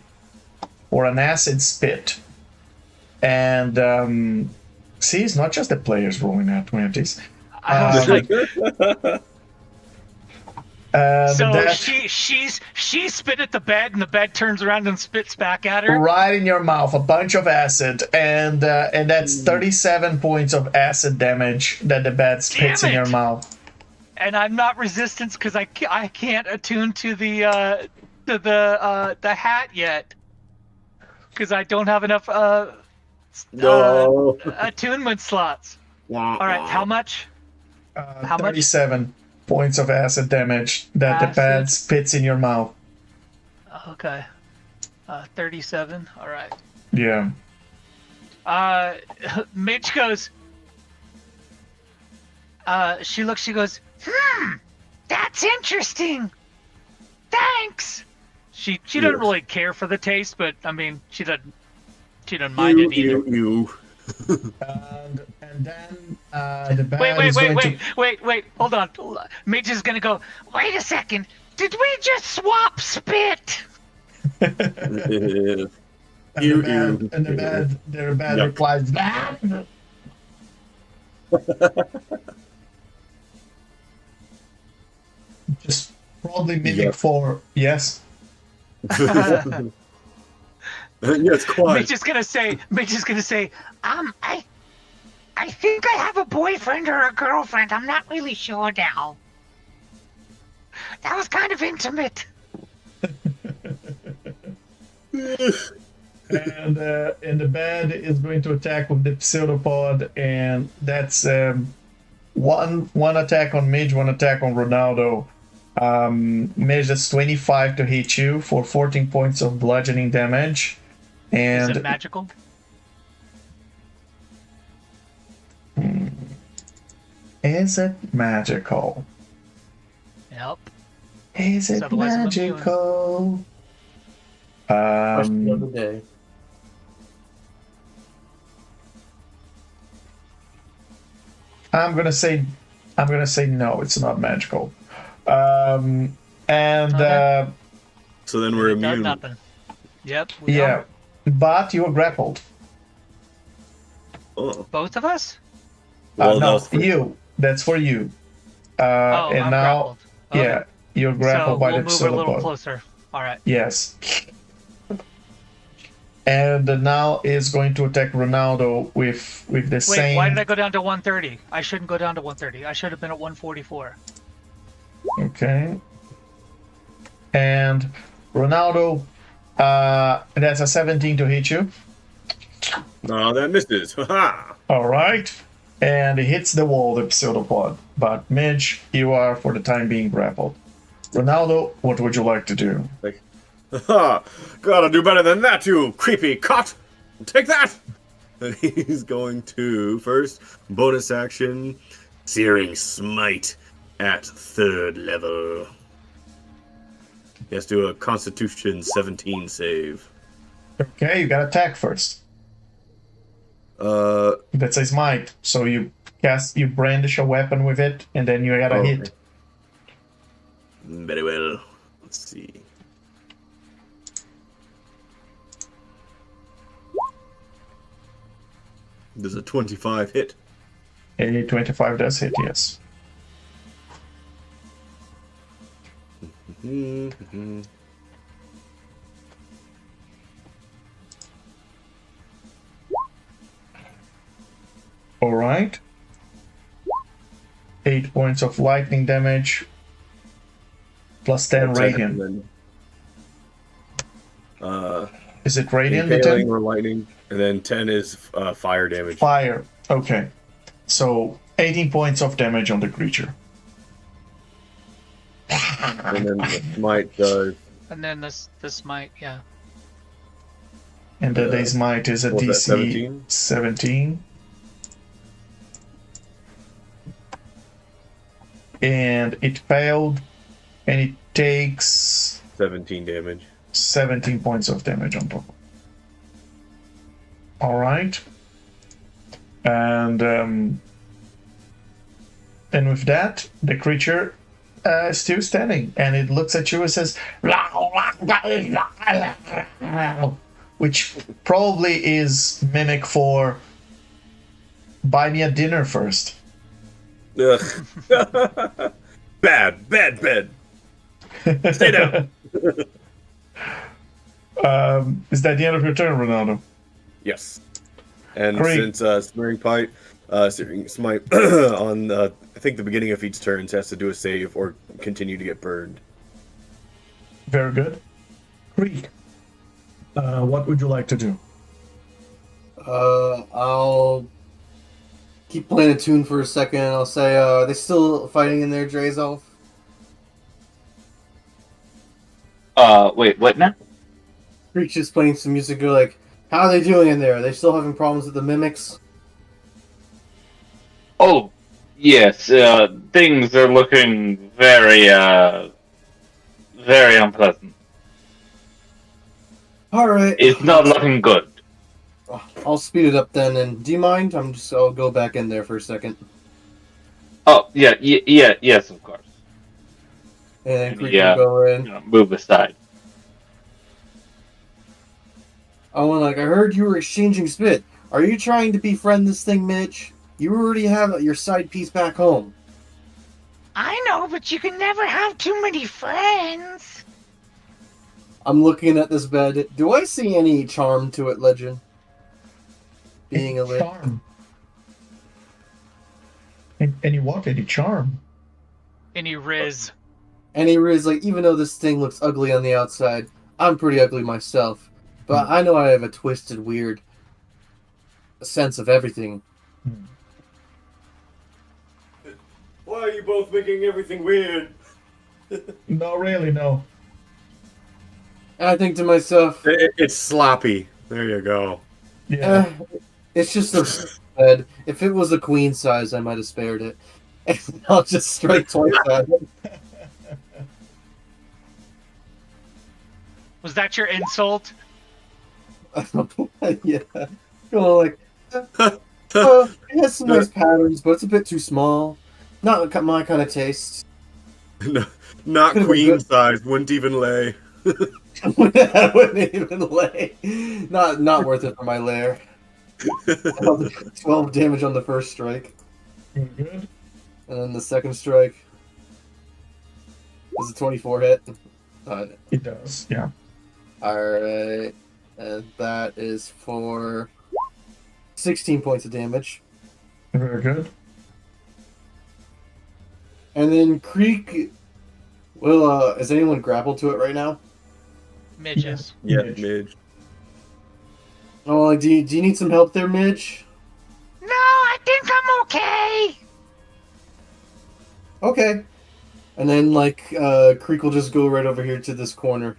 or an acid spit. And see, it's not just the players rolling nat 20s. I was like, so that- she spit at the bed, and the bed turns around and spits back at her. right in your mouth, a bunch of acid, and that's 37 points of acid damage that the bat spits in your mouth. And I'm not resistance because I can't attune to the hat yet because I don't have enough No. attunement slots. All right, how much? How much? 37 points of acid damage that the bat Acid. spits in your mouth. Okay, 37. All right. Yeah. Mitch goes. She looks. She goes. That's interesting. Thanks. She doesn't really care for the taste, but I mean, she doesn't mind it either. You. And then the bat is going to... Wait, hold on. Midge is gonna go, wait a second, did we just swap spit? And the bat Yuck. replies, just probably mimic Yep. for yes. Yes, quite. Midge is gonna say, I think I have a boyfriend or a girlfriend. I'm not really sure now. That was kind of intimate. And the bat is going to attack with the pseudopod, and that's one attack on Midge, one attack on Ronaldo. Midge, that's 25 to hit you for 14 points of bludgeoning damage. Is And it magical? is it magical? Yep. Is it Otherwise I'm immune. magical? Question of the day. I'm gonna say no. It's not magical. And Okay. So then we're It does immune. nothing. Yep. We yeah, are. but you are grappled. Oh. Both of us? Well, No, that's for- you. That's for you. Oh, And I'm now, grappled. Okay. yeah, you're grappled So by we'll the move a little pseudopod. closer. All right. Yes. And now is going to attack Ronaldo with the Wait, same. why did I go down to 130? I shouldn't go down to 130. I should have been at 144. Okay. And Ronaldo, that's a 17 to hit you. No, that misses. Haha. All right. And it hits the wall, the pseudopod. But Midge, you are for the time being grappled. Ronaldo, what would you like to do? Haha. Gotta do better than that, you creepy cot. Take that. He's going to first bonus action, Searing Smite at 3rd level. He has to do a Constitution 17 save. Okay, you got attack first. That's a smite. So you brandish a weapon with it, and then you gotta Okay. hit. Very well. Let's see. Does a 25 hit? A 25 does hit, yes. All right. 8 points of lightning damage. Plus 10 radiant. Is it radiant? the 10? Impaling or lightning, and then 10 is fire damage. Fire. Okay. So 18 points of damage on the creature. And then the smite does. And then this might, yeah. And the smite is a what was that, DC 17. And it failed. And it takes 17 damage. 17 points of damage on top. All right. And with that, the creature is still standing, and it looks at you and says, which probably is mimic for buy me a dinner first. Ugh. Bad. Stay down. Is that the end of your turn, Ronaldo? Yes. And Great. since Smearing Smite on I think the beginning of each turn has to do a save or continue to get burned. Very good. Great. What would you like to do? I'll keep playing a tune for a second. I'll say, are they still fighting in there, Drazolf? Wait, what now? Preach is playing some music. You're like, how are they doing in there? Are they still having problems with the mimics? Oh, yes, things are looking very unpleasant. Alright. It's not looking good. I'll speed it up then, and do you mind? I'll go back in there for a second. Oh, yes, of course. And then Creek Yeah. will go in. Move aside. Oh, and I heard you were exchanging spit. Are you trying to befriend this thing, Mitch? You already have your side piece back home. I know, but you can never have too many friends. I'm looking at this bed. Do I see any charm to it, Legend? Being a lich. Charm. Any what? Any charm? Any riz. And he is like, even though this thing looks ugly on the outside, I'm pretty ugly myself. But I know I have a twisted, weird sense of everything. Why are you both making everything weird? No, really, no. And I think to myself, It's sloppy. There you go. Yeah. It's just a bed. If it was a queen size, I might have spared it. I'll just strike twice at it. Was that your insult? Yeah. Like, it has some nice patterns, but it's a bit too small. Not my kind of taste. No, not Could've been queen good. size. Wouldn't even lay. I wouldn't even lay. Not worth it for my lair. 12 damage on the first strike. Good. And then the second strike is a 24 hit. It does. Yeah. Alright. And that is for 16 points of damage. Very good. And then Creek will, is anyone grappled to it right now? Midges. Yeah, Midge. Midge. Oh, do you need some help there, Midge? No, I think I'm okay. Okay. And then, Creek will just go right over here to this corner.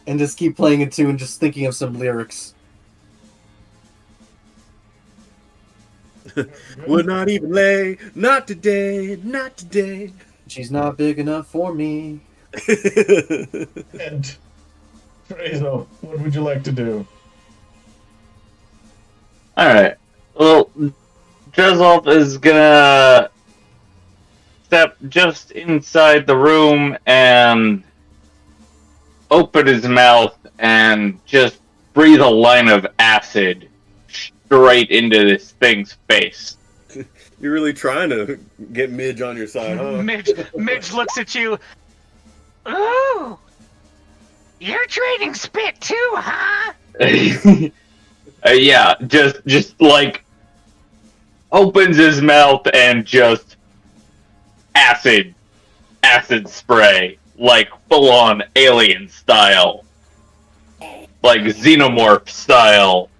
And just keep playing it too and just thinking of some lyrics. Would not even lay. Not today. Not today. She's not big enough for me. And Drazolf, what would you like to do? Alright. Well, Drazolf is gonna step just inside the room and open his mouth and just breathe a line of acid straight into this thing's face. You're really trying to get Midge on your side, huh? Midge looks at you. Ooh, you're trading spit too, huh? Yeah, just like opens his mouth and just acid spray, like full on alien style, like xenomorph style.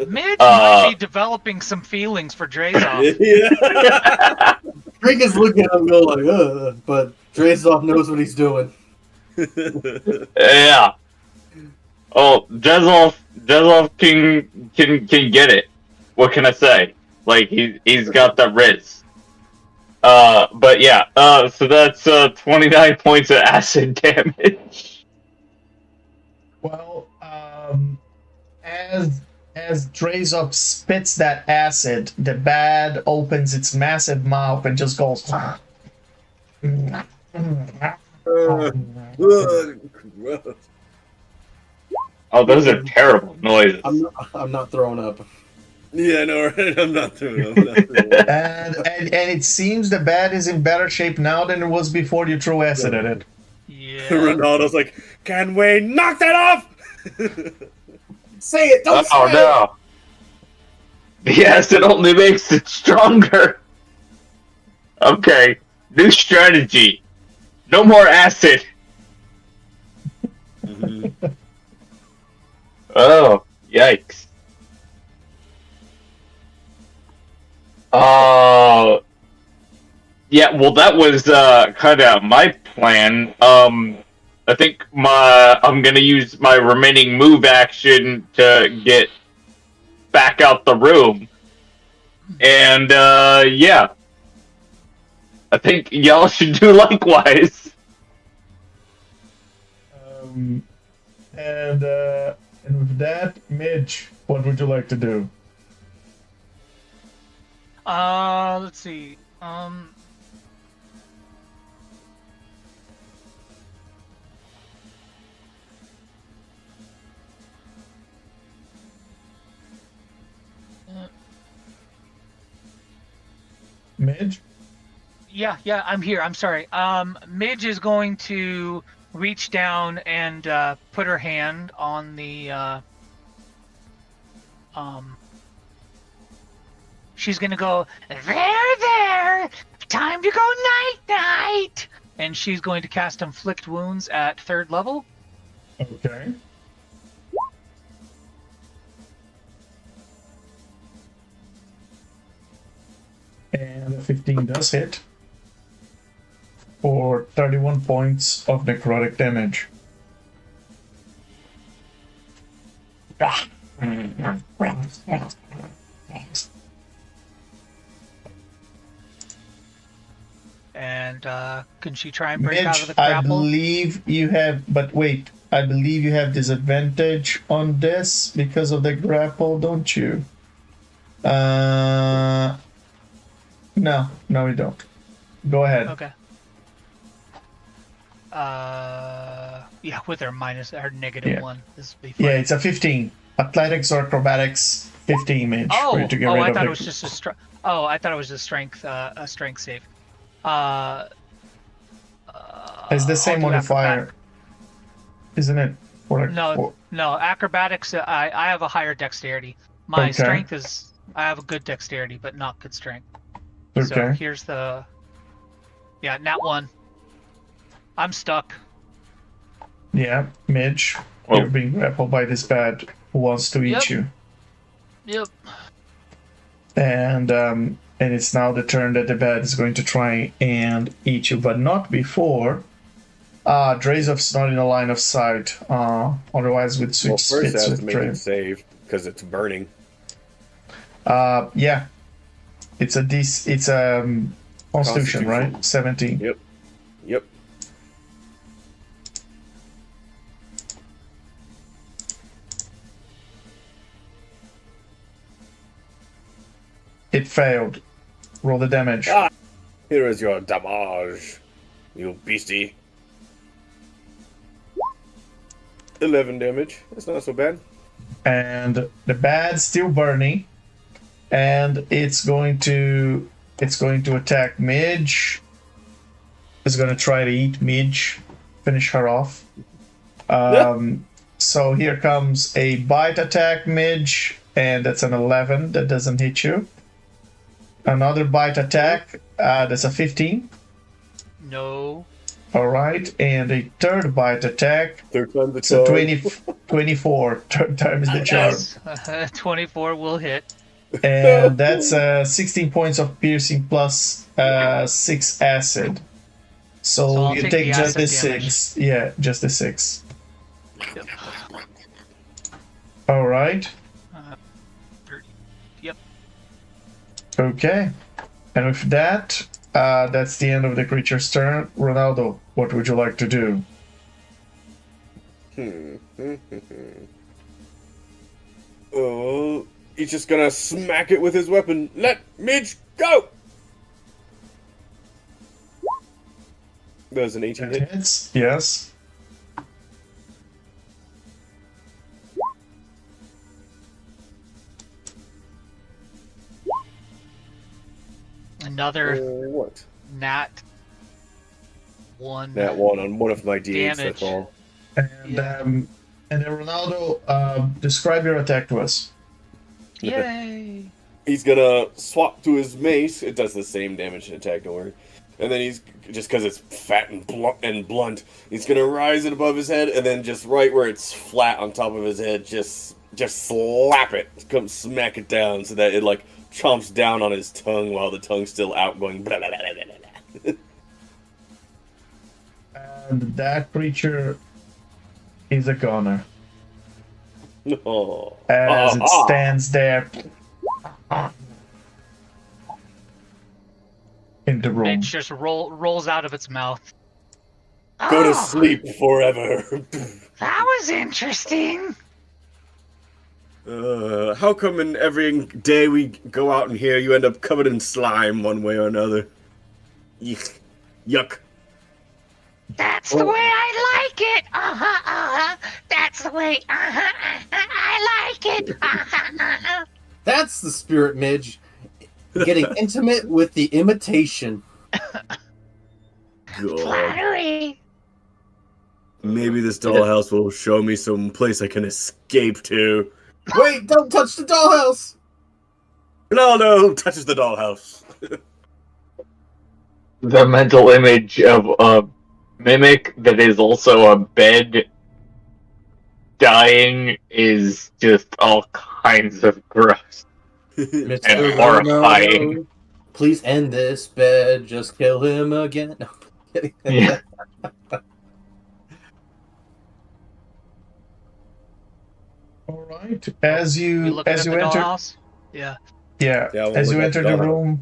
Midge might be developing some feelings for Drazolf. Yeah. Creek is looking at him and go like, ugh, but Drazolf knows what he's doing. Yeah. Oh, Drazolf can get it. What can I say? Like he's got the riz. But yeah. So that's 29 points of acid damage. Well, as Drazolf spits that acid, the bat opens its massive mouth and just goes. Oh, those are terrible noises. I'm not throwing up. Yeah, I know, right? I'm not doing it. and it seems the bat is in better shape now than it was before you threw acid at it. Yeah. Ronaldo's like, can we knock that off? Say it, don't Oh say no. The acid only makes it stronger. Okay, new strategy. No more acid. Oh, yikes. Yeah, well that was kind of my plan. I think I'm gonna use my remaining move action to get back out the room. And yeah. I think y'all should do likewise. And with that, Midge, what would you like to do? Let's see. Midge? Yeah, I'm here. I'm sorry. Midge is going to reach down and put her hand on the she's gonna go, there, time to go night, and she's going to cast Inflict Wounds at 3rd level. Okay. And the 15 does hit for 31 points of necrotic damage. And can she try and break out of the Midge, I grapple? believe you have, but wait, I believe you have disadvantage on this because of the grapple, don't you? No, you don't. Go ahead. Okay. Yeah, with her negative Yeah. 1. This will be fun. Yeah, it's a 15. Athletics or acrobatics, 15 Midge. For you to get rid I of thought the- it was just I thought it was a strength save. It's the same I'll do modifier, acrobatic. isn't it? No, acrobatics. I have a higher dexterity. My Okay. strength is I have a good dexterity, but not good strength. So Okay. here's the nat 1. I'm stuck. Yeah, Midge, Well- you're being grappled by this bat who wants to eat Yep. you. Yep. And it's now the turn that the bat is going to try and eat you, but not before. Drazolf's not in a line of sight. Otherwise, with switch Well, first I spits have with to make it Drazolf. save because it's burning. Yeah, it's a Constitution, right? 17. Yep. Yep. It failed. Roll the damage. Ah. Here is your damage, you beastie. 11 damage. That's not so bad. And the bad's still burning, and it's going to attack Midge. It's going to try to eat Midge, finish her off. So here comes a bite attack, Midge, and that's an 11. That doesn't hit you. Another bite attack, that's a 15. No. All right, and a third bite attack. Third time the So charm. 24. Third time is the charm. Yes. 24 will hit. And that's 16 points of piercing plus 6 acid. So So I'll you take take the just the acid damage. 6. Yeah, just the 6. Yep. All right. 30. Yep. Okay. And with that, that's the end of the creature's turn. Ronaldo, what would you like to do? Oh, he's just gonna smack it with his weapon. Let Midge go! There's an 18 hit. Hits? Yes. Another What? nat 1. That one on one of my D8s, Damage. that's all. And Yeah. and then Ronaldo, describe your attack to us. Yay! He's gonna swap to his mace. It does the same damage and attack, don't worry. And then he's, just because it's fat and blunt, he's gonna rise it above his head, and then just right where it's flat on top of his head, just slap it. Come smack it down so that it, like, chomps down on his tongue while the tongue's still out going blah, blah, blah, blah, blah, blah. And that creature is a goner. Oh. As it stands there in the room. It just rolls out of its mouth. Go to sleep forever. That was interesting. How come in every day we go out in here, you end up covered in slime one way or another? Yuck. Yuck. That's the way I like it. That's the way. I like it. That's the spirit, Midge. Getting intimate with the imitation. God. Flattery. Maybe this dollhouse will show me some place I can escape to. Wait, don't touch the dollhouse! Ronaldo touches the dollhouse. The mental image of a mimic that is also a bed dying is just all kinds of gross. Mr. And horrifying. Ronaldo, please end this bed. Just kill him again. No, I'm kidding. Yeah. All right. As You you looking as at you the enter, dollhouse? Yeah. yeah, Yeah, we'll as you look at enter the the dollhouse.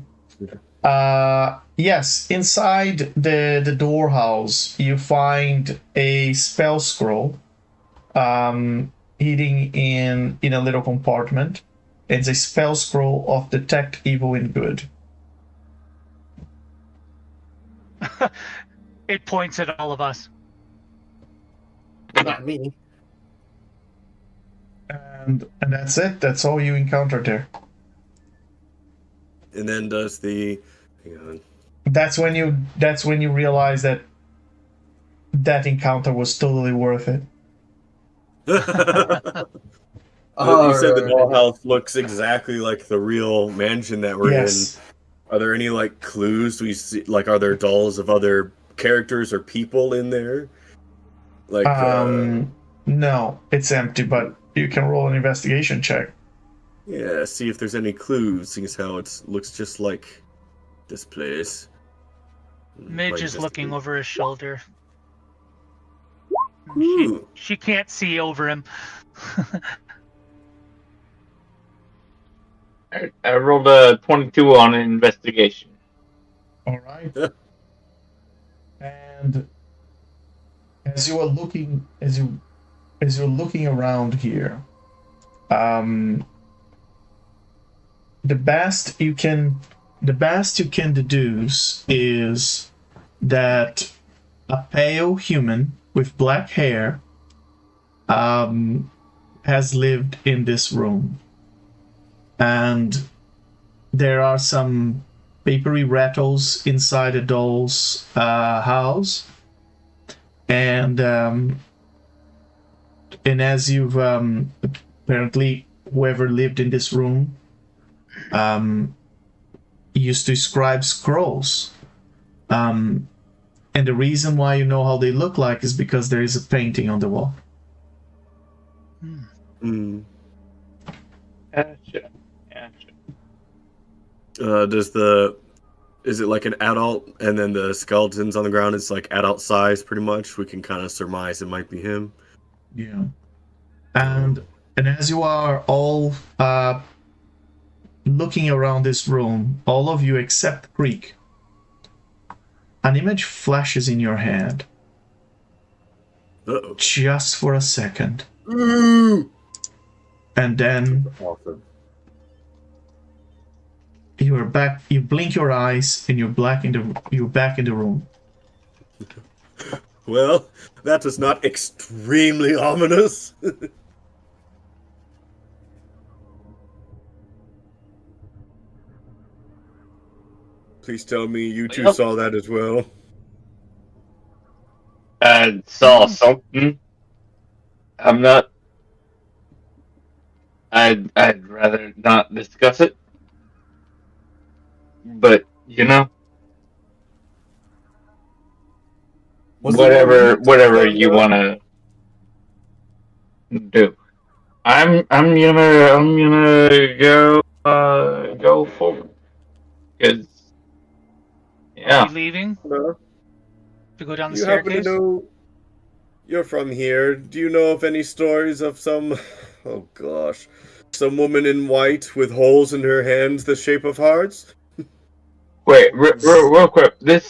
room, yes, inside the door house, you find a spell scroll, hidden in a little compartment. It's a spell scroll of detect evil and good. It points at all of us. Not me. And that's it. That's all you encountered there. And then does the... Hang on. That's when you realize that encounter was totally worth it. You said the dollhouse looks exactly like the real mansion that we're Yes. in. Are there any like clues we see? Like, are there dolls of other characters or people in there? Like, No, it's empty, but you can roll an investigation check. yeah, see if there's any clues. Seeing as how it looks just like this place. Midge Like is this- looking over his shoulder. Ooh. She can't see over him. I rolled a 22 on an investigation. All right. And as you're looking around here, the best you can deduce is that a pale human with black hair has lived in this room, and there are some papery rattles inside a doll's house, and as you've apparently whoever lived in this room used to scribe scrolls, and the reason why you know how they look like is because there is a painting on the wall. Hmm. Gotcha. Is it like an adult, and then the skeletons on the ground is like adult size, pretty much? We can kind of surmise it might be him. Yeah. And as you are all looking around this room, all of you except Creek, an image flashes in your head. Uh-oh. Just for a second. Ooh. And then Awesome. you are back. You blink your eyes, and you're back in the room. Well, that was not extremely ominous. Please tell me you two Yep. saw that as well. I saw something. I'm not. I'd rather not discuss it. But you know, Was whatever you want to do. I'm gonna go forward because Are we leaving to to go down the You happen to staircase? know? You're from here. Do you know of any stories of some? Oh gosh, some woman in white with holes in her hands, the shape of hearts. Wait, real quick. This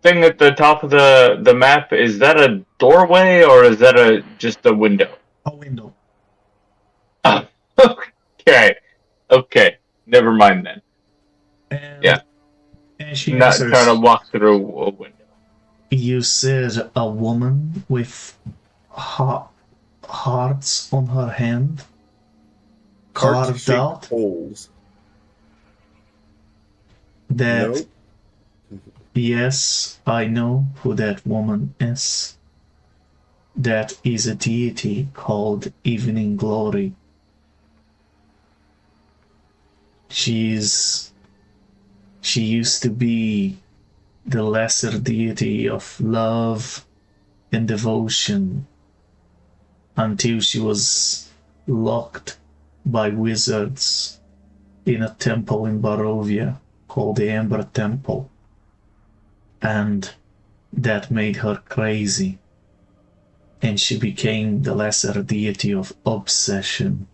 thing at the top of the map, is that a doorway or is that just a window? A window. Oh, okay. Never mind then. And, Yeah. And she Not answers, trying to walk through a window. You said a woman with hearts on her hand? Carved Heart-shaped out? holes. That, Nope. yes, I know who that woman is. That is a deity called Evening Glory. She used to be the lesser deity of love and devotion until she was locked by wizards in a temple in Barovia called the Ember Temple, and that made her crazy. and she became the lesser deity of obsession.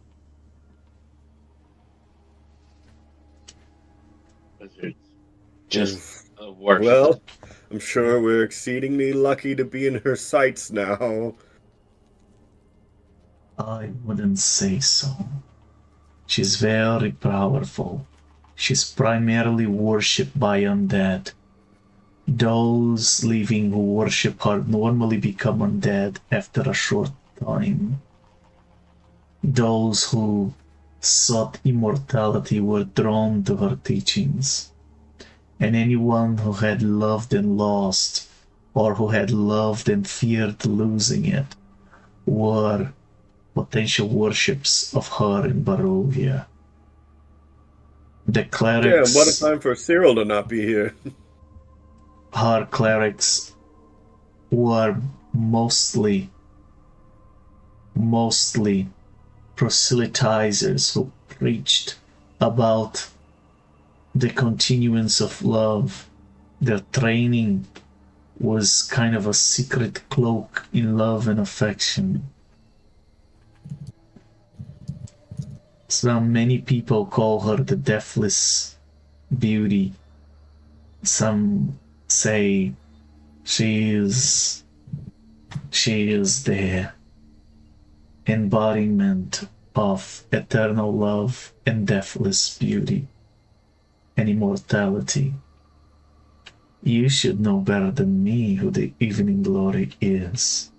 Wizards. Just Well, worship. I'm sure we're exceedingly lucky to be in her sights now. I wouldn't say so. She's very powerful. She's primarily worshipped by undead. Those living who worship her normally become undead after a short time. Those who sought immortality were drawn to her teachings. And anyone who had loved and lost, or who had loved and feared losing it, were potential worships of her in Barovia. The clerics... Yeah, what a time for Cyril to not be here. Her clerics were mostly proselytizers who preached about the continuance of love. Their training was kind of a secret cloak in love and affection. Many people call her the deathless beauty. Some say she is the embodiment of eternal love and deathless beauty and immortality. You should know better than me who the Evening Glory is.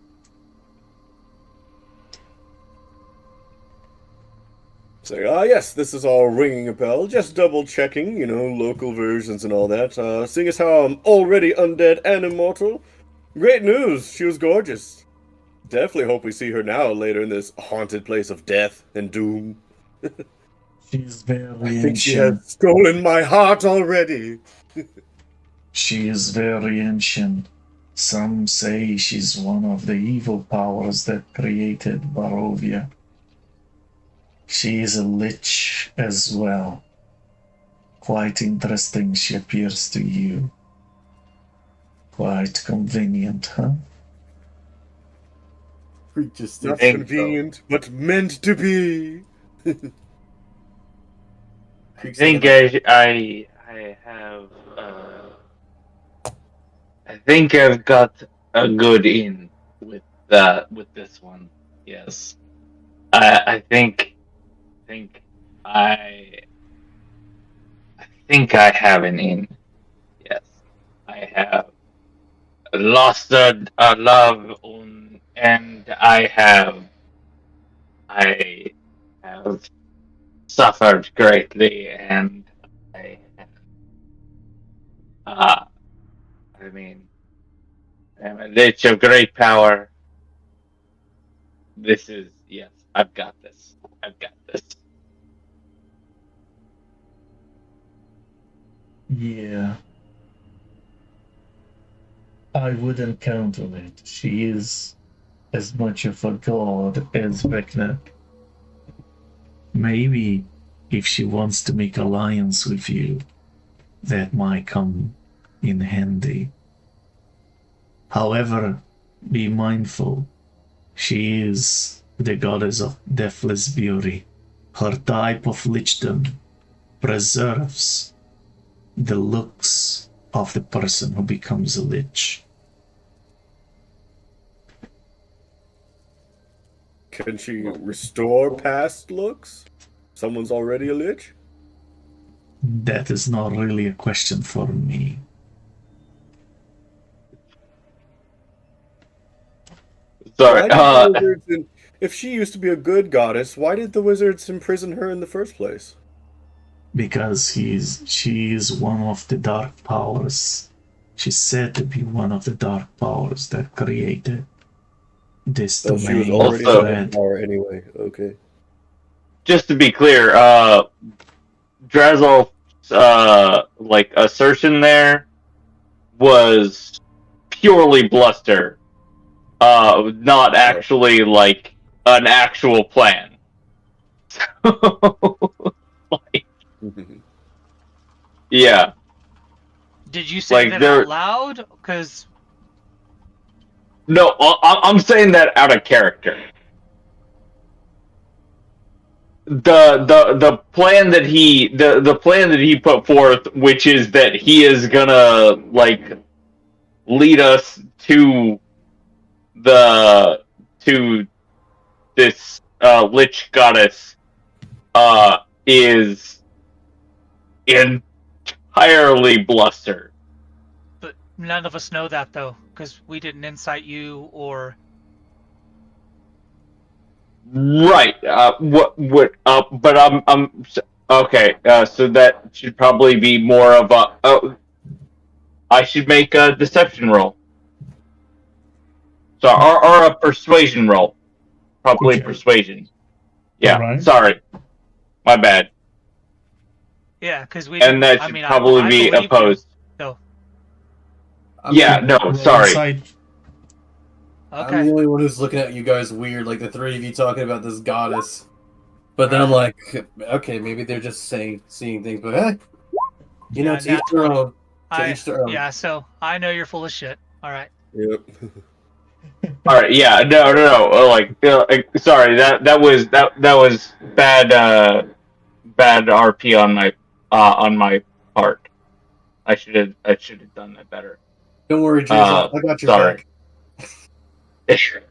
Say, yes, this is all ringing a bell. Just double checking, local versions and all that. Seeing as how I'm already undead and immortal. Great news, she was gorgeous. Definitely hope we see her now later in this haunted place of death and doom. She's very I think she ancient. has stolen my heart already. She is very ancient. Some say she's one of the evil powers that created Barovia. She is a lich as well. Quite interesting she appears to you. Quite convenient, huh? Just not think convenient, but meant to be. I think I have. I think I've got a good in with this one. Yes, I think I have an in. Yes, I have lost a love, and I have suffered greatly, and I mean, I'm a lich of great power. This is, yes, I've got this. I've got this. Yeah. I wouldn't count on it. She is as much of a god as Vecna. Maybe if she wants to make alliance with you, that might come in handy. However, be mindful, she is the goddess of deathless beauty. Her type of lichdom preserves the looks of the person who becomes a lich. Can she restore past looks? Someone's already a lich? That is not really a question for me. Sorry. If she used to be a good goddess, why did the wizards imprison her in the first place? Because she is one of the dark powers. She's said to be one of the dark powers that created this So she was domain. already Also- in power anyway. Okay. Just to be clear, Drazolf's assertion there was purely bluster, not actually like an actual plan. Like, yeah. Did you say Like, that there- out loud? Because No, I'm saying that out of character. The plan that he put forth, which is that he is gonna like lead us to this Lich goddess, is entirely bluster. But none of us know that though, because we didn't incite you or. Right. But I'm okay. So that should probably be more of a. Oh, I should make a deception roll. So or a persuasion roll. Probably Okay. persuasion. Yeah. Alright. Sorry. My bad. Yeah, because we. And that should probably be opposed. No. Yeah. No. Roll Sorry. insight. I'm Okay. the only one who's looking at you guys weird, like the three of you talking about this goddess. But then I'm like, okay, maybe they're just seeing things, but hey, you know, Yeah, to each their own. To each their own. Yeah, so I know you're full of shit. All right. Yep. All right. Yeah. No. Like, sorry. That was bad. Bad RP on my part. I should have done that better. Don't worry, Drazolf, I got your sorry. back.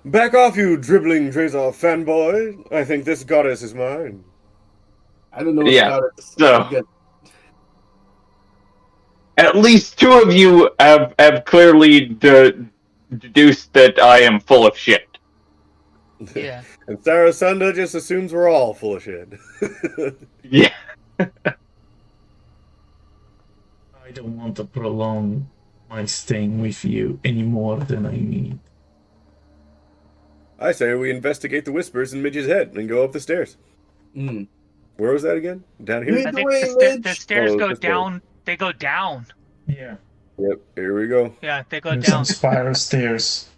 Back off, you dribbling Drazolf fanboy! I think this goddess is mine. I don't know what Yeah, goddess. so- Good. At least two of you have clearly deduced that I am full of shit. Yeah. And Sarasunda just assumes we're all full of shit. Yeah. I don't want to prolong my staying with you any more than I need. I say we investigate the whispers in Midge's head and go up the stairs. Mm. Where was that again? Down here? Lead I the think way, the Lich. stairs Oh, go this way. down. They go down. Yeah. Yep, here we go. Yeah, they go There's down. some spiral stairs.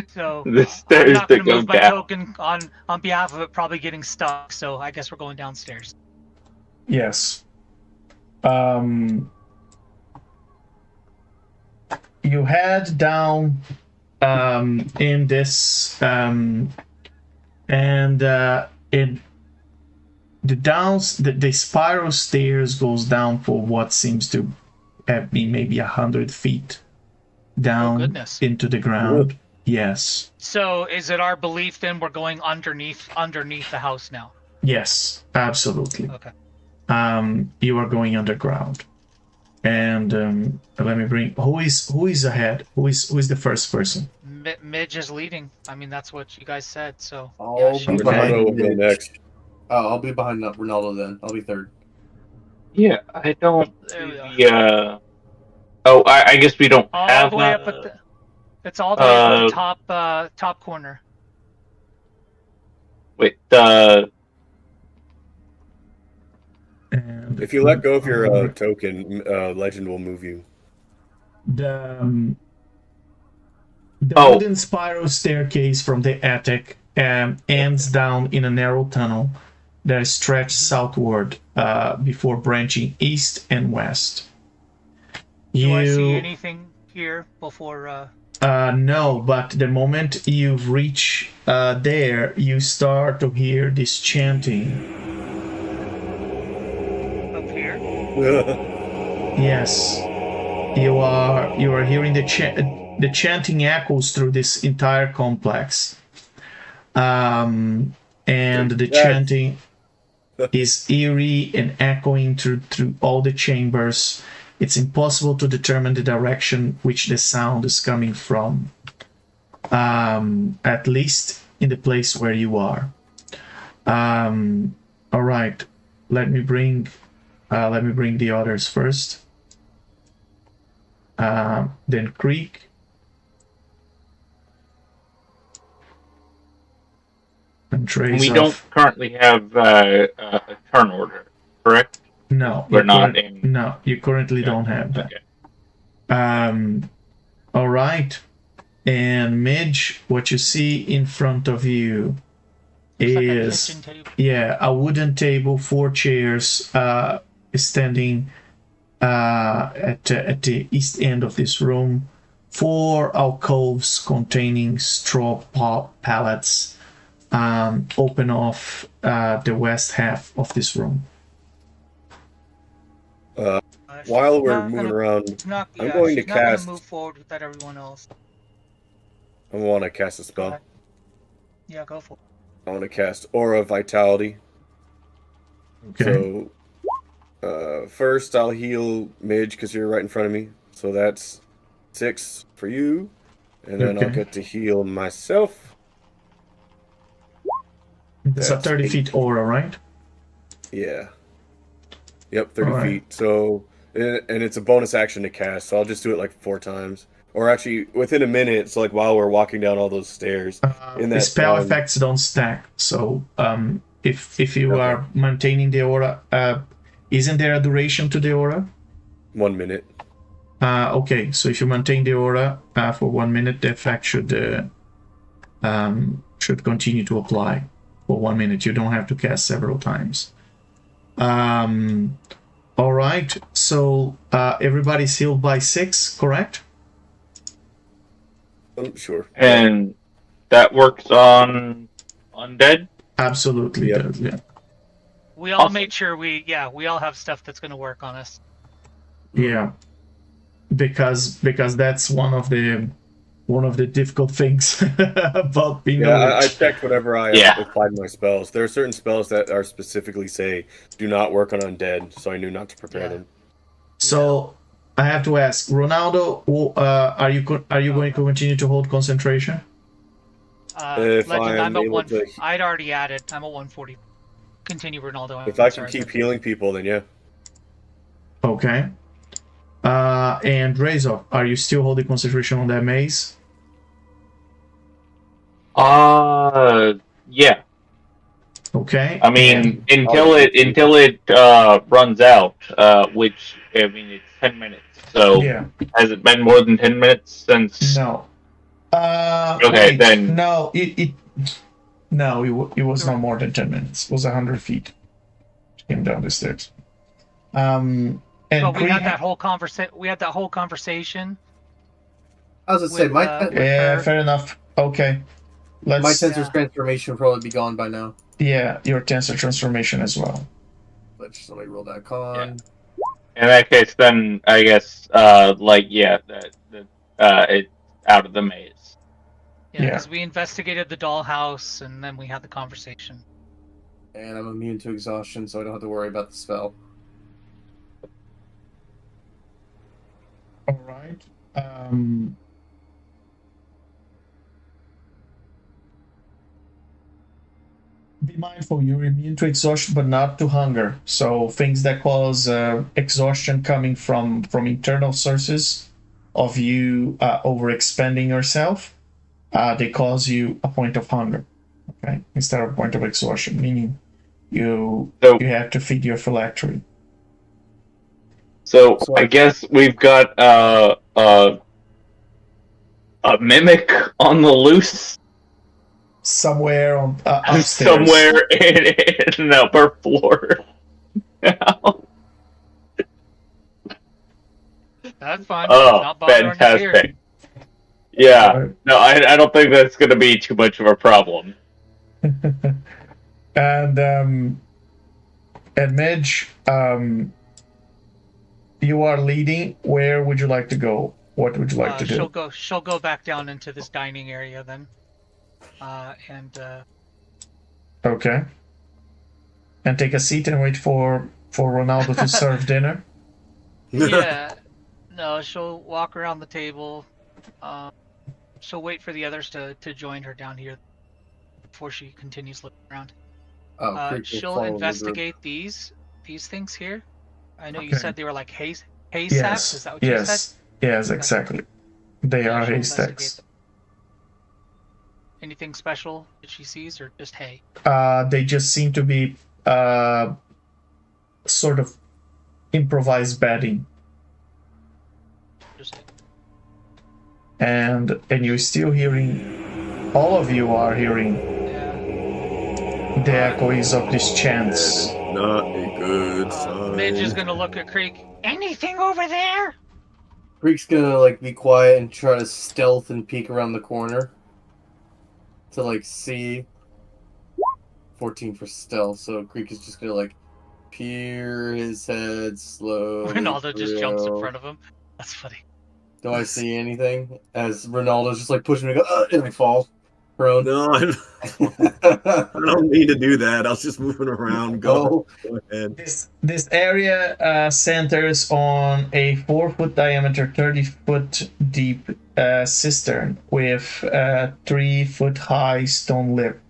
So The I'm stairs not that gonna go move my down. token on behalf of it, probably getting stuck. So I guess we're going downstairs. Yes. You head down in this and it the spiral stairs goes down for what seems to have been maybe 100 feet down goodness. into the ground. Yes. So is it our belief then we're going underneath the house now? Yes, absolutely. Okay. You are going underground. And let me bring who is ahead? Who is the first person? Midge is leading. I mean, that's what you guys said. So I'll yeah, be shoot. behind Ronaldo will go Midge. next. Oh, I'll be behind Ronaldo then. I'll be third. Yeah, I don't There we see the. Oh, I guess we don't all have. the way up at the. It's all the way up at the top corner. Wait. And If you let go of your token, Legend will move you. the Oh. wooden spiral staircase from the attic ends down in a narrow tunnel that stretches southward before branching east and west. Do I see anything here before? No, but the moment you reach there, you start to hear this chanting. Up here? Yes, you are hearing the chanting echoes through this entire complex, and the chanting is eerie and echoing through all the chambers. It's impossible to determine the direction which the sound is coming from, at least in the place where you are. All right, let me bring the others first. Then Creek. And Drazolf. We don't currently have a turn order, correct? No, We're you not current- in. No, you currently don't have that. Okay. All right. And Midge, what you see in front of you Looks like a is kitchen table. a wooden table, 4 chairs, standing at the east end of this room. 4 alcoves containing straw pallets open off the west half of this room. While we're moving around, I'm going to she's not gonna cast. move forward without everyone else. I want to cast a spell. Yeah, go for it. I want to cast Aura of Vitality. Okay. So, first I'll heal Midge because you're right in front of me. So that's 6 for you, and then I'll get to heal myself. It's a 30 feet aura, right? Yeah. Yep, 30 feet. So, and it's a bonus action to cast, so I'll just do it like 4 times. Or actually, within a minute, so like while we're walking down all those stairs. The spell effects don't stack, so if you are maintaining the aura, isn't there a duration to the aura? 1 minute. Okay, so if you maintain the aura for 1 minute, the effect should continue to apply for 1 minute. You don't have to cast several times. All right, so everybody's healed by 6, correct? Sure. And that works on undead? Absolutely does, yeah. We all made sure we all have stuff that's going to work on us. Yeah, because that's one of the difficult things about being I checked whenever I applied my spells. There are certain spells that are specifically say do not work on undead, so I knew not to prepare them. So I have to ask, Ronaldo, are you going to continue to hold concentration? If Legend, I'm at able 1. to- I'd already added. I'm at 140. Continue, Ronaldo. If I can keep healing people, then yeah. Okay. And Drazolf, are you still holding concentration on that maze? Yeah. Okay. I mean, until it runs out, which I mean it's 10 minutes. So has it been more than 10 minutes since? No. Okay, wait, then. No, it was not more than 10 minutes. It was 100 feet. Came down the stairs. And but we had that whole conversation. I was gonna say fair enough. Okay. My Tensor's transformation will probably be gone by now. Yeah, your Tensor transformation as well. Let's just let me roll that con. In that case, then I guess, it's out of the maze. Yeah, because we investigated the dollhouse and then we had the conversation. And I'm immune to exhaustion, so I don't have to worry about the spell. All right. Be mindful, you're immune to exhaustion, but not to hunger. So things that cause exhaustion coming from internal sources of you overexpending yourself, they cause you a point of hunger, okay, instead of a point of exhaustion, meaning you have to feed your phylactery. So I guess we've got a mimic on the loose somewhere on upstairs. Somewhere in the upper floor. That's fine. Oh, fantastic! Yeah, no, I don't think that's going to be too much of a problem. And Midge, you are leading. Where would you like to go? What would you like to do? She'll go back down into this dining area then. Okay. And take a seat and wait for Ronaldo to serve dinner. Yeah. No, she'll walk around the table. She'll wait for the others to join her down here before she continues looking around. She'll investigate these things here. I know you said they were like hay sacks. Is that what you said? Yes, exactly. They are haystacks. Anything special that she sees, or just hay? They just seem to be sort of improvised bedding. And you're still hearing, all of you are hearing the echoes of these chants. Not a good sign. Midge is gonna look at Creek. Anything over there? Greek's gonna like be quiet and try to stealth and peek around the corner to like see. 14 for stealth, so Greek is just gonna like peer his head slowly. Ronaldo just jumps in through. front of him. That's funny. Do I see anything? As Ronaldo's just like pushing me, and I fall prone. No, I don't need to do that. I was just moving around. Go ahead. This area centers on a 4-foot diameter, 30-foot deep cistern with a 3-foot high stone lip.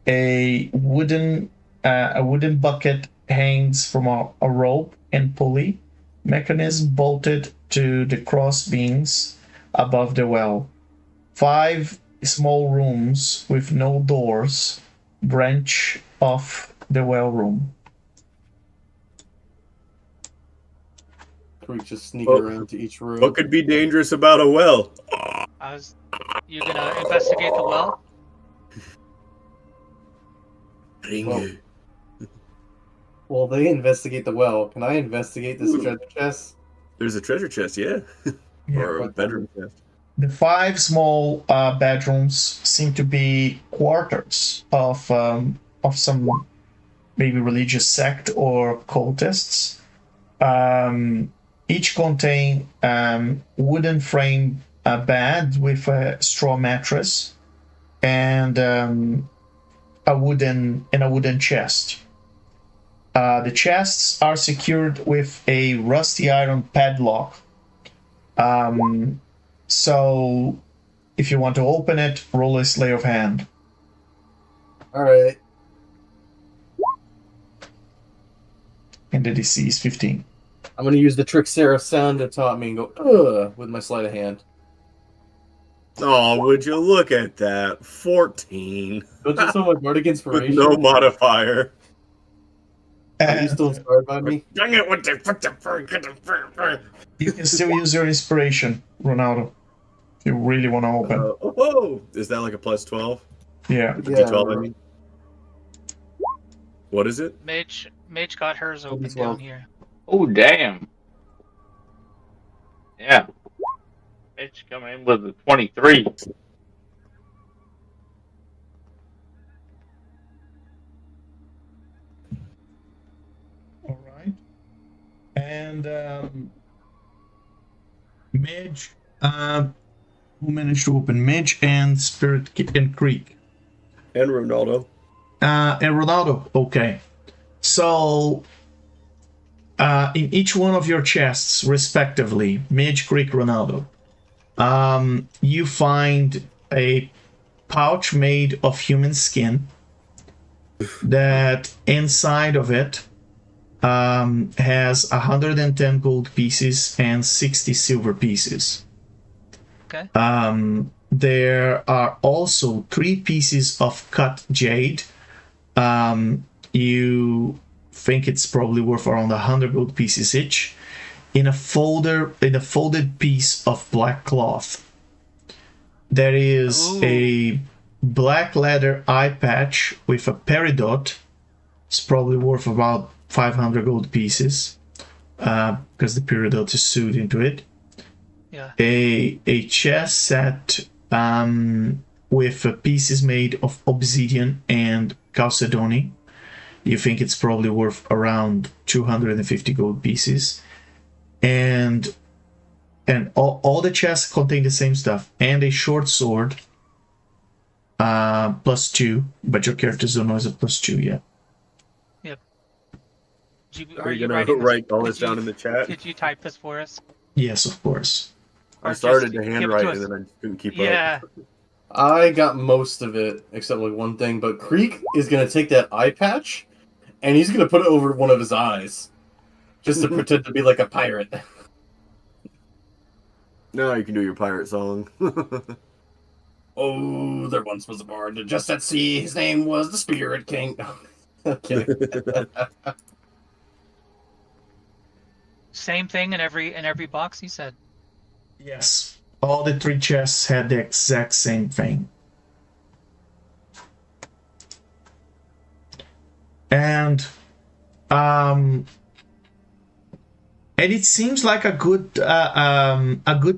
A wooden bucket hangs from a rope and pulley mechanism bolted to the cross beams above the well. 5 small rooms with no doors branch off the well room. Greek just sneaking around to each room. What could be dangerous about a well? You gonna investigate the well? Well, they investigate the well. Can I investigate this treasure chest? There's a treasure chest, yeah. Or a bedroom chest. The 5 small bedrooms seem to be quarters of some maybe religious sect or cultists. Each contain wooden frame bed with a straw mattress and a wooden chest. The chests are secured with a rusty iron padlock. So if you want to open it, roll a sleight of hand. Alright. And the DC is 15. I'm gonna use the trick Sarah sound that taught me and go, ugh, with my sleight of hand. Oh, would you look at that? 14. Don't you so much bardic inspiration? With no modifier. Are you still inspired by me? Dang it, what the... You can still use your inspiration, Ronaldo, if you really want to open. Is that like a plus 12? Yeah. D12, I mean. What is it? Mage got hers open down here. Oh, damn. Yeah. Mage coming in with a 23. All right. And Mage, who managed to open? Mage and Spirit and Creek. And Ronaldo. And Ronaldo. Okay. So, in each one of your chests, respectively, Mage, Creek, Ronaldo, you find a pouch made of human skin that inside of it has 110 gold pieces and 60 silver pieces. Okay. There are also 3 pieces of cut jade. You think it's probably worth around 100 gold pieces each. In a folded piece of black cloth. There is a black leather eye patch with a peridot. It's probably worth about 500 gold pieces because the peridot is sewed into it. Yeah. A chest set with pieces made of obsidian and chalcedony. You think it's probably worth around 250 gold pieces. And all the chests contain the same stuff. And a short sword, +2, but your characters don't know it's a +2 yet. Yep. Are you gonna write all this down in the chat? Did you type this for us? Yes, of course. I started to handwrite and then I couldn't keep up. I got most of it, except like one thing, but Creek is gonna take that eye patch, and he's gonna put it over one of his eyes. Just to pretend to be like a pirate. Now you can do your pirate song. Oh, there once was a bard just at sea. His name was the Spirit King. Okay. Same thing in every box, he said. Yes. All the 3 chests had the exact same thing. And And it seems like a good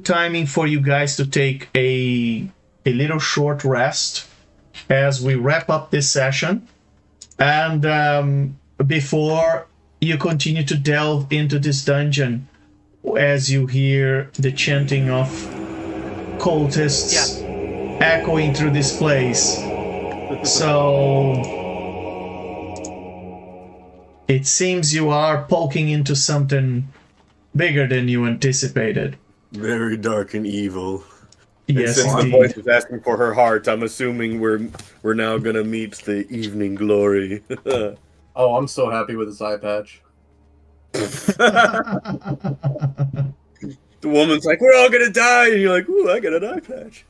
timing for you guys to take a little short rest as we wrap up this session, and before you continue to delve into this dungeon, as you hear the chanting of cultists echoing through this place. So it seems you are poking into something bigger than you anticipated. Very dark and evil. Yes, and since indeed. the voice was asking for her heart, I'm assuming we're now gonna meet the evening glory. Oh, I'm so happy with this eye patch. The woman's like, "We're all gonna die," and you're like, "Ooh, I got an eye patch."